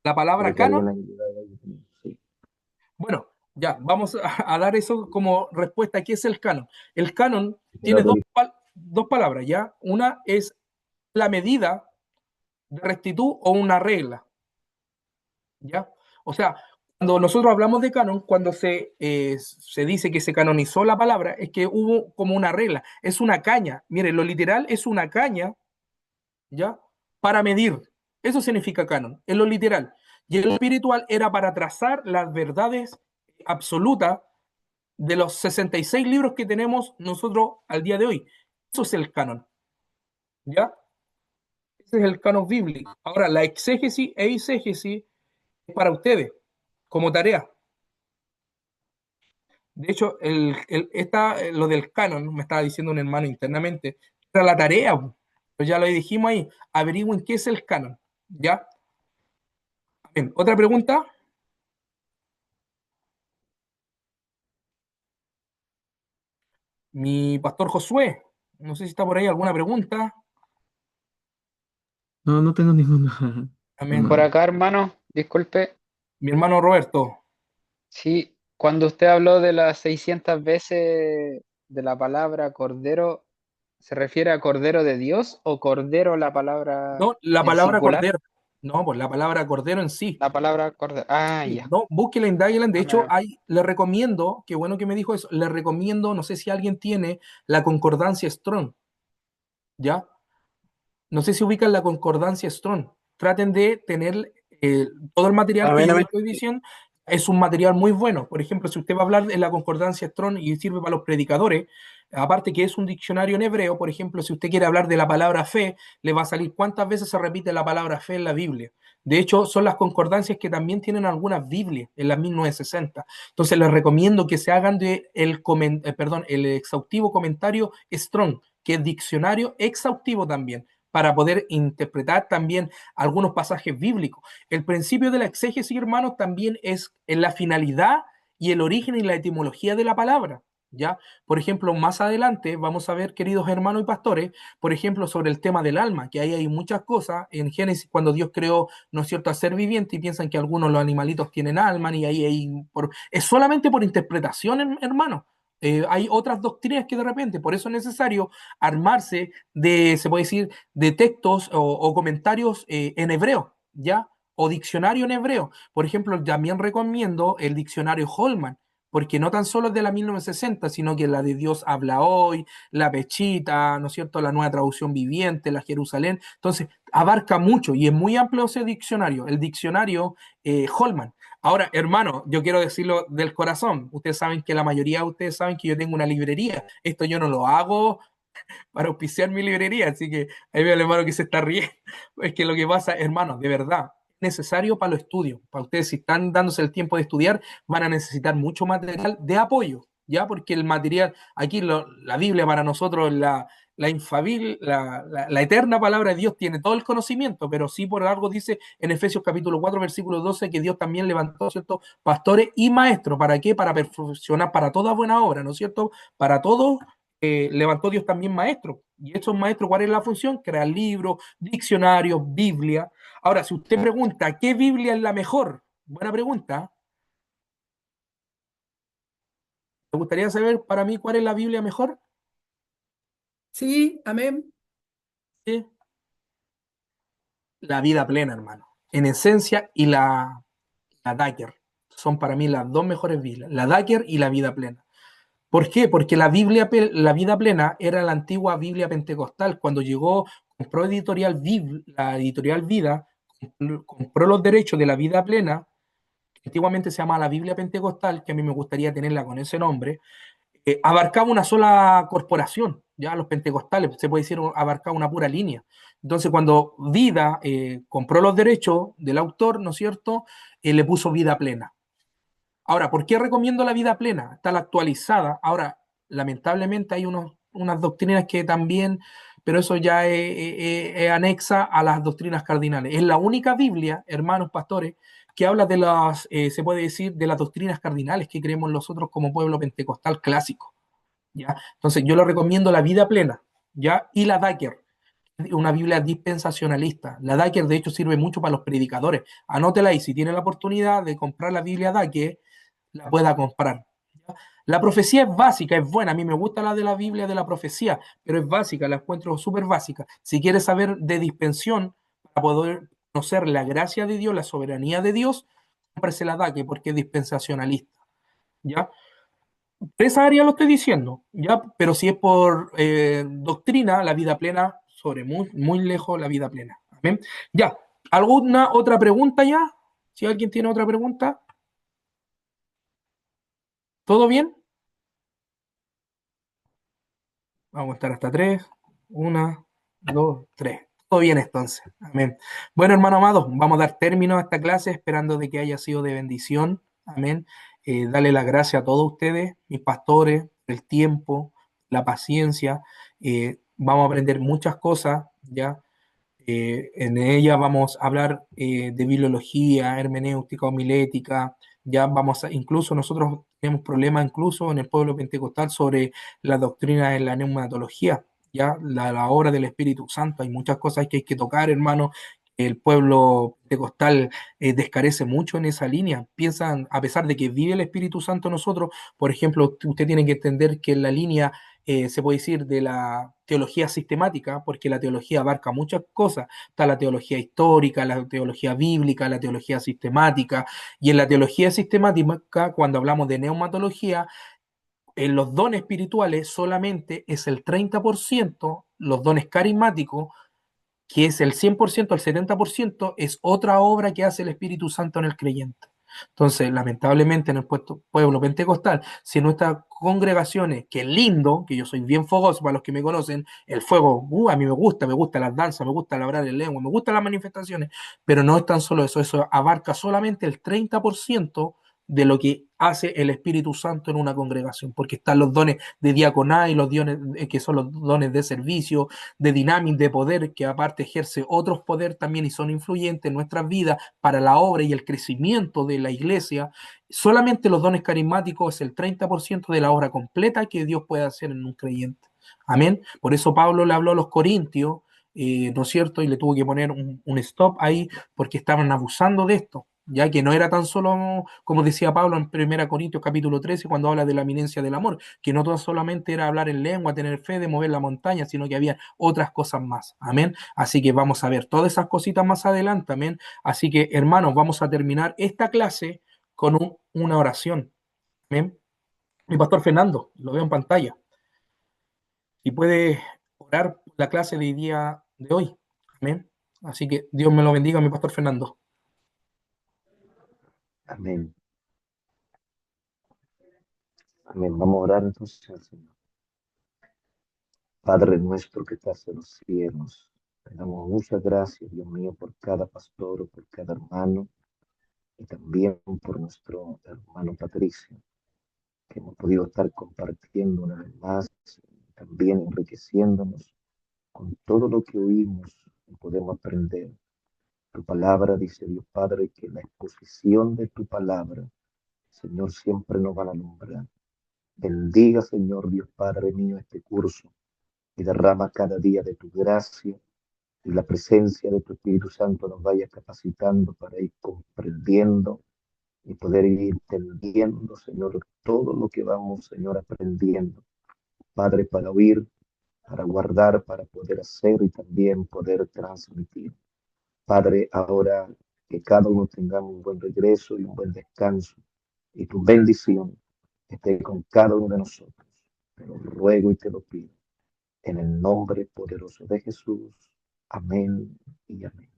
La palabra Quiero que canon. alguien ayude a... Sí. Bueno, ya, vamos a dar eso como respuesta. ¿Qué es el canon? El canon Pero tiene dos palabras, ¿ya? Una es la medida de rectitud o una regla, ¿ya? O sea, cuando nosotros hablamos de canon, cuando se dice que se canonizó la palabra, es que hubo como una regla, es una caña. Mire, lo literal es una caña, ¿ya? Para medir. Eso significa canon, en lo literal. Y en lo espiritual era para trazar las verdades absolutas de los 66 libros que tenemos nosotros al día de hoy. Eso es el canon, ¿ya? Ese es el canon bíblico. Ahora, la exégesis e eisegesis es para ustedes, como tarea. De hecho, lo del canon, me estaba diciendo un hermano internamente, era la tarea, pues ya lo dijimos ahí, averigüen qué es el canon, ¿ya? Bien, ¿otra pregunta? Mi pastor Josué, no sé si está por ahí alguna pregunta. No, no tengo ninguna, Amén. Por hermano. acá, hermano, disculpe. Mi hermano Roberto. Sí, cuando usted habló de las 600 veces de la palabra cordero, ¿se refiere a cordero de Dios o cordero la palabra No, la en palabra singular? cordero. No, pues la palabra cordero en sí. La palabra cordero. Ah, Sí, ya. no, búsquela, indáguela. De hecho, Amén. le recomiendo, qué bueno que me dijo eso, le recomiendo, no sé si alguien tiene la concordancia Strong, ¿ya? No sé si ubican la concordancia Strong. Traten de tener todo el material que Amén, yo amén. estoy diciendo. Es un material muy bueno. Por ejemplo, si usted va a hablar en la concordancia Strong y sirve para los predicadores, aparte que es un diccionario en hebreo, por ejemplo, si usted quiere hablar de la palabra fe, le va a salir cuántas veces se repite la palabra fe en la Biblia. De hecho, son las concordancias que también tienen algunas Biblias en las 1960. Entonces, les recomiendo que se hagan el exhaustivo comentario Strong, que es diccionario exhaustivo también, para poder interpretar también algunos pasajes bíblicos. El principio de la exégesis, hermanos, también es en la finalidad y el origen y la etimología de la palabra. ¿Ya? Por ejemplo, más adelante vamos a ver, queridos hermanos y pastores, por ejemplo, sobre el tema del alma, que ahí hay muchas cosas. En Génesis, cuando Dios creó, ¿no es cierto?, al ser viviente, y piensan que algunos los animalitos tienen alma, y ahí es solamente por interpretación, hermano. Hay otras doctrinas que de repente, por eso es necesario armarse se puede decir, de textos o comentarios en hebreo, ¿ya? O diccionario en hebreo. Por ejemplo, también recomiendo el diccionario Holman, porque no tan solo es de la 1960, sino que la de Dios habla hoy, la Pechita, ¿no es cierto? La Nueva Traducción Viviente, la Jerusalén. Entonces, abarca mucho y es muy amplio ese diccionario, el diccionario Holman. Ahora, hermano, yo quiero decirlo del corazón. Ustedes saben que la mayoría de ustedes saben que yo tengo una librería. Esto yo no lo hago para auspiciar mi librería, así que ahí veo al hermano que se está riendo. Es que lo que pasa, hermanos, de verdad, necesario para los estudios. Para ustedes, si están dándose el tiempo de estudiar, van a necesitar mucho material de apoyo, ¿ya? Porque el material, aquí la Biblia para nosotros, la infalible, la eterna palabra de Dios tiene todo el conocimiento, pero sí por algo dice en Efesios capítulo 4, versículo 12, que Dios también levantó, ¿cierto?, pastores y maestros. ¿Para qué? Para perfeccionar, para toda buena obra, ¿no es cierto? Para todo levantó Dios también maestros. Y estos maestros, ¿cuál es la función? Crear libros, diccionarios, Biblia. Ahora, si usted pregunta, ¿qué Biblia es la mejor? Buena pregunta. ¿Me gustaría saber para mí cuál es la Biblia mejor? Sí, amén. ¿Sí? La vida plena, hermano. En esencia, y la Daker. Son para mí las dos mejores Biblias. La Daker y la vida plena. ¿Por qué? Porque la vida plena era la antigua Biblia pentecostal. Cuando llegó, compró la editorial Vida, compró los derechos de la vida plena, que antiguamente se llamaba la Biblia pentecostal, que a mí me gustaría tenerla con ese nombre, abarcaba una sola corporación, ya los pentecostales, se puede decir, abarcaba una pura línea. Entonces, cuando Vida compró los derechos del autor, ¿no es cierto?, le puso vida plena. Ahora, ¿por qué recomiendo la vida plena? Está la actualizada. Ahora, lamentablemente hay unas doctrinas que también, pero eso ya es anexa a las doctrinas cardinales. Es la única Biblia, hermanos pastores, que habla de las, se puede decir, de las doctrinas cardinales que creemos nosotros como pueblo pentecostal clásico. ¿Ya? Entonces, yo le recomiendo la vida plena, ¿ya? Y la Daker, una Biblia dispensacionalista. La Daker, de hecho, sirve mucho para los predicadores. Anótela ahí, si tiene la oportunidad de comprar la Biblia Daker, la pueda comprar. La profecía es básica, es buena. A mí me gusta la de la Biblia de la profecía, pero es básica, la encuentro súper básica. Si quieres saber de dispensión, para poder conocer la gracia de Dios, la soberanía de Dios, cómprese la DAQUE porque es dispensacionalista. ¿Ya? De esa área lo estoy diciendo, ¿ya? Pero si es por doctrina, la vida plena, sobre muy, muy lejos la vida plena. ¿Amén? Ya. ¿Alguna otra pregunta ya? Si alguien tiene otra pregunta, ¿todo bien? Vamos a estar hasta tres. Una, dos, tres. Todo bien entonces. Amén. Bueno, hermano amado, vamos a dar término a esta clase esperando de que haya sido de bendición. Amén. Dale las gracias a todos ustedes, mis pastores, el tiempo, la paciencia. Vamos a aprender muchas cosas, ¿ya? En ella vamos a hablar de bibliología, hermenéutica, homilética. Ya vamos a, incluso nosotros tenemos problemas incluso en el pueblo pentecostal sobre la doctrina de la neumatología, ya la obra del Espíritu Santo. Hay muchas cosas que hay que tocar, hermano. El pueblo pentecostal descarece mucho en esa línea. Piensan, a pesar de que vive el Espíritu Santo en nosotros, por ejemplo, usted tiene que entender que en la línea se puede decir, de la teología sistemática, porque la teología abarca muchas cosas. Está la teología histórica, la teología bíblica, la teología sistemática. Y en la teología sistemática, cuando hablamos de neumatología, en los dones espirituales solamente es el 30%, los dones carismáticos, que es el 100%, el 70%, es otra obra que hace el Espíritu Santo en el creyente. Entonces, lamentablemente en el pueblo pentecostal, si en nuestras congregaciones, que es lindo, que yo soy bien fogoso para los que me conocen, el fuego, a mí me gusta las danzas, me gusta hablar en lengua, me gustan las manifestaciones, pero no es tan solo eso, eso abarca solamente el 30% de lo que hace el Espíritu Santo en una congregación, porque están los dones de diaconá y los dones que son los dones de servicio, de dinámica, de poder, que aparte ejerce otros poderes también y son influyentes en nuestras vidas para la obra y el crecimiento de la iglesia. Solamente los dones carismáticos es el 30% de la obra completa que Dios puede hacer en un creyente. Amén. Por eso Pablo le habló a los corintios, ¿no es cierto? Y le tuvo que poner un stop ahí porque estaban abusando de esto, ya que no era tan solo, como decía Pablo en 1 Corintios capítulo 13, cuando habla de la eminencia del amor, que no todo solamente era hablar en lengua, tener fe, de mover la montaña, sino que había otras cosas más. Amén. Así que vamos a ver todas esas cositas más adelante. Amén. Así que, hermanos, vamos a terminar esta clase con una oración. Amén. Mi pastor Fernando, lo veo en pantalla. Y puede orar la clase de día de hoy. Amén. Así que Dios me lo bendiga, mi pastor Fernando. Amén. Amén. Vamos a orar entonces al Señor. Padre nuestro que estás en los cielos, te damos muchas gracias, Dios mío, por cada pastor, por cada hermano y también por nuestro hermano Patricio, que hemos podido estar compartiendo una vez más, también enriqueciéndonos con todo lo que oímos y podemos aprender. Tu palabra, dice Dios Padre, que la exposición de tu palabra, Señor, siempre nos va a alumbrar. Bendiga, Señor Dios Padre mío, este curso y derrama cada día de tu gracia y la presencia de tu Espíritu Santo nos vaya capacitando para ir comprendiendo y poder ir entendiendo, Señor, todo lo que vamos, Señor, aprendiendo. Padre, para oír, para guardar, para poder hacer y también poder transmitir. Padre, ahora que cada uno tengamos un buen regreso y un buen descanso y tu bendición esté con cada uno de nosotros. Te lo ruego y te lo pido. En el nombre poderoso de Jesús. Amén y amén.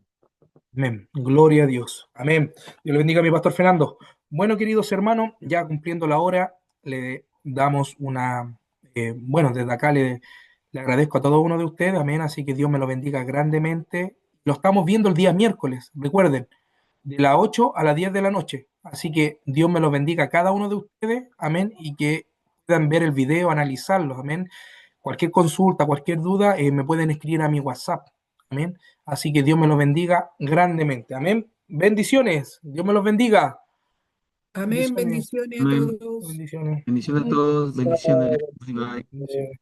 Amén. Gloria a Dios. Amén. Dios le bendiga a mi pastor Fernando. Bueno, queridos hermanos, ya cumpliendo la hora, le damos una, bueno, desde acá le agradezco a cada uno de ustedes, amén, así que Dios me lo bendiga grandemente. Lo estamos viendo el día miércoles, recuerden, de las 8 a las 10 de la noche, así que Dios me lo bendiga a cada uno de ustedes, amén, y que puedan ver el video, analizarlo, amén. Cualquier consulta, cualquier duda, me pueden escribir a mi WhatsApp, amén. Así que Dios me los bendiga grandemente. Amén. Bendiciones. Dios me los bendiga. Amén, Bendiciones. bendiciones a Amén. todos. Bendiciones. Bendiciones a todos, bendiciones. Bye bye. Bendiciones.